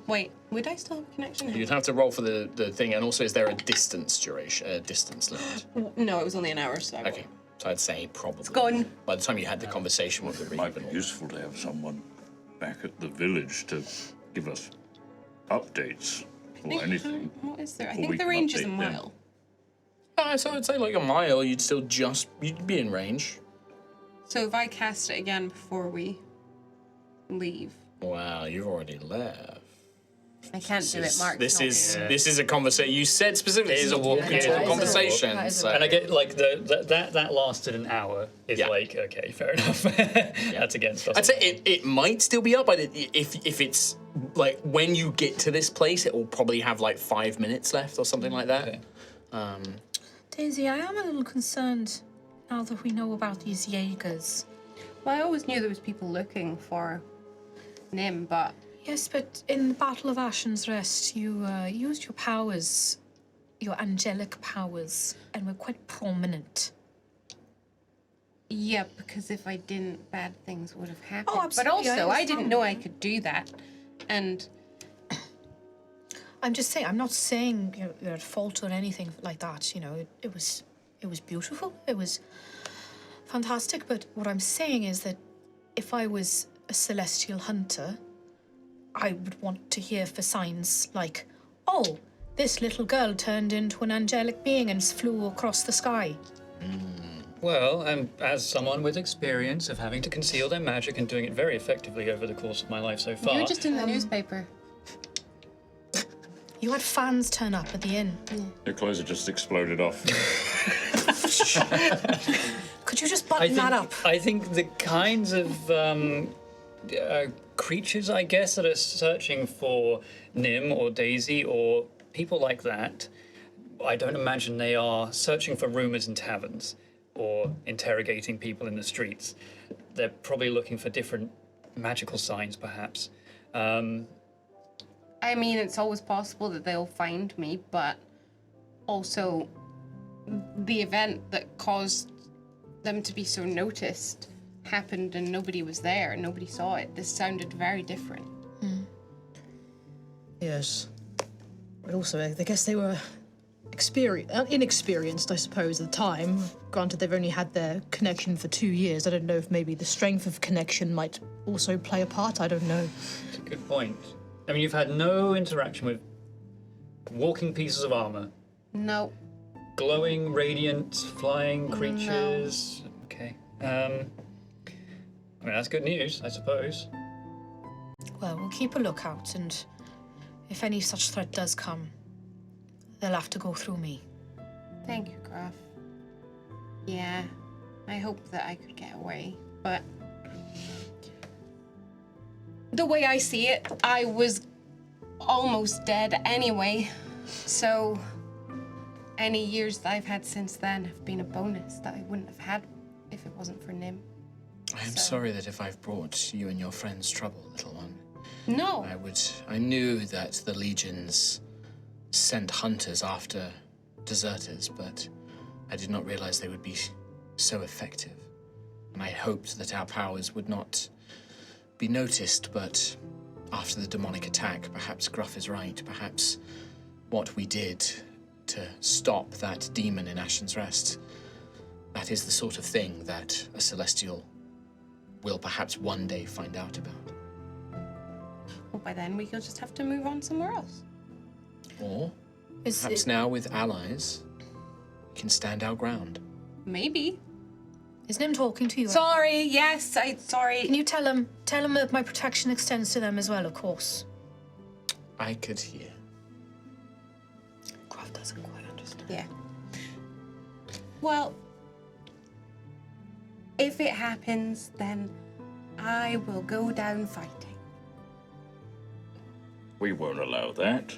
Wait, would I still have a connection? You'd have to roll for the thing, and also is there a distance duration, distance limit? No, it was only an hour, so. Okay, so I'd say probably. It's gone. By the time you had the conversation with the It might Reeve and be all. useful to have someone back at the village to give us updates or anything. What is there? I Or think we the can range is a update them. mile. So I'd say like a mile. You'd be in range. So if I cast it again before we leave. Wow, you've already left. I can't do it, Mark. This is a conversation. You said specifically it is a walk and Yeah. talk conversation. That is a so- And I get like that lasted an hour. Is Yeah. like okay, fair enough. That's against us. I'd say it might still be up, but if it's like when you get to this place, it will probably have like 5 minutes left or something like that. Okay. Daisy, I am a little concerned now that we know about these Jaegers. Well, I always knew there was people looking for Nim, but Yes, but in the Battle of Ashen's Rest, you used your powers, your angelic powers, and were quite prominent. yeah, because if I didn't, bad things would have happened. Oh, absolutely, But also, I I didn't understand. know I could do that, and I'm just saying. I'm not saying you're at fault or anything like that. You know, it was beautiful. It was fantastic. But what I'm saying is that if I was a celestial hunter, I would want to hear for signs like, "Oh, this little girl turned into an angelic being and flew across the sky." Well, and as someone with experience of having to conceal their magic and doing it very effectively over the course of my life so far, you were just in the newspaper. You had fans turn up at the inn. Your clothes have just exploded off. Could you just button that up? I think the kinds of creatures, I guess, that are searching for Nim or Daisy or people like that, I don't imagine they are searching for rumors in taverns or interrogating people in the streets. They're probably looking for different magical signs, perhaps. I mean, it's always possible that they'll find me, but also the event that caused them to be so noticed happened and nobody was there, nobody saw it. This sounded very different. Yes. But also, I guess they were inexperienced, I suppose, at the time. Granted, they've only had their connection for 2 years. I don't know if maybe the strength of connection might also play a part. I don't know. It's a good point. I mean, you've had no interaction with walking pieces of armor, No. glowing, radiant, flying creatures. Okay. I mean, that's good news, I suppose. Well, we'll keep a lookout, and if any such threat does come, they'll have to go through me. Thank you, Graf. Yeah, I hope that I could get away, but the way I see it, I was almost dead anyway, so any years that I've had since then have been a bonus that I wouldn't have had if it wasn't for Nim. I am sorry that if I've brought you and your friends trouble, little one. No. I knew that the legions sent hunters after deserters, but I did not realize they would be so effective. And I hoped that our powers would not be noticed, but after the demonic attack, perhaps Gruff is right. Perhaps what we did to stop that demon in Ashen's Rest, that is the sort of thing that a Celestial will perhaps one day find out about. Well, by then we'll just have to move on somewhere else. Or Is perhaps it- now with allies, we can stand our ground. Maybe. Is Nim talking to you? Sorry, yes, Can sorry. you tell him that my protection extends to them as well, of course? I could hear. Graf doesn't quite understand. Yeah. Well, if it happens, then I will go down fighting. We won't allow that.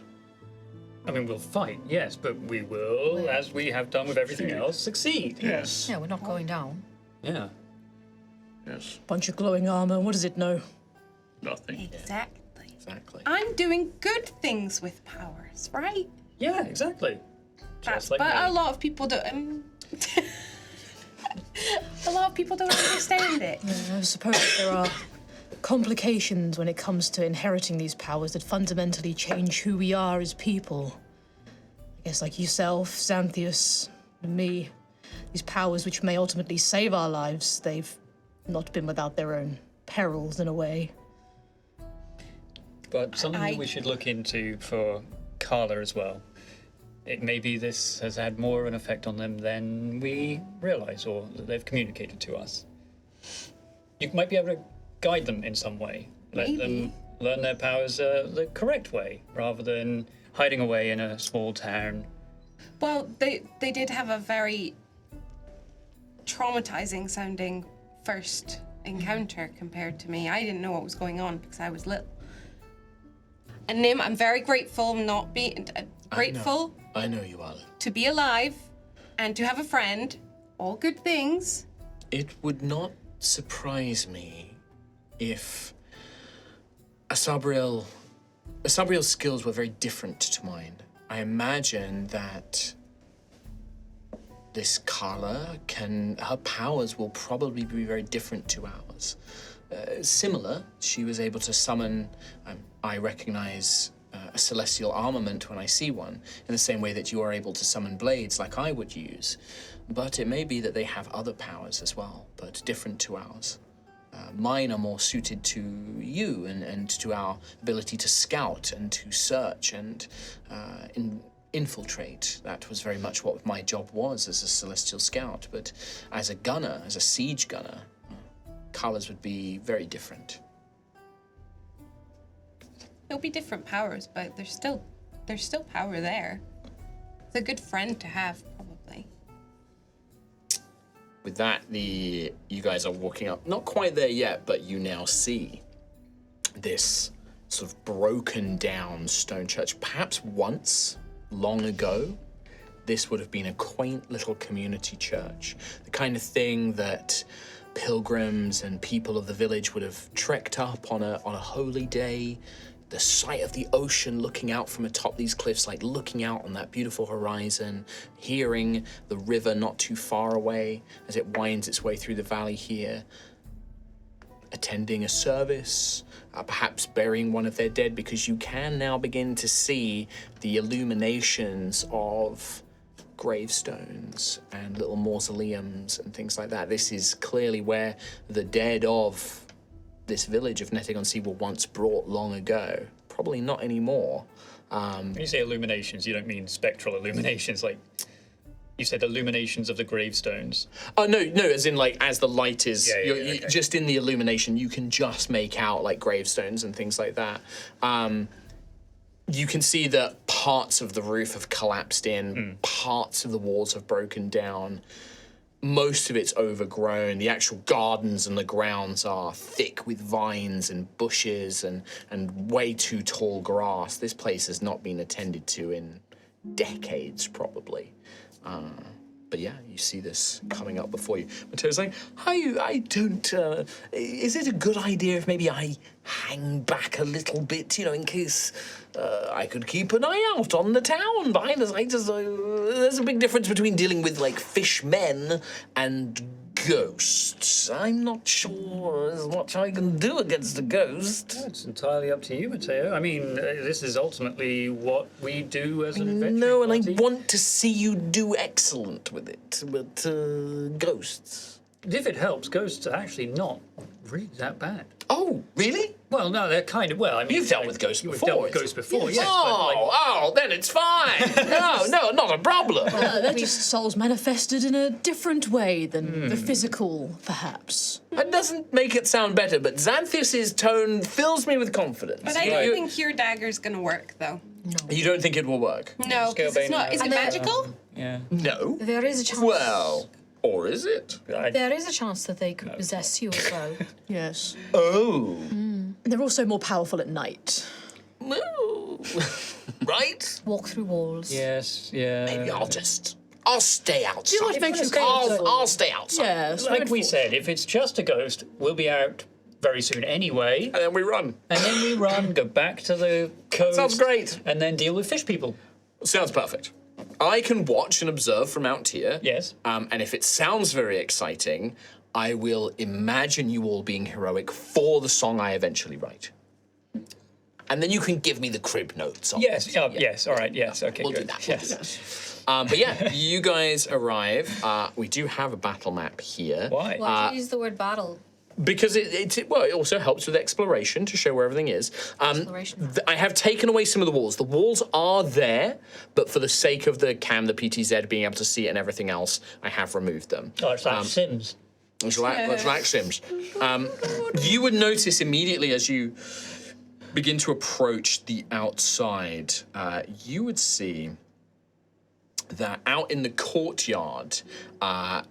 I mean, we'll fight, yes, but we will, as we have done with everything else, succeed. Yes. Yeah, we're not going down. Yeah. Yes. Bunch of glowing armor. What does it know? Nothing. Exactly. Exactly. I'm doing good things with powers, right? Yeah, exactly. Just like but me. a lot of people don't. A lot of people don't understand it. I suppose there are complications when it comes to inheriting these powers that fundamentally change who we are as people. I guess like yourself, Xanthius, and me, these powers which may ultimately save our lives, they've not been without their own perils in a way. But something that we should look into for Carla as well. It may be this has had more of an effect on them than we realise or that they've communicated to us. You might be able to guide them in some way. Let them learn their powers the correct way, rather than hiding away in a small town. Well, they did have a very traumatizing sounding first encounter compared to me. I didn't know what was going on because I was little. And Nim, I'm very grateful not being grateful. I know you are. To be alive and to have a friend. All good things. It would not surprise me if Asabriel's skills were very different to mine. I imagine that this Carla her powers will probably be very different to ours. Similar, she was able to summon, I recognize a celestial armament when I see one, in the same way that you are able to summon blades like I would use. But it may be that they have other powers as well, but different to ours. Mine are more suited to you and to our ability to scout and to search and infiltrate. That was very much what my job was as a celestial scout. But as a gunner, as a siege gunner, Carla's would be very different. There'll be different powers, but there's still power there. It's a good friend to have, probably. With that, you guys are walking up, not quite there yet, but you now see this sort of broken down stone church. Perhaps once, long ago, this would have been a quaint little community church. The kind of thing that pilgrims and people of the village would have trekked up on a holy day. The sight of the ocean looking out from atop these cliffs, like looking out on that beautiful horizon, hearing the river not too far away as it winds its way through the valley here, attending a service, perhaps burying one of their dead, because you can now begin to see the illuminations of gravestones and little mausoleums and things like that. This is clearly where the dead of this village of Netting-on-Sea were once brought long ago. Probably not anymore. When you say illuminations, you don't mean spectral illuminations, like you said illuminations of the gravestones. Oh, no, as in like as the light is, okay. Just in the illumination, you can just make out like gravestones and things like that. You can see that parts of the roof have collapsed in, parts of the walls have broken down. Most of it's overgrown. The actual gardens and the grounds are thick with vines and bushes and way too tall grass. This place has not been attended to in decades, probably. But yeah, you see this coming up before you. Mateo's like, I don't, is it a good idea if maybe I hang back a little bit, in case I could keep an eye out on the town behind us? There's a big difference between dealing with, like, fish men and ghosts. I'm not sure there's much I can do against a ghost. It's entirely up to you, Mateo. I mean, this is ultimately what we do as an adventure. No, and I want to see you do excellent with it, but ghosts. If it helps, ghosts are actually not really that bad. Oh, really? Well, no, they're kind of, You've dealt with ghosts before. You've dealt with ghosts before, yes. Then it's fine. No, not a problem. They're just souls manifested in a different way than the physical, perhaps. That doesn't make it sound better, but Xanthius's tone fills me with confidence. But I don't think your dagger's gonna work, though. No. You don't think it will work? No, because it's not. Is it magical? Yeah. No. There is a chance. Well, or is it? There is a chance that they could possess you as well. Yes. Oh. They're also more powerful at night. Right? Walk through walls. Yes, yeah. Maybe I'll stay outside. Do what makes you comfortable. I'll stay outside. Yes. Like we said, if it's just a ghost, we'll be out very soon anyway. And then we run. Go back to the coast. Sounds great. And then deal with fish people. Sounds perfect. I can watch and observe from out here. Yes. And if it sounds very exciting, I will imagine you all being heroic for the song I eventually write. And then you can give me the crib notes. Yes, yes, all right, yes, okay, We'll good. do that. Yes. But yeah, you guys arrive. We do have a battle map here. Why? Why do you use the word battle? Because it also helps with exploration to show where everything is. Exploration. I have taken away some of the walls. The walls are there, but for the sake of the CAM, the PTZ, being able to see it and everything else, I have removed them. Oh, it's like Sims. It's like Sims. You would notice immediately as you begin to approach the outside, you would see that out in the courtyard,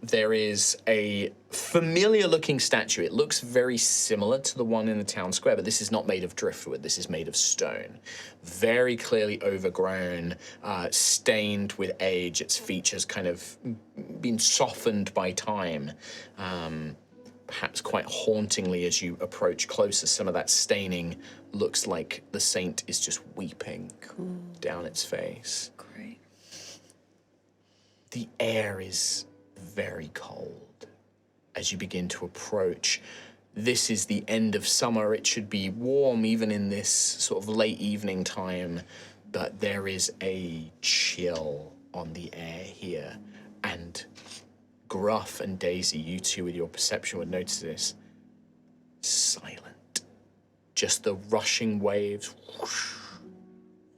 there is a familiar-looking statue. It looks very similar to the one in the town square, but this is not made of driftwood. This is made of stone. Very clearly overgrown, stained with age. Its features kind of been softened by time. Perhaps quite hauntingly as you approach closer, some of that staining looks like the saint is just weeping down its face. Great. The air is very cold as you begin to approach. This is the end of summer. It should be warm even in this sort of late evening time, but there is a chill on the air here. And Gruff and Daisy, you two with your perception would notice this. Silent. Just the rushing waves whoosh,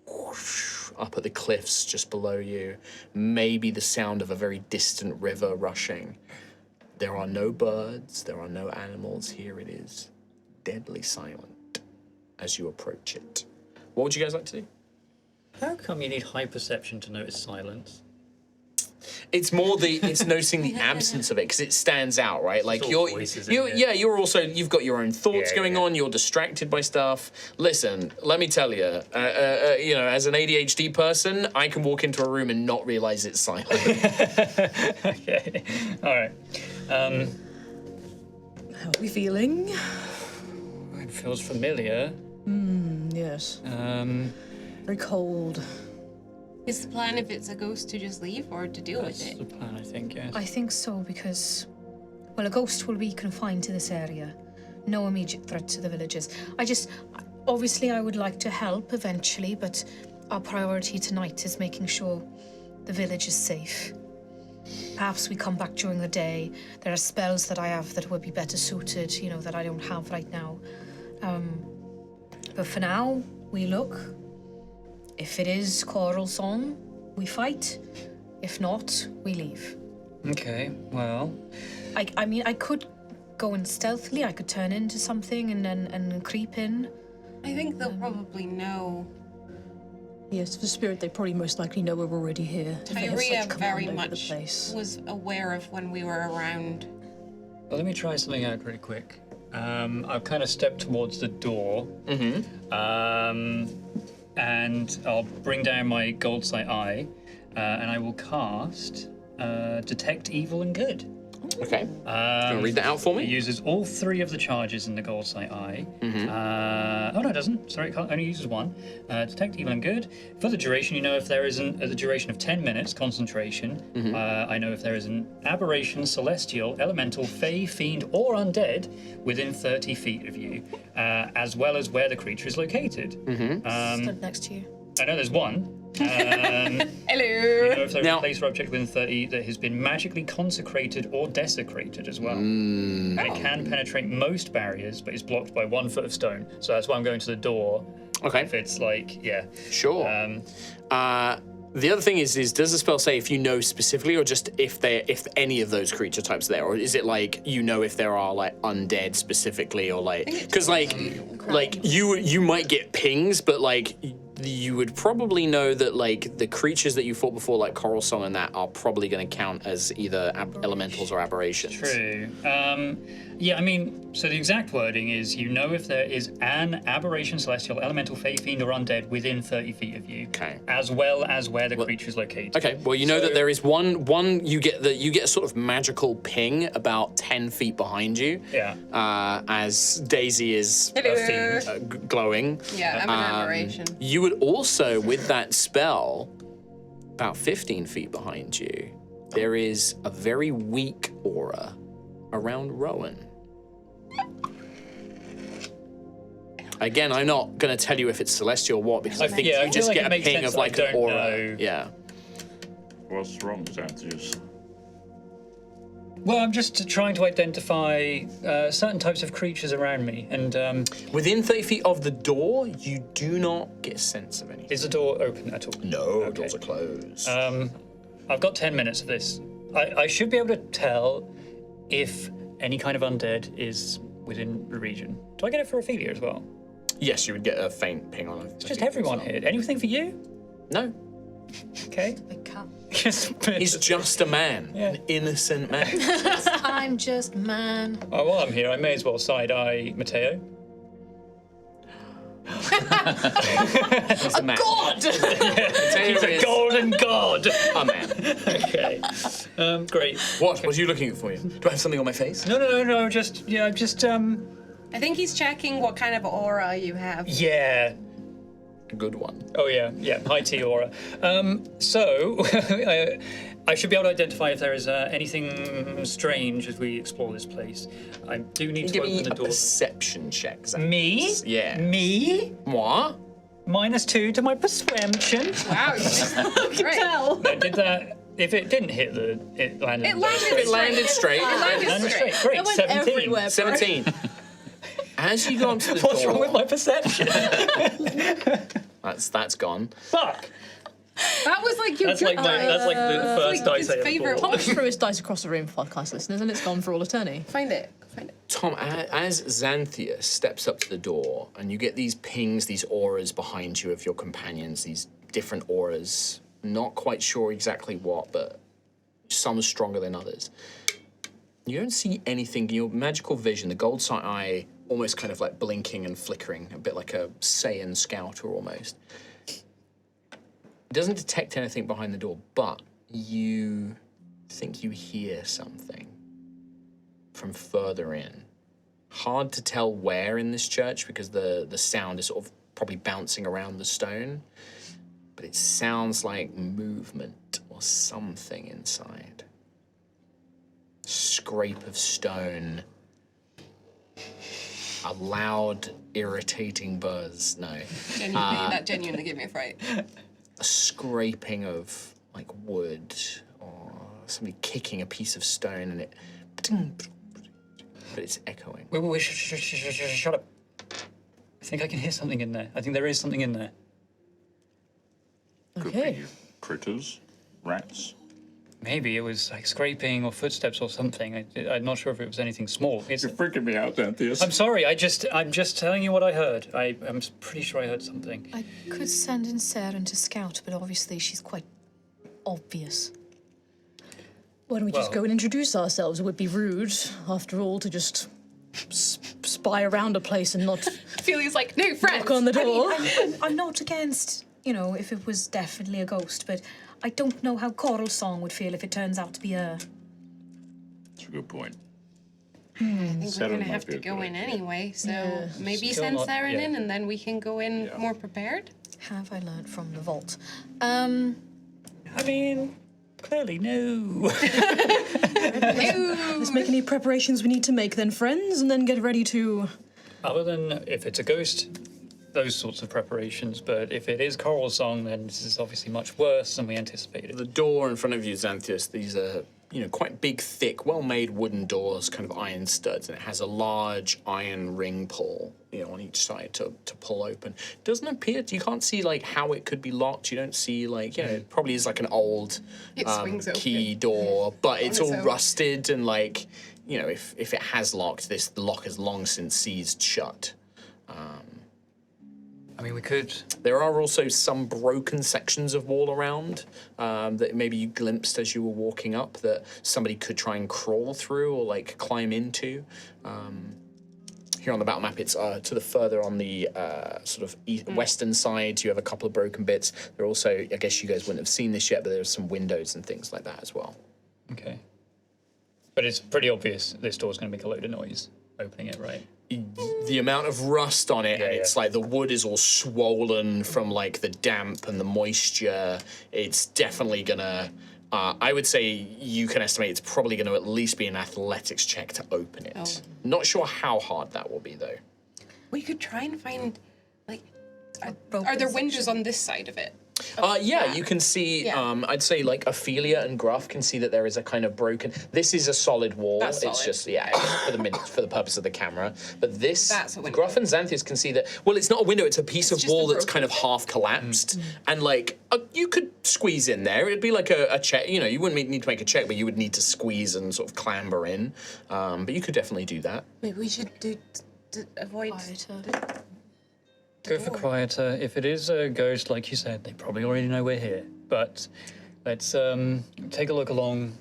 whoosh, up at the cliffs just below you. Maybe the sound of a very distant river rushing. There are no birds, there are no animals. Here it is, deadly silent as you approach it. What would you guys like to do? How come you need high perception to notice silence? It's more it's noticing the absence of it because it stands out, right? Like It's all voices, you've got your own thoughts going on. You're distracted by stuff. Listen, let me tell you, as an ADHD person, I can walk into a room and not realize it's silent. Okay, all right. How are we feeling? It feels familiar. Yes. Very cold. Is the plan, if it's a ghost, to just leave or to deal with That's it? the plan, I think, yes. I think so because, well, a ghost will be confined to this area. No immediate threat to the villagers. Obviously I would like to help eventually, but our priority tonight is making sure the village is safe. Perhaps we come back during the day. There are spells that I have that would be better suited, that I don't have right now. But for now, we look. If it is choral song, we fight. If not, we leave. Okay, well... I could go in stealthily. I could turn into something and creep in. I think they'll probably know. Yes, for spirit, they probably most likely know we're already here. If they have Tyria such very command over the much place. was aware of when we were around. Well, let me try something out really quick. I've kind of stepped towards the door. And I'll bring down my gold sight eye, and I will cast Detect Evil and Good. Okay. Can you read that out for me? It uses all 3 of the charges in the gold sight eye. Oh, no, it doesn't. Sorry, it only uses 1. Detect Evil and Good. For the duration, if there is at the duration of 10 minutes, concentration, I know if there is an aberration, celestial, elemental, fey, fiend, or undead within 30 feet of you, as well as where the creature is located. Stood next to you. I know there's 1. Hello. If there is a place or object within 30 that has been magically consecrated or desecrated as well. And it can penetrate most barriers, but is blocked by 1 foot of stone. So that's why I'm going to the door. Okay. If it's Sure. The other thing is does the spell say if you know specifically, or just if any of those creature types are there, or is it like if there are like undead specifically, or because you might get pings, but you would probably know that the creatures that you fought before, like Coral Song and that, are probably going to count as either elementals or aberrations. True. So the exact wording is if there is an aberration, celestial, elemental, fey, fiend, or undead within 30 feet of you. Okay. As well as where the creature is located. Okay. Well, know that there is one you get a sort of magical ping about 10 feet behind you. Yeah. As Daisy is glowing. Yeah, I'm an aberration. You would also, with that spell, about 15 feet behind you, there is a very weak aura around Rowan. Again, I'm not going to tell you if it's celestial or what, because I think you just get a ping of an aura. Know. Yeah. What's wrong, Xanthius? Well, I'm just trying to identify certain types of creatures around me, and within 30 feet of the door, you do not get a sense of anything. Is the door open at all? No, doors are closed. I've got 10 minutes of this. I should be able to tell if any kind of undead is within the region. Do I get it for Ophelia as well? Yes, you would get a faint ping on it. It's just everyone here. Anything for you? No. Okay. Big cat. He's just a man. Yeah. An innocent man. I'm just man. Oh, while I'm here, I may as well side-eye Matteo. He's a man. God! He's a golden god. A man. Okay. Great. What are you looking for? Do I have something on my face? No. Just I think he's checking what kind of aura you have. yeah. A good one. Oh yeah. High tea aura. So I should be able to identify if there is anything strange as we explore this place. I do need to Give open me the a door. perception check. Zach. Me? Yeah. Me? Moi? -2 to my perception. Wow, you can tell. No, did that? If it didn't hit it landed. It landed It landed straight. Landed straight. Great. It went 17. everywhere, bro. 17. As you go onto the door... What's wrong with my perception? That's gone. Fuck. That was like your That's like the first dice I ever favorite bought. one. Thomas threw his dice across the room for podcast listeners, and it's gone for all eternity. Find it. Tom, as Xanthia steps up to the door, and you get these pings, these auras behind you of your companions, these different auras, not quite sure exactly what, but some stronger than others. You don't see anything. Your magical vision, the gold sight eye, almost kind of like blinking and flickering, a bit like a Saiyan scouter almost. It doesn't detect anything behind the door, but you think you hear something from further in. Hard to tell where in this church because the sound is sort of probably bouncing around the stone, but it sounds like movement or something inside. Scrape of stone. A loud, irritating buzz. No. That genuinely gave me a fright. A scraping of like wood or somebody kicking a piece of stone and it... But it's echoing. Wait, shut up. I think I can hear something in there. I think there is something in there. Could Okay. be critters, rats. Maybe it was like scraping or footsteps or something. I'm not sure if it was anything small. You're freaking me out, Antheus. I'm sorry. I'm just telling you what I heard. I'm pretty sure I heard something. I could send in Saren to scout, but obviously she's quite obvious. Why don't we just Well- go and introduce ourselves? It would be rude, after all, to just spy around a place and not Ophélia's like, no, friends. knock on the door. I'm not against, if it was definitely a ghost, but I don't know how Coral Song would feel if it turns out to be her. That's a good point. I think we're Saren gonna might have be to a go good in idea. anyway, so Yeah. maybe Still send not- Saren yeah. in and then we can go in Yeah. more prepared. Have I learned from the vault? I mean, clearly no. Let's make any preparations we need to make then, friends, and then get ready to... Other than if it's a ghost, those sorts of preparations. But if it is Coral Song, then this is obviously much worse than we anticipated. The door in front of you, Xanthius, these are, quite big, thick, well-made wooden doors, kind of iron studs, and it has a large iron ring pull, on each side to pull open. Doesn't appear, you can't see, how it could be locked. You don't see, it probably is like an old It swings key open. door, but it's all its own. rusted and, if it has locked, the lock has long since seized shut. I mean, we could. There are also some broken sections of wall around that maybe you glimpsed as you were walking up that somebody could try and crawl through or climb into. Here on the battle map, it's to the further on the sort of western side. You have a couple of broken bits. There are also, I guess you guys wouldn't have seen this yet, but there's some windows and things like that as well. Okay. But it's pretty obvious this door's going to make a load of noise opening it, right? The amount of rust on it, and Yeah. it's like the wood is all swollen from the damp and the moisture. It's definitely gonna. I would say you can estimate it's probably going to at least be an athletics check to open it. Oh. Not sure how hard that will be though. We could try and find, broken are there windows section. on this side of it? Yeah, you can see. Yeah. I'd say Ophelia and Gruff can see that there is a kind of broken. This is a solid wall. That's It's solid. just for the purpose of the camera. But this, That's a window. Gruff and Xanthius can see that. Well, it's not a window. It's a piece of just wall a that's kind of half collapsed, and you could squeeze in there. It'd be like a check. You wouldn't need to make a check, but you would need to squeeze and sort of clamber in. But you could definitely do that. Maybe we should avoid. Quieter. Go for quieter. If it is a ghost, like you said, they probably already know we're here. But let's take a look along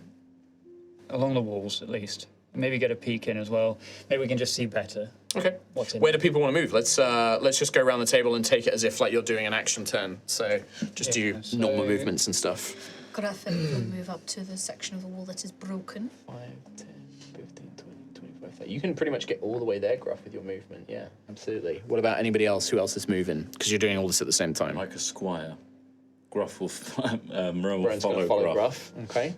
the walls, at least. Maybe get a peek in as well. Maybe we can just see better. Okay. What's in Where do people want to move? Let's just go around the table and take it as if like you're doing an action turn. So just do normal movements and stuff. Gruff will move up to the section of the wall that is broken. 5, 10, 15, 20, 25, 30. You can pretty much get all the way there, Gruff, with your movement. Yeah, absolutely. What about anybody else? Who else is moving? Because you're doing all this at the same time. Like a squire. Gruff will, Moreau will Brian's gonna follow Gruff. Okay.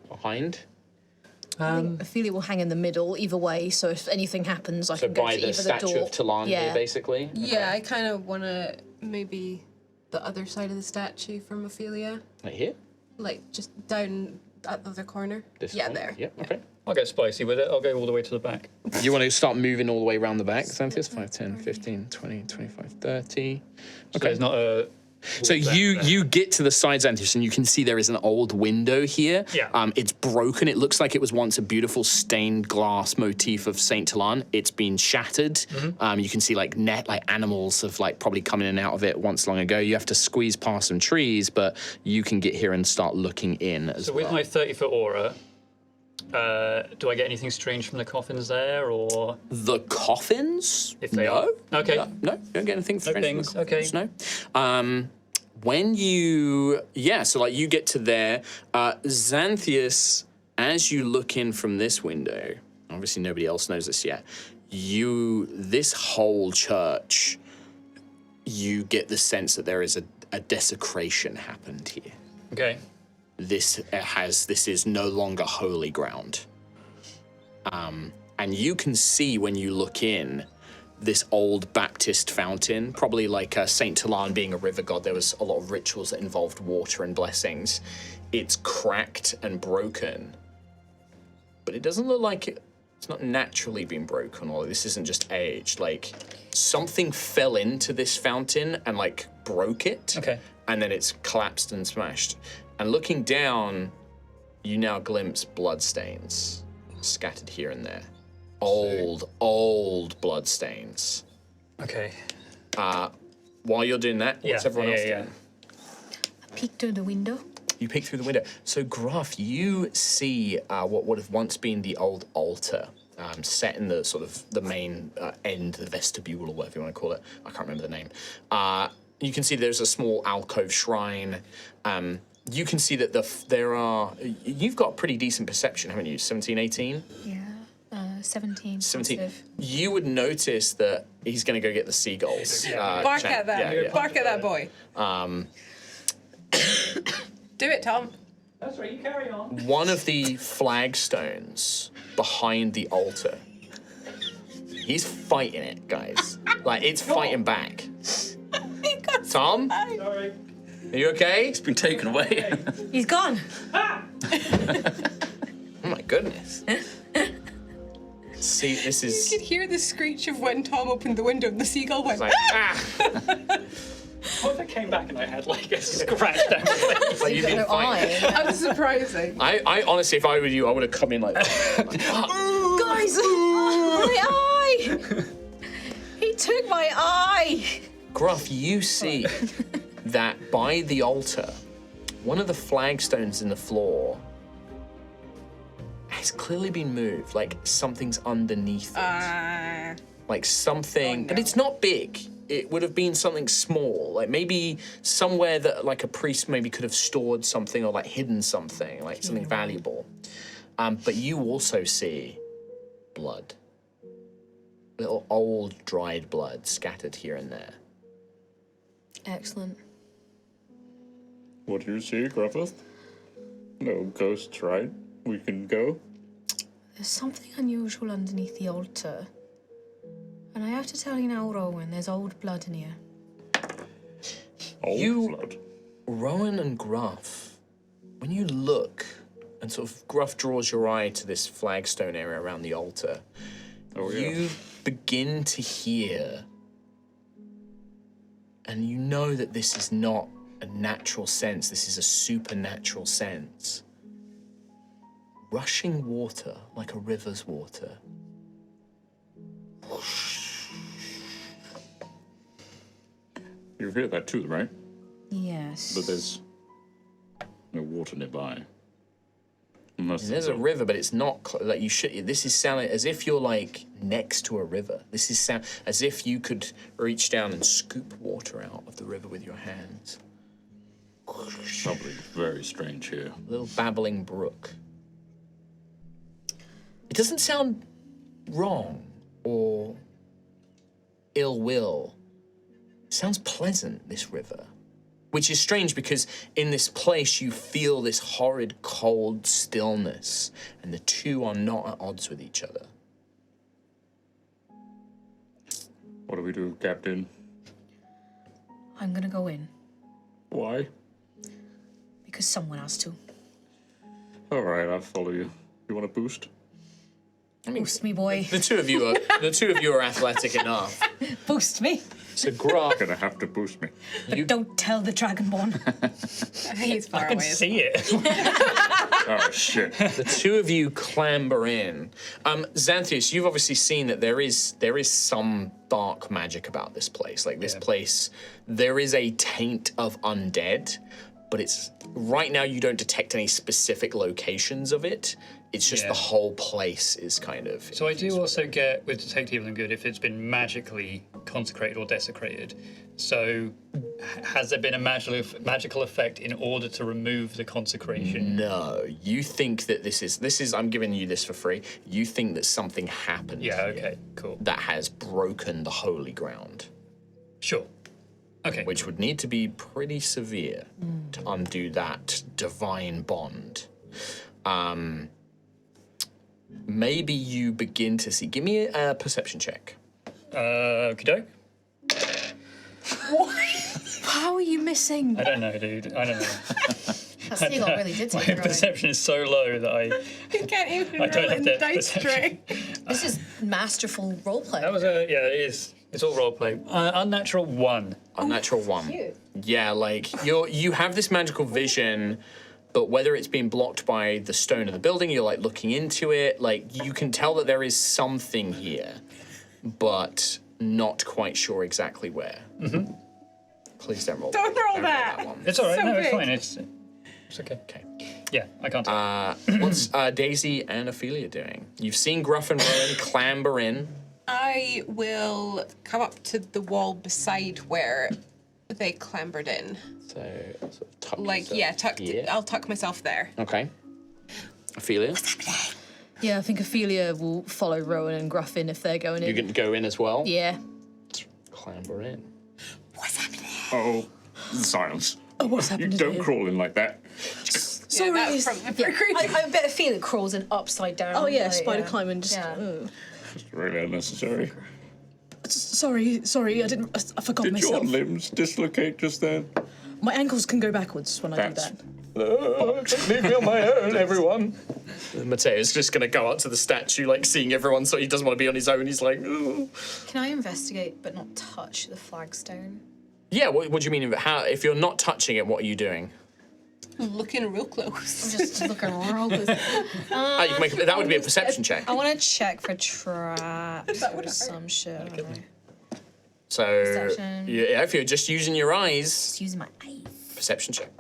Behind. Ophelia will hang in the middle either way, so if anything happens, I So can go by to the either statue the door. of Talan here, basically. Yeah, I kind of want to maybe the other side of the statue from Ophelia, Right here. like just down at the other corner. This yeah, one? there. Yeah. Okay. I'll get spicy with it. I'll go all the way to the back. You want to start moving all the way around the back, Xanthias? 5, 10, 15, 20, 25, 30. So there's not a... So you get to the side, Xanthias, and you can see there is an old window here. Yeah. It's broken. It looks like it was once a beautiful stained glass motif of Saint Talan. It's been shattered. You can see like animals have like probably come in and out of it once long ago. You have to squeeze past some trees, but you can get here and start looking in as So well. with my 30-foot aura, do I get anything strange from the coffins there, or...? The coffins? If they no. are. Okay. No, you don't get anything strange things, from the coffins, okay. No. When you... Yeah, so like you get to there. Xanthias, as you look in from this window, obviously nobody else knows this yet, this whole church, you get the sense that there is a desecration happened here. Okay. This is no longer holy ground. And you can see when you look in this old Baptist fountain, probably like Saint Talan being a river god, there was a lot of rituals that involved water and blessings. It's cracked and broken, but it doesn't look like it's not naturally been broken, or this isn't just aged. Like something fell into this fountain and like broke it. Okay. And then it's collapsed and smashed. And looking down, you now glimpse bloodstains scattered here and there. Old bloodstains. Okay. While you're doing that, what's everyone else doing? I peek through the window. You peek through the window. So, Graf, you see what would have once been the old altar, set in the sort of the main end, the vestibule, or whatever you want to call it. I can't remember the name. You can see there's a small alcove shrine. You can see that you've got pretty decent perception, haven't you? 17, 18? Yeah. 17. 17. Positive. You would notice that he's going to go get the seagulls. Bark at that. Yeah. Bark at that boy. Do it, Tom. That's right, you carry on. One of the flagstones behind the altar, he's fighting it, guys. Like, it's fighting back. Tom? Sorry. Are you okay? It's been taken away. He's gone. Oh my goodness. See, this is... You could hear the screech of when Tom opened the window and the seagull went, like, What if it came back and I had like a scratch down my face? like you've been No fighting. eye. That's surprising. I honestly, if I were you, I would have come in like... Guys, my eye! He took my eye! Gruff, you see that by the altar, one of the flagstones in the floor has clearly been moved. Like something's underneath it. Like something, but it's not big. It would have been something small, like maybe somewhere that like a priest maybe could have stored something or like hidden something, like something valuable. But you also see blood. Little old dried blood scattered here and there. Excellent. What do you see, Griffith? No ghosts, right? We can go? There's something unusual underneath the altar. And I have to tell you now, Rowan, there's old blood in here. Old blood. Rowan and Gruff, when you look and sort of Gruff draws your eye to this flagstone area around the altar, you begin to hear, and you know that this is not a natural sense, this is a supernatural sense. Rushing water, like a river's water. You hear that too, right? Yes. But there's no water nearby. Unless There's a river, but it's not like you should. This is sounding as if you're like next to a river. This is sound as if you could reach down and scoop water out of the river with your hands. Probably very strange here. A little babbling brook. It doesn't sound wrong or ill will. It sounds pleasant, this river. Which is strange because in this place you feel this horrid, cold stillness, and the two are not at odds with each other. What do we do, Captain? I'm gonna go in Why? because someone has to. All right, I'll follow you. You want a boost? Boost me, boy. The two of you are athletic enough. Boost me. So Graf, Gonna have to boost me. But don't tell the Dragonborn. He's far I can away. see it. Oh shit! the two of you clamber in. Xanthius, you've obviously seen that there is some dark magic about this place. Like this place, there is a taint of undead, but it's right now you don't detect any specific locations of it. It's just the whole place is kind of. So I do also get with Detect Evil and Good if it's been magically consecrated or desecrated. So has there been a magical effect in order to remove the consecration? No, you think that this is. I'm giving you this for free. You think that something happened. Yeah. here Okay. Cool. That has broken the holy ground, Sure. Okay. which would need to be pretty severe to undo that divine bond. Maybe you begin to see. Give me a perception check. Okey-doke. How are you missing? I don't know, dude. I don't know. That seagull really did My take it away. perception is so low that I Can't even I don't roll have in that dice perception. tray. This is masterful roleplay. That was it is. It's all roleplay. Unnatural 1. Unnatural one. Yeah, like you have this magical vision, but whether it's being blocked by the stone of the building, you're like looking into it. Like you can tell that there is something here, but not quite sure exactly where. Mm-hmm. Please don't roll. Don't roll that. one. It's all right. So No, it's big. fine. It's okay. Okay. Yeah, I can't tell. What's Daisy and Ophelia doing? You've seen Gruff and Rowan clamber in. I will come up to the wall beside where they clambered in. So sort of tuck Like, yourself yeah, tucked. here. I'll tuck myself there. Okay. Ophelia, Yeah, I think Ophelia will follow Rowan and Gruffin if they're going in. you can go in as well. Yeah. Clamber in. Oh, silence! Oh, what's You happened? don't crawl in like that. Sorry. Yeah, that's probably very creepy. I bet Ophelia crawls in upside down. Oh yeah, like, spider yeah. climbing. Just. Yeah. It's really unnecessary. Sorry. I didn't. I forgot Did your myself. limbs dislocate just then? My ankles can go backwards when I do That's- that. Leave me on my own, everyone. Mateo's just gonna go up to the statue, like seeing everyone, so he doesn't want to be on his own. He's like, "Ugh." Can I investigate but not touch the flagstone? Yeah. What do you mean? How? If you're not touching it, what are you doing? Looking real close. I'm just looking around. You can make that would be a perception check. I want to check for traps or some shit. I don't know. So Perception. yeah, if you're just using your eyes, Just using my eyes. perception check.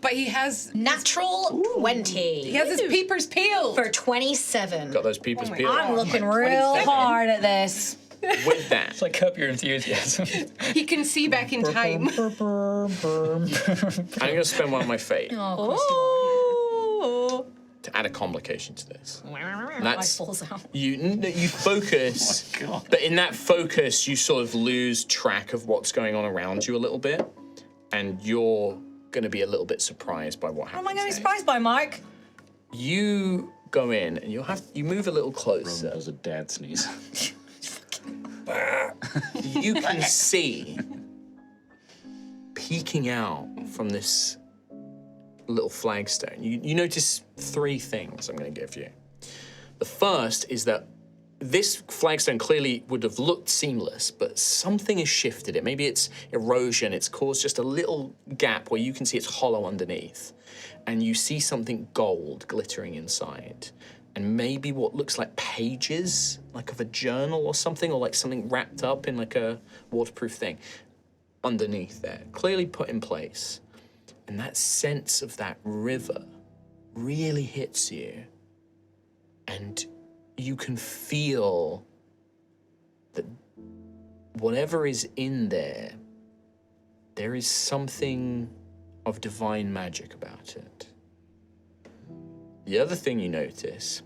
But he has Natural 20. he has his peepers peeled. For 27. Got those peepers peeled. I'm looking real 27. hard at this. With that, It's like Curb Your Enthusiasm. He can see back in time. I'm gonna spend one of my fate Oh. to add a complication to this. My That's falls out. you focus, Oh my God. but in that focus, you sort of lose track of what's going on around you a little bit, and you're gonna be a little bit surprised by what What am I happens. going to be next. surprised by, Mike? You go in, and you move a little Rowan closer. does a dad sneeze. You can see peeking out from this little flagstone. You notice three things I'm going to give you. The first is that this flagstone clearly would have looked seamless, but something has shifted it. Maybe it's erosion. It's caused just a little gap where you can see it's hollow underneath. And you see something gold glittering inside. And maybe what looks like pages, like of a journal or something, or like something wrapped up in like a waterproof thing. underneath there, clearly put in place. And that sense of that river really hits you. And you can feel that whatever is in there, there is something of divine magic about it. The other thing you notice,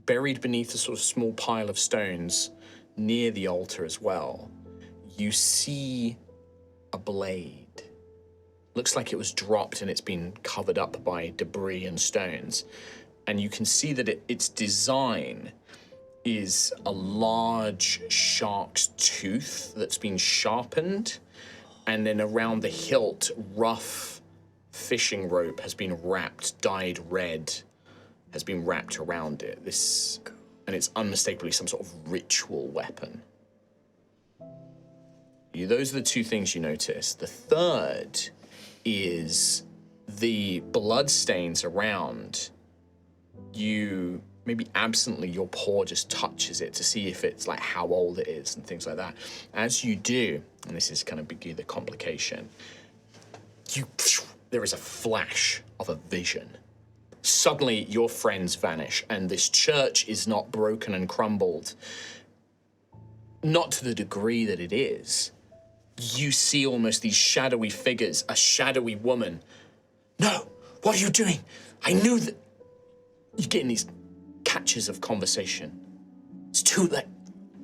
buried beneath a sort of small pile of stones near the altar as well, you see a blade. Looks like it was dropped and it's been covered up by debris and stones. And you can see that its design is a large shark's tooth that's been sharpened, and then around the hilt, rough fishing rope has been wrapped, dyed red, has been wrapped around it. And it's unmistakably some sort of ritual weapon. Those are the two things you notice. The third is the blood stains around. You, maybe absently, your paw just touches it to see if it's like how old it is and things like that. As you do, and this is going to be the complication, there is a flash of a vision. Suddenly, your friends vanish, and this church is not broken and crumbled. Not to the degree that it is. You see almost these shadowy figures, a shadowy woman. No, what are you doing? I knew that. You're getting these catches of conversation. It's too late.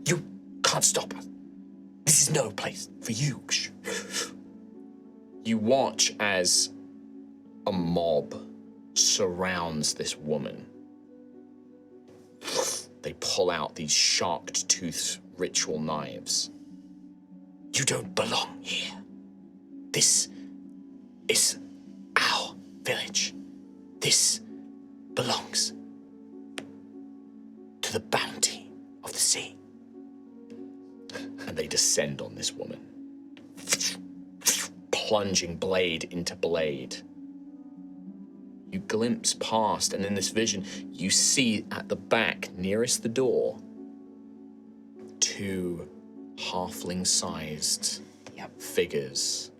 You can't stop us. This is no place for you. You watch as a mob surrounds this woman. They pull out these sharked tooth ritual knives. You don't belong here. This is our village. This belongs to the bounty of the sea. And they descend on this woman, plunging blade into blade. You glimpse past, and in this vision, you see at the back, nearest the door, two halfling-sized figures,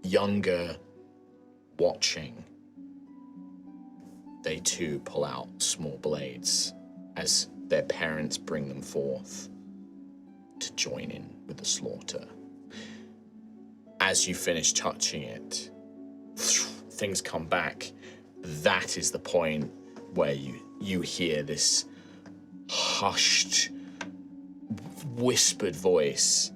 younger, watching. They too pull out small blades as their parents bring them forth to join in with the slaughter. As you finish touching it, things come back. That is the point where you hear this hushed, whispered voice.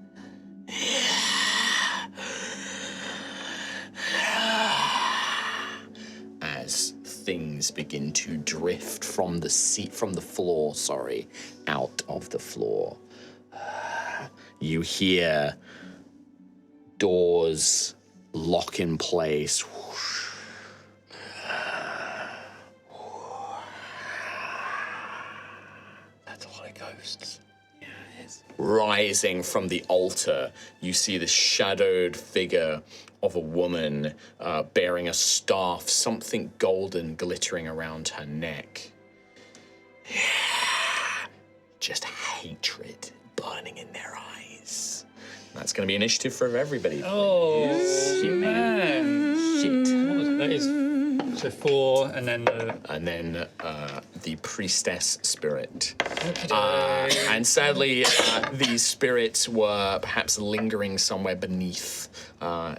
As things begin to drift from the floor, out of the floor. You hear doors lock in place. That's a lot of ghosts. Yeah, it is. Rising from the altar, you see the shadowed figure of a woman bearing a staff, something golden glittering around her neck. Yeah. Just hatred burning in their eyes. That's going to be initiative for everybody. Oh, man. Shit. That is so 4, and then the priestess spirit. And sadly, these spirits were perhaps lingering somewhere beneath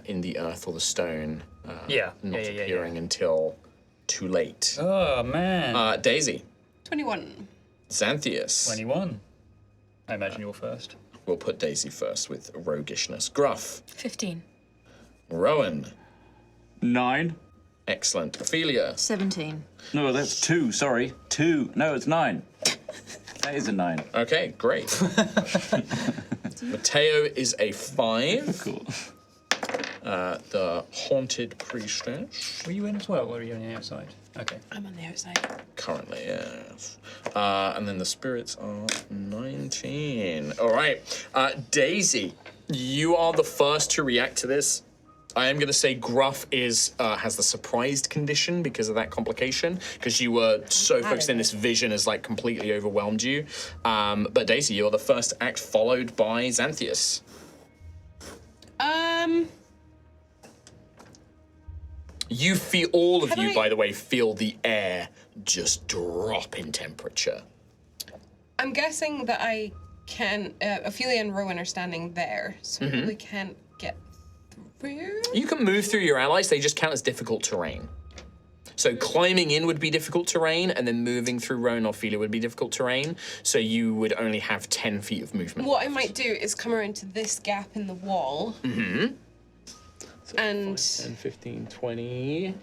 in the earth or the stone. Not appearing until too late. Oh, man. Daisy. 21. Xanthius. 21. I imagine you're first. We'll put Daisy first with roguishness. Gruff. 15. Rowan. 9. Excellent. Ophelia. 17. No, that's 2. Sorry, 2. No, it's 9. That is a 9. Okay, great. Mateo is a 5. Cool. The haunted priestess. Were you in as well, or were you on the outside? Okay. I'm on the outside. Currently, yes. And then the spirits are 19. All right. Daisy, you are the first to react to this. I am going to say Gruff has the surprised condition because of that complication, because you were so focused in this vision as like completely overwhelmed you. But Daisy, you're the first to act, followed by Xanthius. You feel, all of Can you, I- by the way, feel the air just drop in temperature. I'm guessing that I can. Ophelia and Rowan are standing there, so we can't get through. You can move through your allies, they just count as difficult terrain. So climbing in would be difficult terrain, and then moving through Rowan or Ophelia would be difficult terrain, so you would only have 10 feet of movement. What I might do is come around to this gap in the wall. So And 10, 15, 20.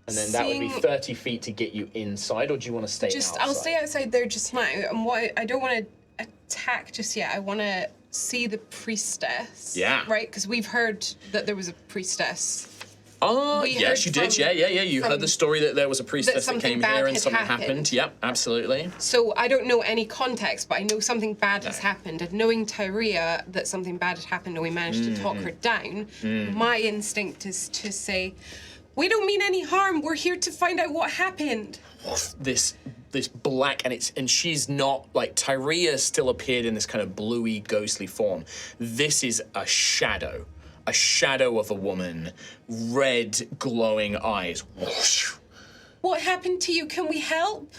And then that would be Seeing- 30 feet to get you inside, or do you want to stay outside? I'll stay outside there just now. And I don't want to attack just yet. I want to see the priestess. Yeah. Right? Because we've heard that there was a priestess. Oh, We yes, heard you did. from- Yeah. You heard from- the story that there was a priestess that something came bad here and had something happened. happened. Yep, absolutely. So I don't know any context, but I know something bad has Okay. happened. And knowing Tyrea that something bad had happened and we managed to talk her down, my instinct is to say, we don't mean any harm. We're here to find out what happened. This black, and she's not, like, Tyrea still appeared in this kind of bluey, ghostly form. This is a shadow of a woman, red, glowing eyes. Whoosh. What happened to you? Can we help?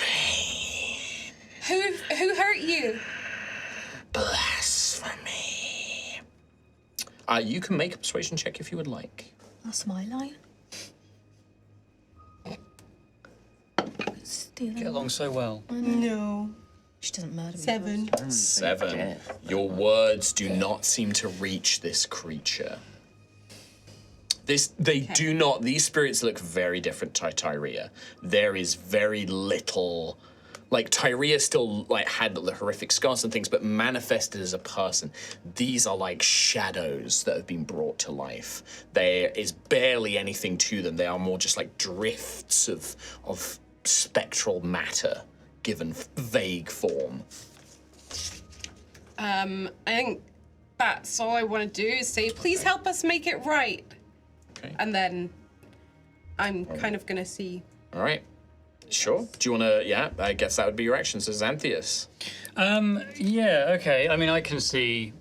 Pain, Who hurt you? blasphemy. You can make a persuasion check if you would like. That's my line. Get along so well. No. She doesn't murder me. 7. 7. Your words do not seem to reach this creature. These spirits look very different to Tyrea. There is very little, like, Tyrea still, like, had the horrific scars and things, but manifested as a person. These are like shadows that have been brought to life. There is barely anything to them. They are more just like drifts of spectral matter given vague form. I think that's all I want to do is say, please help us make it right. Okay. And then I'm kind of going to see. All right. Sure. Do you want to, yeah, I guess that would be your action. So Xanthias. Yeah, okay. I mean, I can see.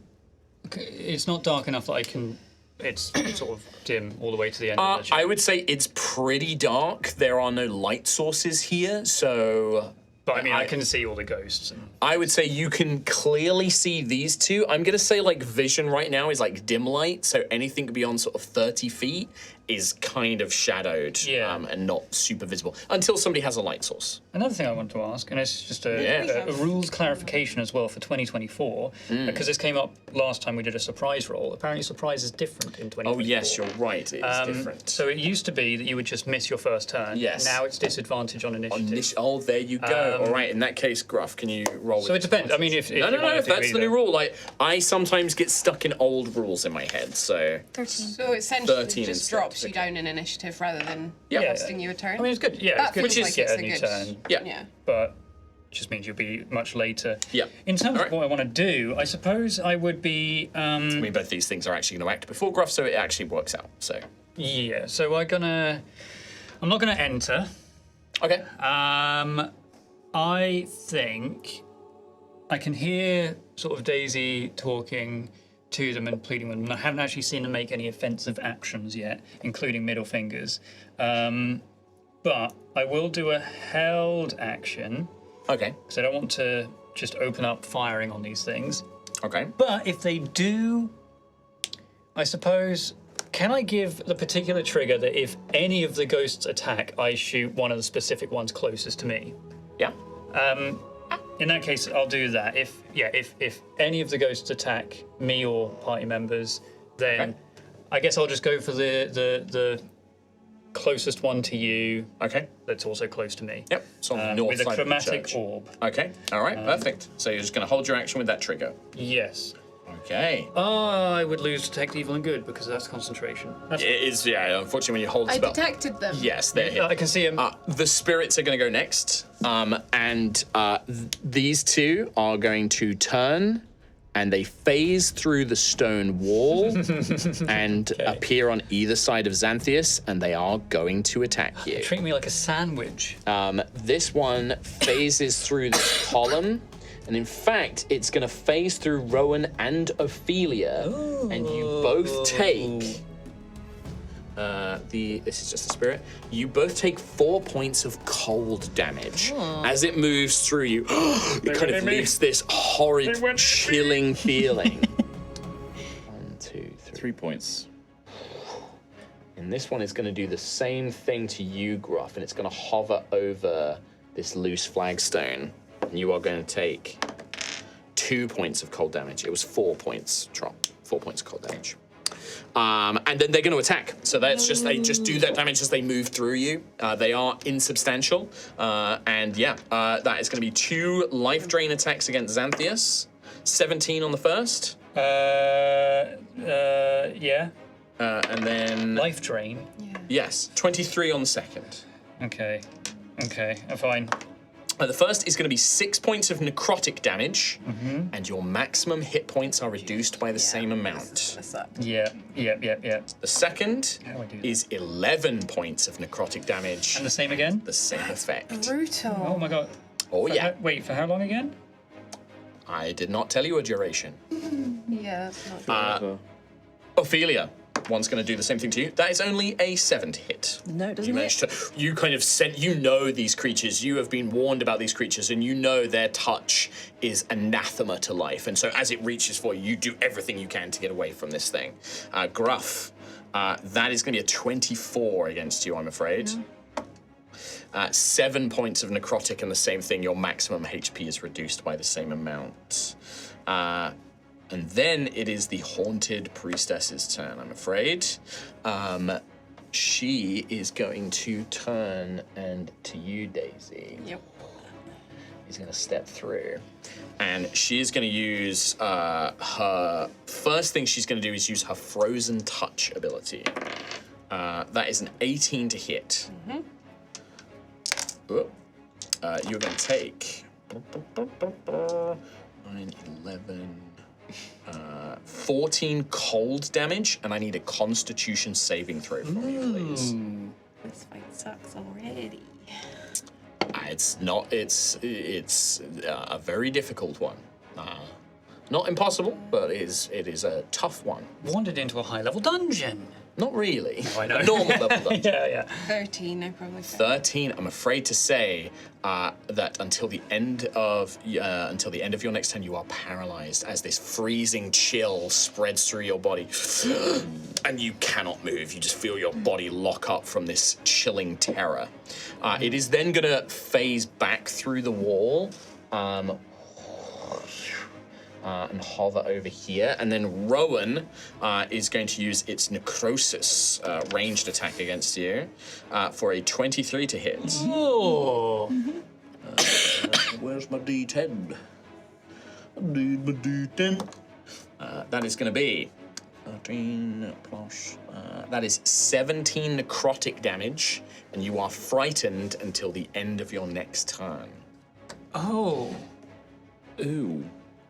It's not dark enough that I can. It's sort of dim all the way to the end of the I would say it's pretty dark. There are no light sources here, so... But I mean, I can see all the ghosts. And... I would say you can clearly see these two. I'm going to say, like, vision right now is, like, dim light, so anything beyond sort of 30 feet is kind of shadowed and not super visible until somebody has a light source. Another thing I wanted to ask, and it's just a rules clarification as well for 2024, because this came up last time we did a surprise roll. Apparently surprise is different in 2024. Oh, yes, you're right. It is different. So it used to be that you would just miss your first turn. Yes. Now it's disadvantage on initiative. Oh, there you go. All right, in that case, Gruff, can you roll with So it depends. I mean, if No, you wanna if do that's the either. new rule. Like, I sometimes get stuck in old rules in my head, so... 13. So essentially 13 just instead. drops you down in initiative rather than Yeah. costing you a turn. I mean, it's good. Yeah, That it's good feels to like get it's a new good- turn. Yeah. But it just means you'll be much later. Yeah. In terms Alright. of what I want to do, I suppose I would be. I mean, both these things are actually going to act before Gruff, so it actually works out, so... Yeah. So I'm not gonna enter. Okay. I think I can hear sort of Daisy talking to them and pleading with them. I haven't actually seen them make any offensive actions yet, including middle fingers. But I will do a held action Okay. because I don't want to just open up firing on these things. Okay. But if they do, I suppose, can I give the particular trigger that if any of the ghosts attack, I shoot one of the specific ones closest to me? Yeah. In that case, I'll do that. If any of the ghosts attack me or party members, then Okay. I guess I'll just go for the closest one to you. Okay. That's also close to me. Yep. So on the north with a side of the chromatic church. orb. Okay. All right. Perfect. So you're just going to hold your action with that trigger. Yes. Okay. I would lose detect evil and good because that's concentration. That's It is, yeah, unfortunately, when you hold the I spell. detected them. Yes, they're here. I can see him. The spirits are going to go next. These two are going to turn and they phase through the stone wall and appear on either side of Xanthias, and they are going to attack you. Treat me like a sandwich. This one phases through this column And in fact, it's going to phase through Rowan and Ophelia, and you both take. This is just a spirit. You both take 4 points of cold damage as it moves through you. It kind of leaves this horrid, chilling feeling. 1, 2, 3. 3 points. And this one is going to do the same thing to you, Gruff, and it's going to hover over this loose flagstone. And you are going to take 2 points of cold damage. It was 4 points, Trop. 4 points of cold damage. And then they're going to attack. So they just do that damage as they move through you. They are insubstantial. And yeah, that is going to be 2 life drain attacks against Xanthius. 17 on the first. Yeah. And then... Life drain? Yeah. Yes, 23 on the second. Okay, I'm fine. The first is going to be 6 points of necrotic damage, and your maximum hit points are reduced by the same amount. Yeah. The second How do I do that? is 11 points of necrotic damage. And the same again? The same effect. Brutal. Oh my god. Oh, yeah. Wait, for how long again? I did not tell you a duration. Yeah, that's not Ophelia, one's going to do the same thing to you. That is only a 7 to hit. No, it doesn't You managed to. You kind of you know these creatures. You have been warned about these creatures, and you know their touch is anathema to life. And so, as it reaches for you, you do everything you can to get away from this thing. Gruff, that is going to be a 24 against you, I'm afraid. 7 points of necrotic, and the same thing. Your maximum HP is reduced by the same amount. And then it is the Haunted Priestess's turn, I'm afraid. She is going to turn and to you, Daisy. Yep. He's going to step through. And she is going to use her... First thing she's going to do is use her Frozen Touch ability. That is an 18 to hit. You're going to take... 9, 11... 14 cold damage, and I need a Constitution saving throw from you, please. This fight sucks already. It's not. It's a very difficult one. Not impossible, but it is a tough one. Wandered into a high-level dungeon. Not really. I know. Normal level dungeon. Yeah. 13, I probably think. 13. I'm afraid to say that until the end of your next turn, you are paralyzed as this freezing chill spreads through your body, and you cannot move. You just feel your body lock up from this chilling terror. It is then gonna phase back through the wall. And hover over here. And then Rowan is going to use its Necrosis ranged attack against you for a 23 to hit. Oh. Where's my D10? I need my D10. That is going to be 13 plus... that is 17 necrotic damage, and you are frightened until the end of your next turn. Oh. Ooh.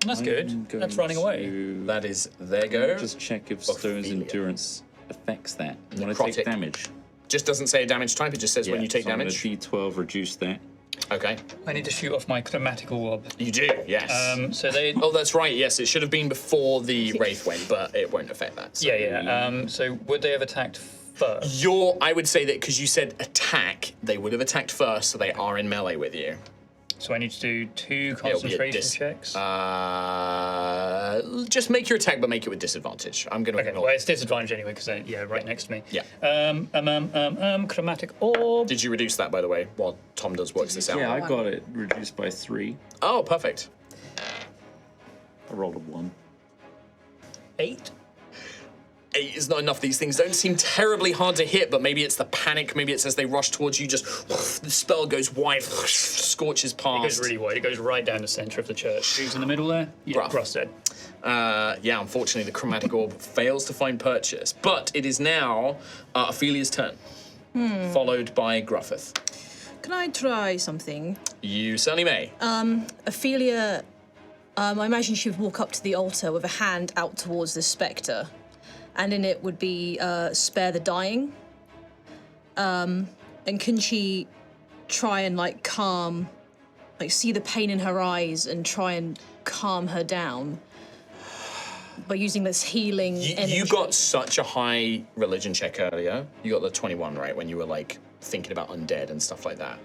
That's good. That's running away. That is their go. Just check if Stone's Ophelia. Endurance affects that. When I Necrotic. take damage. Just doesn't say a damage type, it just says when you take so I'm damage. gonna D12 reduce that. Okay. I need to shoot off my chromatic orb. You do, yes. So they... Oh, that's right, yes. It should have been before the Wraith went, but it won't affect that. So. Yeah. So would they have attacked first? I would say that because you said attack, they would have attacked first, so they are in melee with you. So I need to do 2 It'll be a concentration checks? Just make your attack, but make it with disadvantage. I'm going to Okay, ignore well, it's disadvantage anyway, because they're right next to me. Yeah. Chromatic orb. Did you reduce that, by the way, while Tom works this out? Yeah, I got it reduced by 3. Oh, perfect. I rolled a 1. 8. 8 is not enough. These things don't seem terribly hard to hit, but maybe it's the panic. Maybe it's as they rush towards you, just the spell goes wide, scorches past. It goes really wide. It goes right down the centre of the church. Who's in the middle there? Yeah, Ross dead. Yeah, unfortunately, the chromatic orb fails to find purchase. But it is now Ophelia's turn, followed by Gruffith. Can I try something? You certainly may. Ophelia, I imagine she would walk up to the altar with a hand out towards the spectre, and in it would be spare the dying. And can she try and calm like see the pain in her eyes and try and calm her down by using this healing energy. You got such a high religion check earlier. You got the 21, right, when you were like thinking about undead and stuff like that.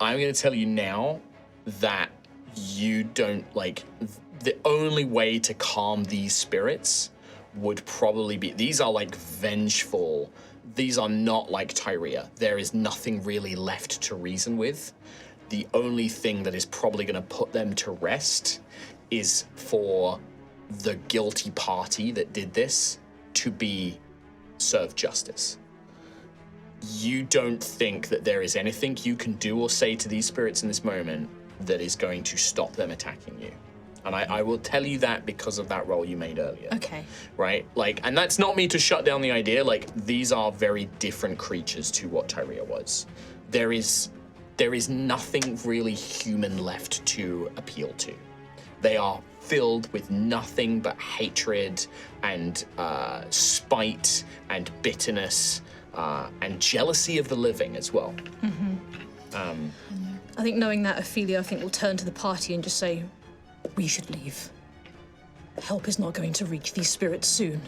I'm going to tell you now that you don't like the only way to calm these spirits would probably be, these are like vengeful. These are not like Tyria. There is nothing really left to reason with. The only thing that is probably going to put them to rest is for the guilty party that did this to be served justice. You don't think that there is anything you can do or say to these spirits in this moment that is going to stop them attacking you. And I will tell you that because of that roll you made earlier. Okay. Right? Like, and that's not me to shut down the idea. Like, these are very different creatures to what Tyria was. There is nothing really human left to appeal to. They are filled with nothing but hatred and spite and bitterness and jealousy of the living as well. I think knowing that, Ophelia, I think, will turn to the party and just say, we should leave. Help is not going to reach these spirits soon.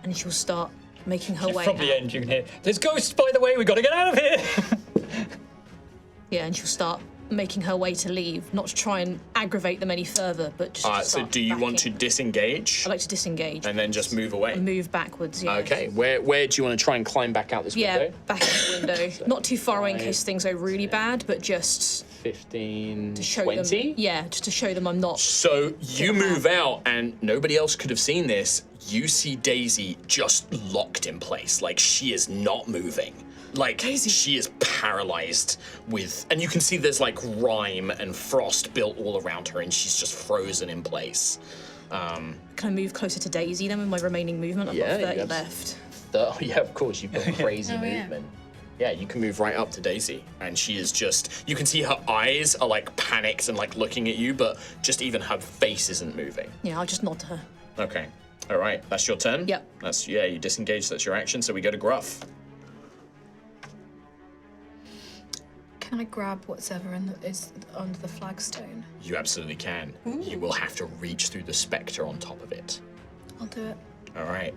And she'll start making her way From the out. end, you can hear, there's ghosts, by the way, we got to get out of here. Yeah, and she'll start making her way to leave, not to try and aggravate them any further, but just to So start do you want to backing. disengage? I'd like to disengage. And then just move away? And move backwards, yeah. Okay, where do you want to try and climb back out this Yeah, window? back out the window. Not too far away in case things go really bad, but just 15, to show 20? them. Yeah, just to show them I'm not. So you move out, and nobody else could have seen this. You see Daisy just locked in place, like she is not moving. Like she is paralyzed with, and you can see there's like rime and frost built all around her, and she's just frozen in place. Can I move closer to Daisy then with my remaining movement? I've Yeah, got 30 you have- left. Oh yeah, of course, you've got crazy Oh, yeah. movement. Yeah, you can move right up to Daisy, and she is just, you can see her eyes are like panicked and like looking at you, but just even her face isn't moving. Yeah, I'll just nod to her. Okay, all right, that's your turn? Yep. That's, yeah, you disengage, that's your action, so we go to Gruff. Can I grab whatever is under the flagstone? You absolutely can. You will have to reach through the spectre on top of it. I'll do it. All right.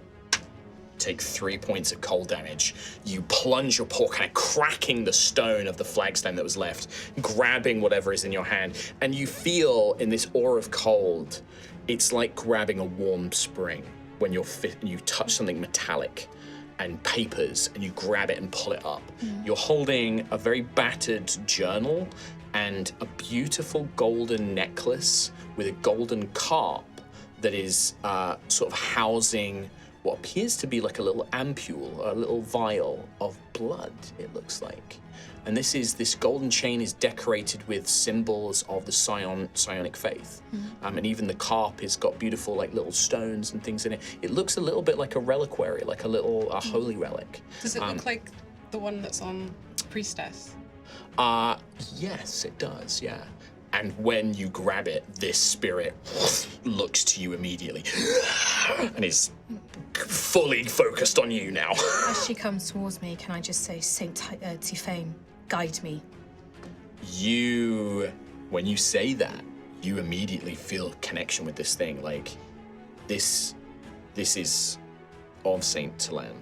Take 3 points of cold damage. You plunge your paw, kind of cracking the stone of the flagstone that was left, grabbing whatever is in your hand, and you feel in this aura of cold, it's like grabbing a warm spring when you touch something metallic and papers, and you grab it and pull it up. You're holding a very battered journal and a beautiful golden necklace with a golden carp that is sort of housing what appears to be like a little ampule, a little vial of blood, it looks like. And this golden chain is decorated with symbols of the Psionic faith. And even the carp has got beautiful like little stones and things in it. It looks a little bit like a reliquary, like a holy relic. Does it look like the one that's on Priestess? Yes, it does, yeah. And when you grab it, this spirit looks to you immediately and is fully focused on you now. As she comes towards me, can I just say, Saint Tifame, guide me? When you say that, you immediately feel a connection with this thing. Like, this is of Saint Talan.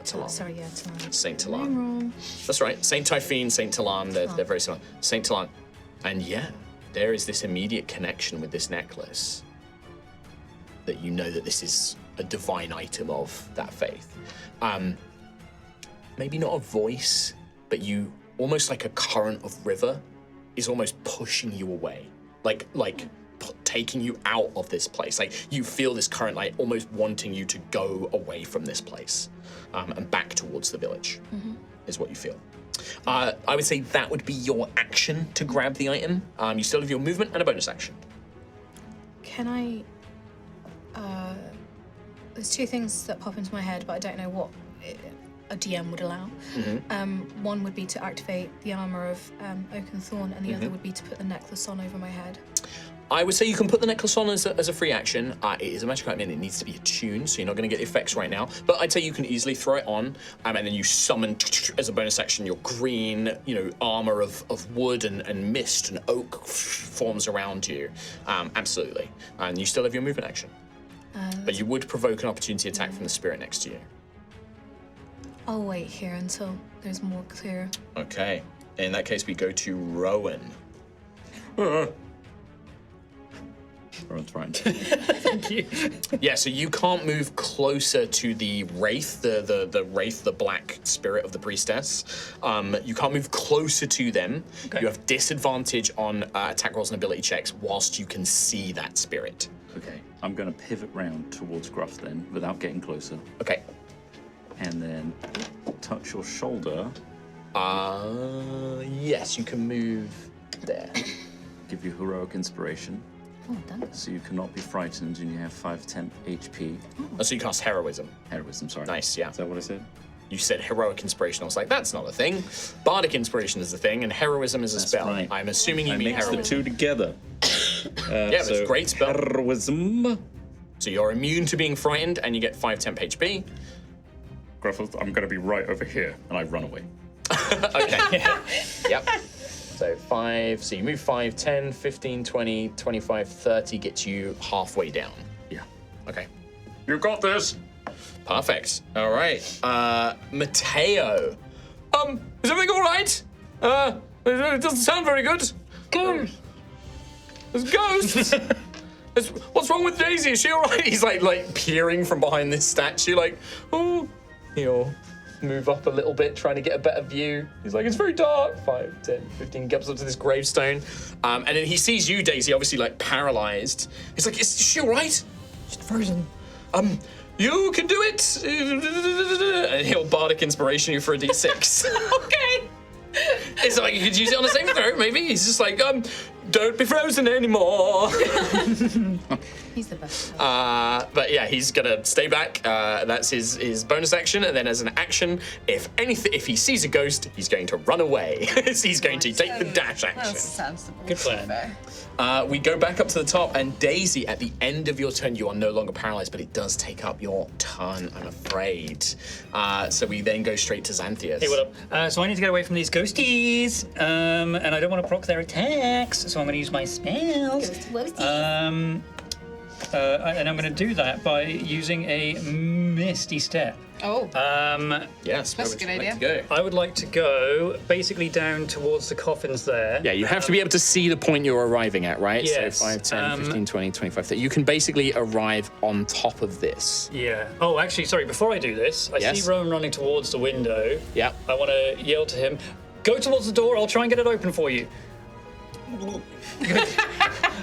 Sorry, yeah, Talan. Saint I'm Talan. wrong. That's right. Saint Typhine, Saint Talan, they're very similar. Saint Talan. And yeah, there is this immediate connection with this necklace that you know that this is a divine item of that faith. Maybe not a voice, but you, almost like a current of river, is almost pushing you away. Like taking you out of this place. Like you feel this current, like almost wanting you to go away from this place and back towards the village, is what you feel. I would say that would be your action to grab the item. You still have your movement and a bonus action. Can I... there's two things that pop into my head, but I don't know what a DM would allow. One would be to activate the armor of Oak and Thorn, and the other would be to put the necklace on over my head. I would say you can put the necklace on as a free action. It is a magic item and it needs to be attuned, so you're not going to get the effects right now. But I'd say you can easily throw it on, and then you summon as a bonus action your green, armor of wood and mist and oak forms around you. Absolutely, and you still have your movement action. But you would provoke an opportunity attack from the spirit next to you. I'll wait here until there's more clear. Okay. In that case, we go to Rowan. Rowan's right. Thank you. Yeah, so you can't move closer to the wraith, the wraith, the black spirit of the priestess. You can't move closer to them. Okay. You have disadvantage on attack rolls and ability checks whilst you can see that spirit. Okay, I'm going to pivot round towards Gruff then, without getting closer. Okay. And then touch your shoulder. Yes, you can move there. Give you heroic inspiration. Oh, done. So you cannot be frightened and you have 5 HP. Oh, so you cast heroism. Heroism, sorry. Nice, yeah. Is that what I said? You said heroic inspiration. I was like, that's not a thing. Bardic inspiration is a thing, and heroism is a That's spell. right. I'm assuming you I mean mixed the heroism. two together. Yeah, but it's a great spell. Heroism. So you're immune to being frightened, and you get 5 temp HP. Gruffle, I'm going to be right over here. And I run away. Okay. Yep. So 5, so you move 5, 10, 15, 20, 25, 30 gets you halfway down. Yeah. Okay. You got this. Perfect. All right. Mateo. Is everything all right? It doesn't sound very good. There's ghosts. What's wrong with Daisy? Is she all right? He's like peering from behind this statue, like, oh. He'll move up a little bit, trying to get a better view. He's like, it's very dark. 5, 10, 15, gets up to this gravestone. And then he sees you, Daisy, obviously like paralyzed. He's like, is she all right? She's frozen. You can do it. And he'll bardic inspiration you for a d6. Okay. It's like you could use it on a saving throw, maybe. He's just like, don't be frozen anymore. He's the best. But yeah, he's gonna stay back. That's his bonus action, and then as an action, if he sees a ghost, he's going to run away. He's going to take the dash action. That's sensible. Good plan. We go back up to the top, and Daisy, at the end of your turn, you are no longer paralyzed, but it does take up your turn, I'm afraid. So we then go straight to Xanthias. Hey, what up? So I need to get away from these ghosties, and I don't want to proc their attacks, so I'm going to use my spells. And I'm going to do that by using a Misty Step. Oh. Yes, That's a good idea. To go? I would like to go basically down towards the coffins there. Yeah, you have to be able to see the point you're arriving at, right? Yes. So 5, 10, 15, 20, 25, 30. You can basically arrive on top of this. Yeah. Oh, actually, sorry, before I do this, I see Rowan running towards the window. Yeah. I want to yell to him, go towards the door, I'll try and get it open for you.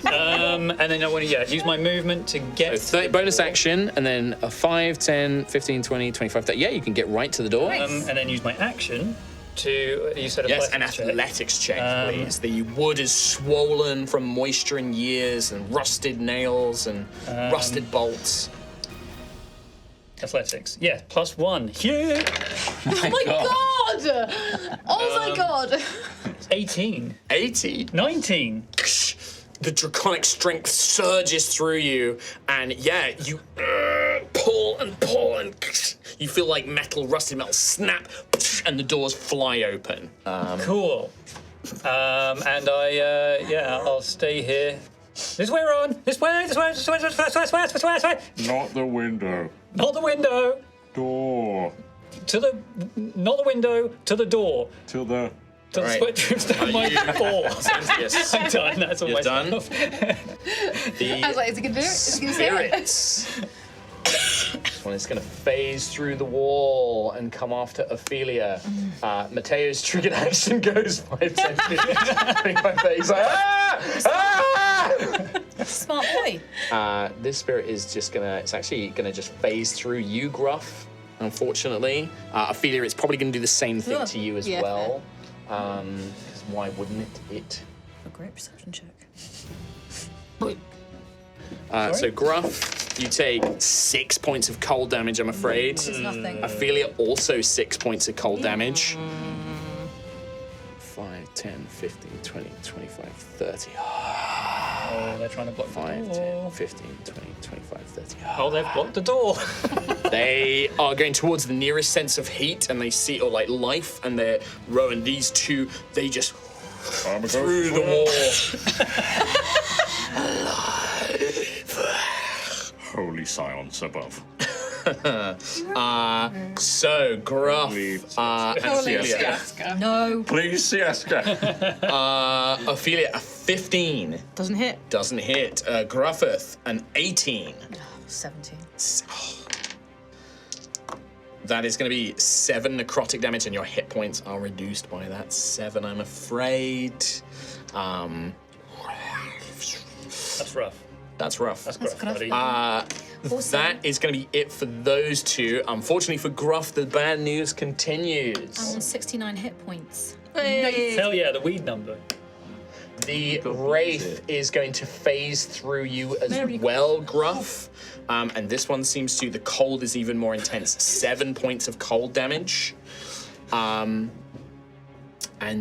And then I want to use my movement to get So 30 bonus action, and then a 5, 10, 15, 20, 25, 30. Yeah, you can get right to the door. and then use my action to, you said Yes, athletics an check. athletics check, please. The wood is swollen from moisture and years, and rusted nails and rusted bolts. Athletics. Yeah, +1. Yeah. Oh my god! Oh my god! 18. 80. 19. The draconic strength surges through you, and you pull and pull, and you feel like rusted metal snap, and the doors fly open. Cool. And I'll stay here. This way, Ron. This way. Not the window. Not the window. Door. Not the window. To the door. Till the... To the split trips down my ball. Yes. I'm done. That's all You're my done. stuff. I was like, is he gonna do it? Is he gonna say it? Spirits. This one is going to phase through the wall and come after Ophelia. Mateo's triggered action goes 5 centimeters. He's like, Smart boy. This spirit is just it's actually gonna just phase through you, Gruff, unfortunately. Ophelia, it's probably gonna do the same thing to you as well. Because why wouldn't it? A great perception check. So Gruff, you take 6 points of cold damage, I'm afraid. This is nothing. Ophelia also 6 points of cold damage. 5, 10, 15, 20, 25, 30. Oh, they're trying to block the 5, door. 10, 15, 20, 25, 30. Oh, they've blocked the door. They are going towards the nearest sense of heat, and they see, or like life, and they're rowing. These two, they just through the wall. Holy silence above. So Gruff, and Holy Ophelia. Siaska. No, Please, Siaska. Ophelia, a 15 doesn't hit. doesn't hit. Gruffith, an 18. 17. That is going to be 7 necrotic damage, and your hit points are reduced by that 7, I'm afraid. That's rough. That's rough. That's rough, buddy. That is going to be it for those two. Unfortunately for Gruff, the bad news continues. I'm on 69 hit points. Hell yeah, the weed number. The Wraith is going to phase through you as well, Gruff. And this one seems to, the cold is even more intense. 7 points of cold damage. And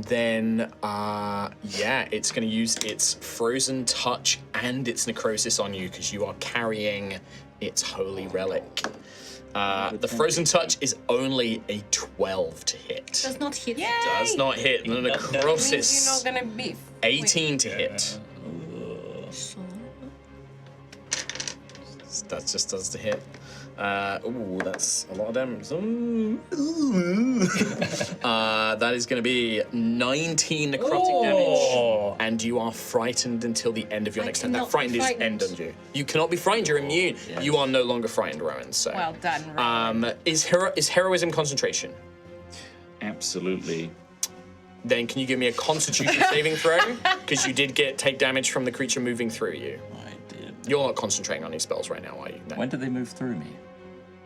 then, it's going to use its Frozen Touch and its Necrosis on you because you are carrying its Holy Relic. The Frozen Touch is only a 12 to hit. Does not hit. Does not hit. The Necrosis, Means you're not gonna be 18 to hit. That just does the hit. That's a lot of damage. That is going to be 19 necrotic damage, and you are frightened until the end of your next turn. That cannot be frightened is frightened. end on you. You cannot be frightened. You're immune. You are no longer frightened, Rowan. So, well done, Rowan. is heroism concentration? Absolutely. Then can you give me a Constitution saving throw? Because you did take damage from the creature moving through you. I did. You're not concentrating on your spells right now, are you? No. When did they move through me?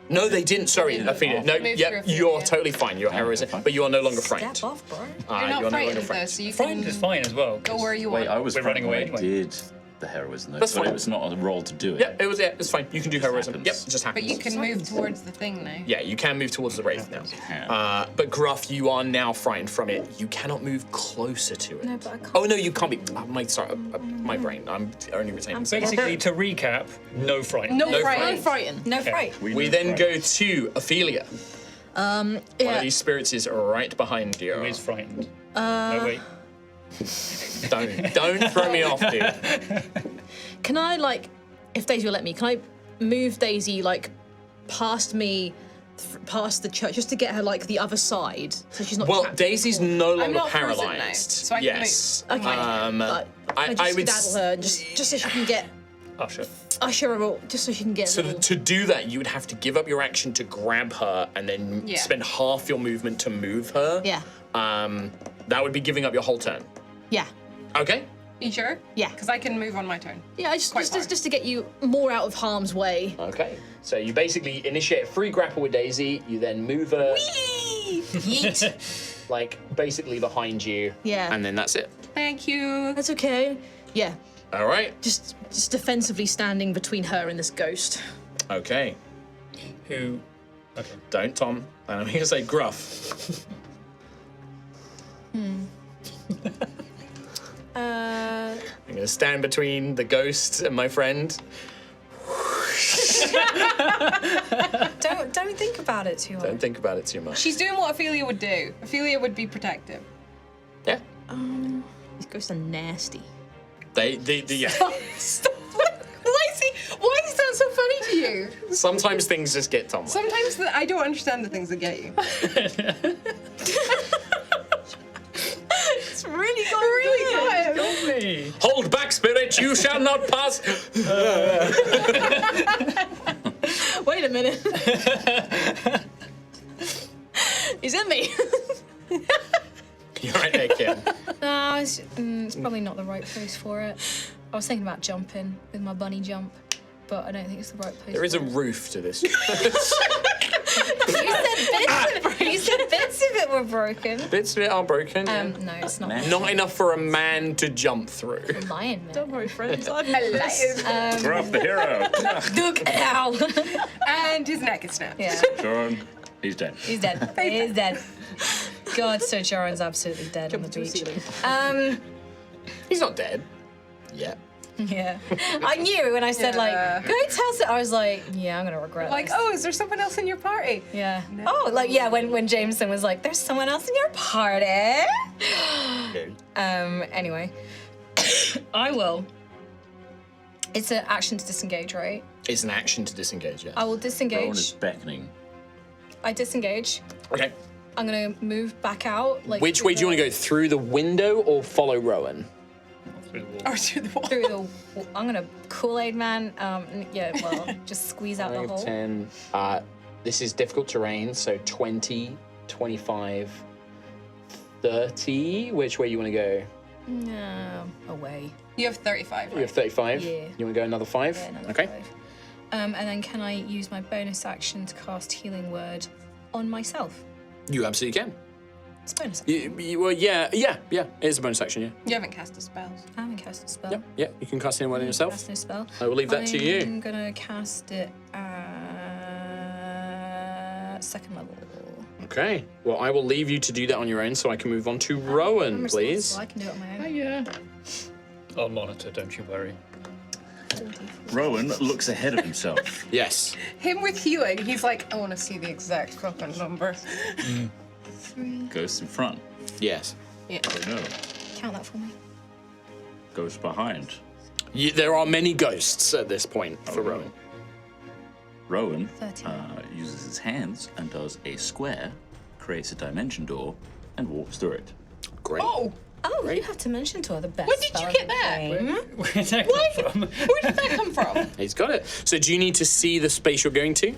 No, they didn't. Sorry, Ophelia. No, Move yeah, through Ophelia. you're totally fine. You're heroism, fine. but you are no longer frightened. Step off, bro. You're you not are no longer frightened though, frightened. so you Frightened can is fine as well. go where you Wait, want. I was We're running away frightened when I anyway. did the heroism though, That's but fine. it was not a roll to do it. Yeah, it's fine. You can do heroism. happens. Yep, it just happens. But you can move towards the thing now. Yeah, you can move towards the wraith now. Yeah. But Gruff, you are now frightened from it. You cannot move closer to it. No, but I can't. Oh no, you can't be. My brain. I'm only retaining. Basically, to recap, no fright. No, No frightened. Frightened. No fright. We then go to Ophelia. One of these spirits is right behind you. Who is frightened? No, wait. Don't throw me off, dude. Can I, like, if Daisy will let me, can I move Daisy, like, past me, past the church, just to get her, like, the other side, so she's not Well, trapped? Daisy's no longer not frozen now, paralyzed. so I can yes. move. Okay. I just would skedaddle her, and just so she can get, Usher. usher her, just so she can get. So to do that, you would have to give up your action to grab her, and then Yeah. spend half your movement to move her. Yeah. That would be giving up your whole turn. Yeah. Okay. You sure? Yeah. Because I can move on my turn. Yeah, Quite far. just to get you more out of harm's way. Okay. So you basically initiate a free grapple with Daisy. You then move her, yeet, like basically behind you. Yeah. And then that's it. Thank you. That's okay. Yeah. All right. Just defensively standing between her and this ghost. Okay. Who? Okay. Don't, Tom. And I'm going to say Gruff. I'm going to stand between the ghost and my friend. Don't think about it too Don't hard. think about it too much. She's doing what Ophelia would do. Ophelia would be protective. Yeah. These ghosts are nasty. They yeah. Why is that so funny to you? Sometimes things just get Tom. Sometimes I don't understand the things that get you. It's really good. Really good. Me. Hold back, spirit! You shall not pass. Wait a minute. He's in me. You're right there, Kim. No, it's probably not the right place for it. I was thinking about jumping with my bunny jump, but I don't think it's the right place. There is a for it. roof to this. You said bits of it were broken. Bits of it are broken. No, it's not. Not enough for a man to jump through. Lion man. Don't worry, friends. I'm Gruff the hero. Look, ow. And his neck is snapped. Yeah, John, he's dead. he's dead. He's dead. God, so Joran's absolutely dead on the beach. He's not dead. Yet. Yeah. I knew when I said, like, go tell Sam. I was like, yeah, I'm going to regret Like, this. oh, is there someone else in your party? Yeah. No. Oh, like, yeah, when Jameson was like, there's someone else in your party. Anyway. I will. It's an action to disengage, right? It's an action to disengage, yes. I will Rowan disengage. is beckoning. I disengage. Okay. I'm going to move back out. Like, Which way do you want to go? Through the window or follow Rowan? Through the wall. Or through the wall? Through the... I'm going to Kool-Aid Man. Yeah, well, just squeeze out the 5, hole. 10. This is difficult terrain, so 20, 25, 30. Which way you want to go? No, away. You have 35, You have 35? Yeah. You want to go another 5? Yeah, another Okay. 5. And then can I use my bonus action to cast Healing Word on myself? You absolutely can. It's a bonus action. Well, yeah. It is a bonus action, yeah. You haven't cast a spell. I haven't cast a spell. Yeah, you can cast anyone on yourself. Cast no spell. I will leave that to you. I'm gonna cast it at second level. Okay. Well, I will leave you to do that on your own so I can move on to Rowan, I'm please. responsible, I can do it on my own. Yeah. I'll monitor, don't you worry. Rowan looks ahead of himself. Yes. Him with healing, he's like, I want to see the exact fucking number. Ghost in front. Yes. Yeah. Oh no. Count that for me. Ghost behind. There are many ghosts at this point for Rowan. Rowan 13. uses his hands and does a square, creates a dimension door, and walks through it. Great. Oh! Oh, you have to mention to her the best. When did you spell get in the that? game. Where did that come from? Where did that come from? He's got it. So do you need to see the space you're going to?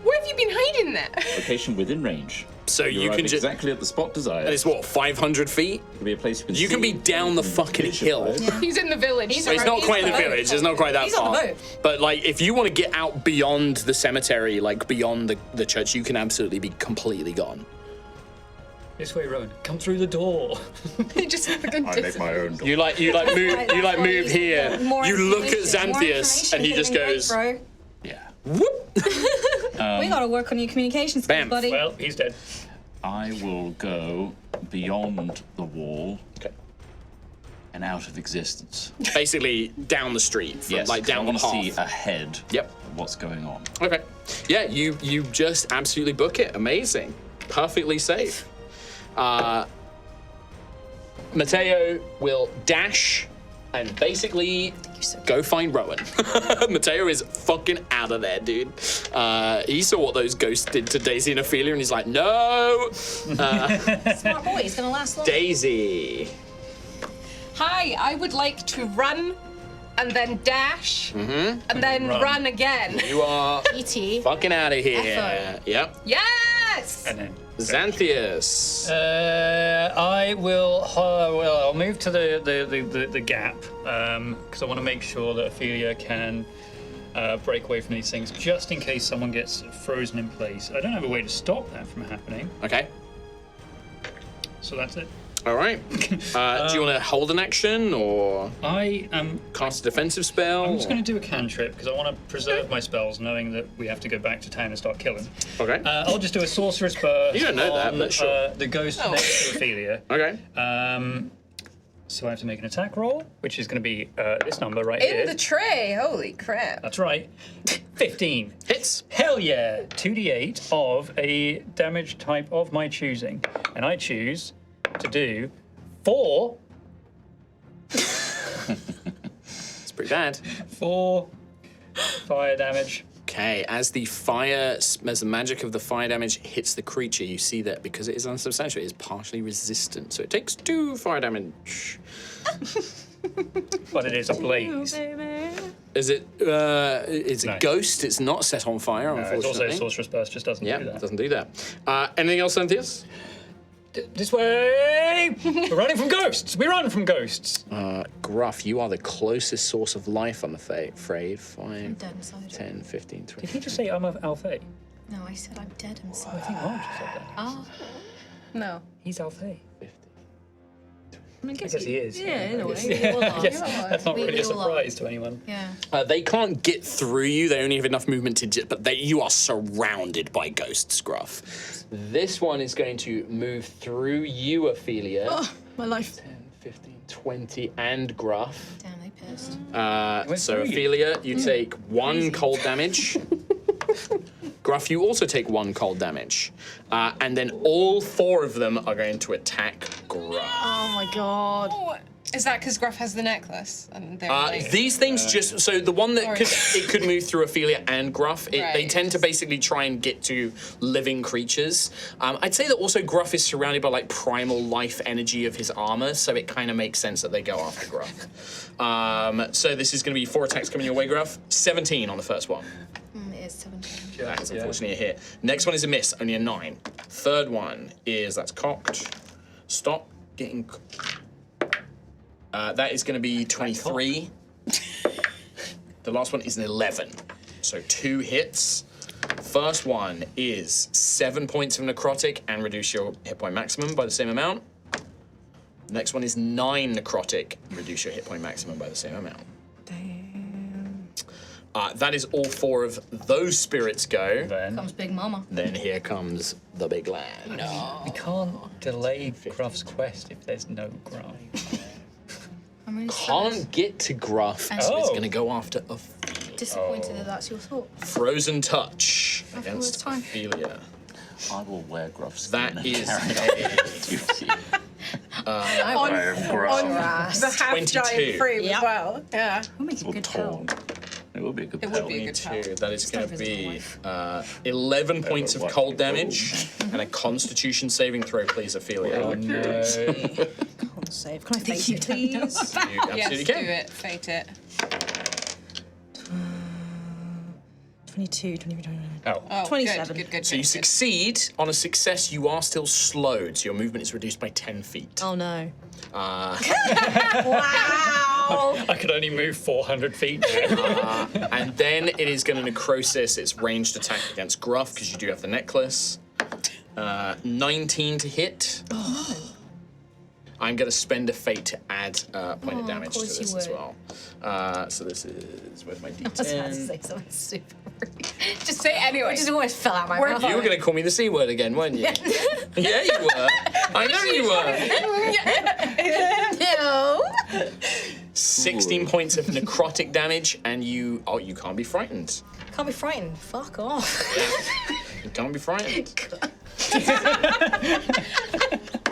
Where have you been hiding that? Location within range. So you arrive can just... exactly at the spot desired. And it's what, 500 feet? It can be a place you can You can see. be down the fucking hill. He's in the village. So it's not quite in the village. It's not quite that He's on far. the boat. But like, if you want to get out beyond the cemetery, like beyond the church, you can absolutely be completely gone. This way, Rowan. Come through the door. He just fucking I make my own door. You move here. More You look at information- more Xanthias, and he just information goes, could've been Yeah. whoop. great, bro. We gotta work on your communication skills, Bam. buddy. Well, he's dead. I will go beyond the wall Okay. and out of existence. Basically down the street, from, like down I the want to see path. ahead. Yep. Of what's going on. Okay. Yeah, you just absolutely book it. Amazing. Perfectly safe. Mateo will dash and basically go find Rowan. Mateo is fucking out of there, dude. He saw what those ghosts did to Daisy and Ophelia, and he's like, no. Smart boy, he's gonna last long. Daisy. Hi, I would like to run and then dash and then run again. You are E.T. fucking out of here. Effo. Yep. Yes! And then Xanthias. I will. I'll move to the gap because I want to make sure that Ophelia can break away from these things, just in case someone gets frozen in place. I don't have a way to stop that from happening, Okay. so that's it. All right. Do you want to hold an action or I am. cast a defensive spell? I'm just going to do a cantrip because I want to preserve my spells, knowing that we have to go back to town and start killing. Okay. I'll just do a sorcerer's burst. You don't know that, on, but sure. The ghost next to Ophelia. Okay. So I have to make an attack roll, which is going to be this number right In here. the tray, holy crap. That's right. 15. Hits. Hell yeah! 2d8 of a damage type of my choosing. And I choose to do 4. It's pretty bad. 4 fire damage. Okay, as the magic of the fire damage hits the creature, you see that because it is unsubstantial, it is partially resistant. So it takes 2 fire damage. But it is a blaze. Is it? It's No. a ghost. It's not set on fire, It's unfortunately. also Sorcerer's Burst, just doesn't Yeah, do it that. doesn't do that. Anything else, Xanthias? This way! We're running from ghosts! We run from ghosts! Gruff, you are the closest source of life, I'm afraid. 5, dead inside. 10, 15, 20. Did he just say I'm of Altheya? No, I said I'm dead I inside. think Mark just said that. Oh, No. He's Altheya. 50. I guess he is. Yeah, in a way. Yeah, We all are. yes, that's not We really a all are. surprise to anyone. Yeah. They can't get through you. They only have enough movement to, but you are surrounded by ghosts, Gruff. This one is going to move through you, Ophelia. Oh, my life. 10, 15, 20, and Gruff. Damn, they pissed. So Ophelia, you take 1 cold damage. Gruff, you also take 1 cold damage. And then all 4 of them are going to attack Gruff. Oh my god. Oh, is that because Gruff has the necklace? And they're like, These things just... So the one that it could move through Ophelia and Gruff, they Right. tend to basically try and get to living creatures. I'd say that also Gruff is surrounded by like primal life energy of his armor, so it kind of makes sense that they go after Gruff. So this is going to be 4 attacks coming your way, Gruff. 17 on the first one. It is 17. That is unfortunately a hit. Next one is a miss, only a 9. Third one is, that's cocked. Stop getting... that is going to be 23. The last one is an 11. So 2 hits. First one is 7 points of necrotic and reduce your hit point maximum by the same amount. Next one is 9 necrotic, reduce your hit point maximum by the same amount. That is all 4 of those spirits go. Then Comes Big Mama. Then here comes the big lad. we can't delay Gruff's quest if there's no Gruff. I'm really Can't get to Gruff, so it's Oh. going to go after a disappointed that that's your thought. frozen touch it's against fine. Ophelia. I will wear Gruff's That skin is and a I am Gruff. the half 22. giant frame Yep. as well. Yeah. We'll make a Or good torn. pelt. It would be a good It would be a good tell. 22. That is going to Stuff is be life. 11 points of what cold you damage and a Constitution saving throw, please, Ophelia. Oh no. Can't save. Can I face it, please? You absolutely Yes, do can. it. Fate it. 22, 23, 29. Oh. Oh, 27. Good. So you succeed. On a success, you are still slowed, so your movement is reduced by 10 feet. Oh no. Wow. I could only move 400 feet now. And then it is going to necrosis. It's ranged attack against Gruff because you do have the necklace. 19 to hit. I'm going to spend a fate to add point of damage to course this you as would. well. So this is with my I was about to D10. say something super rude. Just say it anyway. It just almost fell out my We're mouth. You were going to call me the C word again, weren't you? Yeah, you were. I know you were. No. 16 points of necrotic damage, and you can't be frightened. Can't be frightened. Fuck off. You can't be frightened.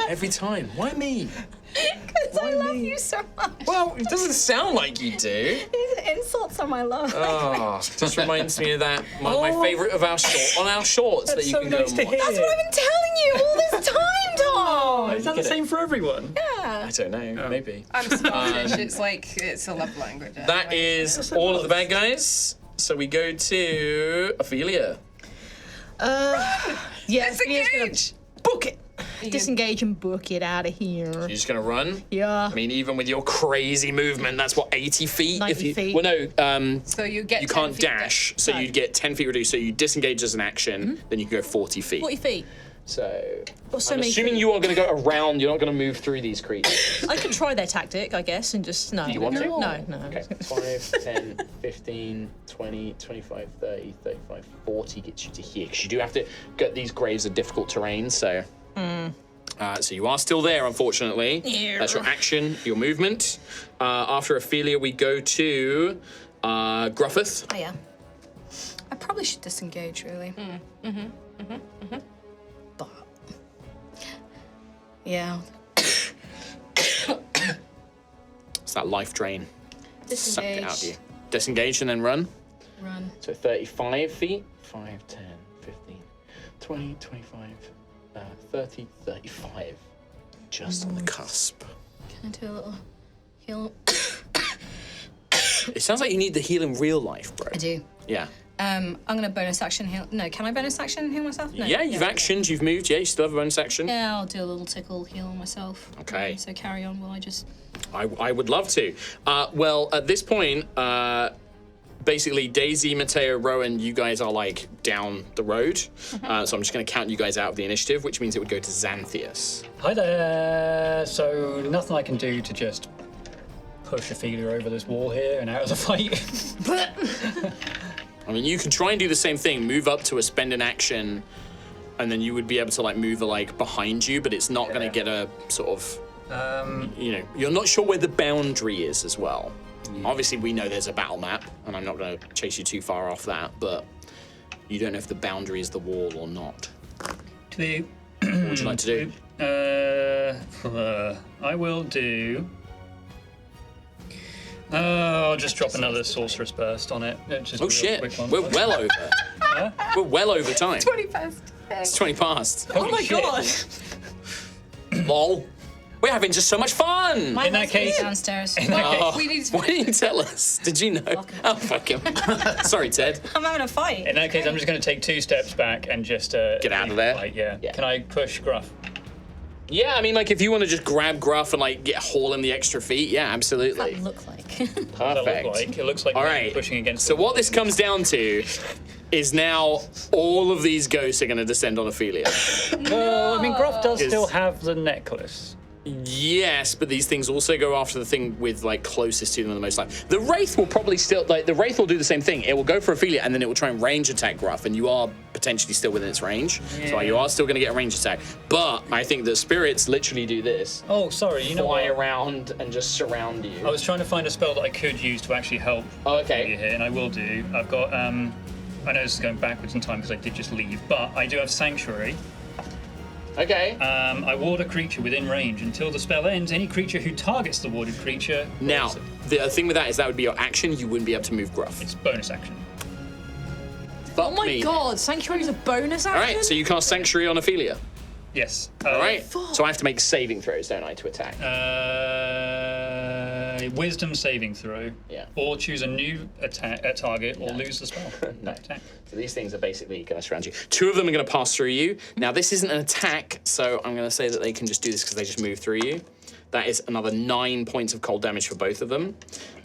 Every time. Why me? Because I love you so much. Well, it doesn't sound like you do. These insults are my love. Oh, just reminds me of that. My favourite of our shorts that you so can nice go to and watch. hear. That's what I've been telling you all this time, Tom. Is that the same for everyone? Yeah. I don't know, maybe. I'm Scottish. It's like it's a love language. That is all of the bad guys. So we go to Ophelia. Yeah, Ophelia's gonna Disengage. book it. Disengage and book it out of here. You're just gonna run. Yeah. I mean, even with your crazy movement, that's what 80 feet. 90 feet. Well, no. So you get. You 10 can't feet dash, so you'd get 10 feet reduced. So you disengage as an action, then you can go 40 feet. 40 feet. So Or so I'm many assuming feet. you are going to go around. You're not going to move through these creatures. I could try their tactic, I guess, and just no. Do you want to? No, no. Okay. 5, 10, 15, 20, 25, 30, 35, 40 gets you to here. Because you do have to get these graves are difficult terrain, so. So you are still there, unfortunately. Yeah. That's your action, your movement. After Ophelia, we go to Gruffith. Oh, yeah. I probably should disengage, really. But. Yeah. It's that life drain. Suck it out of you. Disengage. Disengage and then run. Run. So 35 feet. 5, 10, 15, 20, 25, 30, 35. Just on the cusp. Can I do a little heal? It sounds like you need the heal in real life, bro. I do. Yeah. I'm gonna bonus action heal. No, can I bonus action heal myself? No. Yeah, you've actioned, you've moved. Yeah, you still have a bonus action. Yeah, I'll do a little tickle heal on myself. Okay. So carry on while I just. I would love to. Well, at this point, basically, Daisy, Mateo, Rowan, you guys are like down the road. So I'm just going to count you guys out of the initiative, which means it would go to Xanthius. Hi there. So nothing I can do to just push Ophelia over this wall here and out of the fight. I mean, you can try and do the same thing, move up to a spend an action, and then you would be able to like move like behind you, but it's not going to get a sort of You know, you're not sure where the boundary is as well. Obviously, we know there's a battle map, and I'm not going to chase you too far off that, but you don't know if the boundary is the wall or not. What would you like to do? I will do. I'll just drop another sorcerer's burst on it. Just Oh a real shit! quick one. We're well over. We're well over time. 20 past. It's 20 past. Oh my god! Lol. We're having just so much fun. My In that husband's case- downstairs. Oh, We need to- why didn't you tell us? Did you know? Oh, fuck him. Sorry, Ted. I'm having a fight. In that case, I'm just going to take 2 steps back and just Get out of there? Like, yeah. Yeah. Can I push Gruff? Yeah, I mean, like, if you want to just grab Gruff and, like, get haul in the extra feet, yeah, absolutely. That look like. What does that Perfect. look like? It looks like All me right. pushing against. So the what this comes down to is now all of these ghosts are going to descend on Ophelia. Well, I mean, Gruff does Is- still have the necklace. Yes, but these things also go after the thing with like closest to them the most time. The Wraith will probably still the Wraith will do the same thing. It will go for Ophelia and then it will try and range attack Gruff, and you are potentially still within its range. So you are still going to get a range attack. But I think that spirits literally do this. Oh, sorry. You know Fly what? around and just surround you. I was trying to find a spell that I could use to actually help Oh, okay. you here, and I will do. I've got. I know this is going backwards in time because I did just leave, but I do have Sanctuary. Okay. I ward a creature within range. Until the spell ends, any creature who targets the warded creature. Now, the thing with that is that would be your action. You wouldn't be able to move Gruff. It's bonus action. Fuck Oh my me. god, Sanctuary is a bonus action? All right, so you cast Sanctuary on Ophelia. Yes. All right. So I have to make saving throws, don't I, to attack? Wisdom saving throw. Yeah. Or choose a new target, or lose the spell. No. Attack. So these things are basically going to surround you. 2 of them are going to pass through you. Now, this isn't an attack, so I'm going to say that they can just do this because they just move through you. That is another 9 points of cold damage for both of them.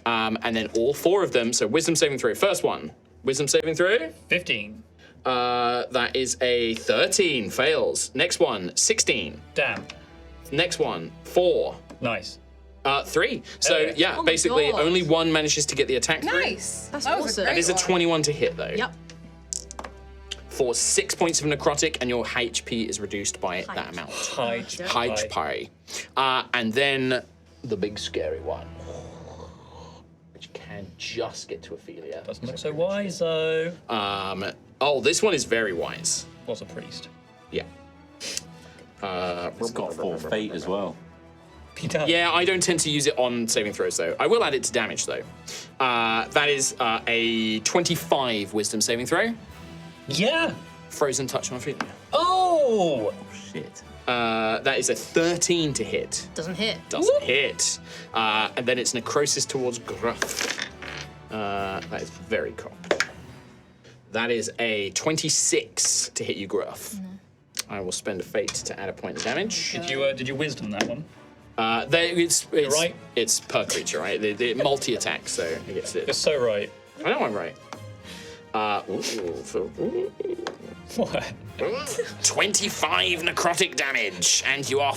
And then all 4 of them, so wisdom saving throw. First one, wisdom saving throw. 15. That is a 13, fails. Next one, 16. Damn. Next one, 4. Nice. 3. So, Okay. yeah, Oh my basically God. only one manages to get the attack through. Nice. That's That was a awesome. great That is a one. 21 to hit, though. Yep. For 6 points of necrotic, and your HP is reduced by that amount. HP. And then the big scary one, which can just get to Ophelia. Doesn't look so wise, though. Oh, this one is very wise. Was a priest. Yeah. It's got 4 fate as well. He does. Yeah, I don't tend to use it on saving throws, though. I will add it to damage, though. That is a 25 wisdom saving throw. Yeah. Frozen touch on Ophelia. Oh! Shit. That is a 13 to hit. Doesn't hit. Doesn't hit. And then it's necrosis towards Gruff. That is very cocked. That is a 26 to hit you, Gruff. I will spend a fate to add a point of damage. Did you wisdom that one? It's right. It's per creature, right? The multi-attack, so it gets it. You're so right. I know I'm right. What? 25 necrotic damage, and you are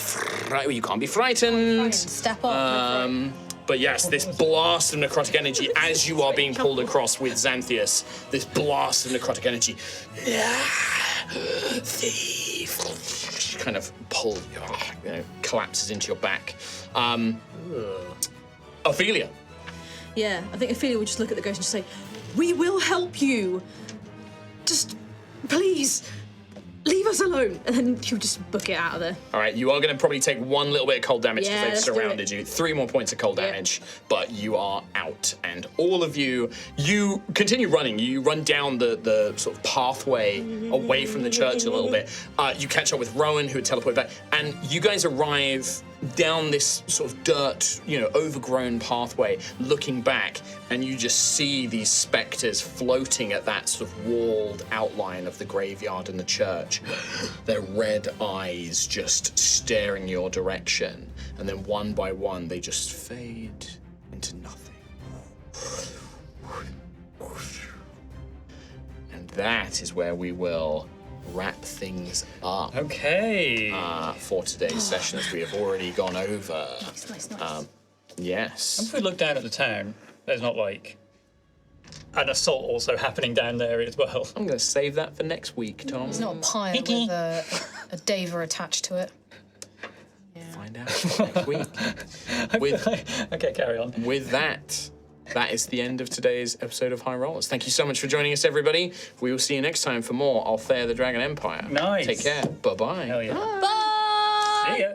you can't be frightened. Step up. But yes, this blast of necrotic energy as you are being pulled across with Xanthius, this blast of necrotic energy, thief, kind of collapses into your back. Ophelia. Yeah, I think Ophelia would just look at the ghost and just say, "We will help you. Just, please, leave us alone." And then she'll just book it out of there. All right, you are going to probably take 1 little bit of cold damage because Yeah, they've let's do surrounded it. you. 3 more points of cold damage, but you are out. And all of you continue running. You run down the sort of pathway away from the church a little bit. You catch up with Rowan, who had teleported back, and you guys arrive down this sort of dirt, overgrown pathway, looking back, and you just see these spectres floating at that sort of walled outline of the graveyard and the church. Their red eyes just staring your direction, and then one by one they just fade into nothing. And that is where we will wrap things up. Okay. For today's session, as we have already gone over. Nice. Yes. If we look down at the town, there's not like an assault also happening down there as well. I'm going to save that for next week, Tom. It's not a pile with a Dava attached to it. Find out next week. Okay, carry on. With that is the end of today's episode of High Rollers. Thank you so much for joining us, everybody. We will see you next time for more Altheya the Dragon Empire. Nice. Take care. Bye-bye. Hell yeah. Bye. See ya.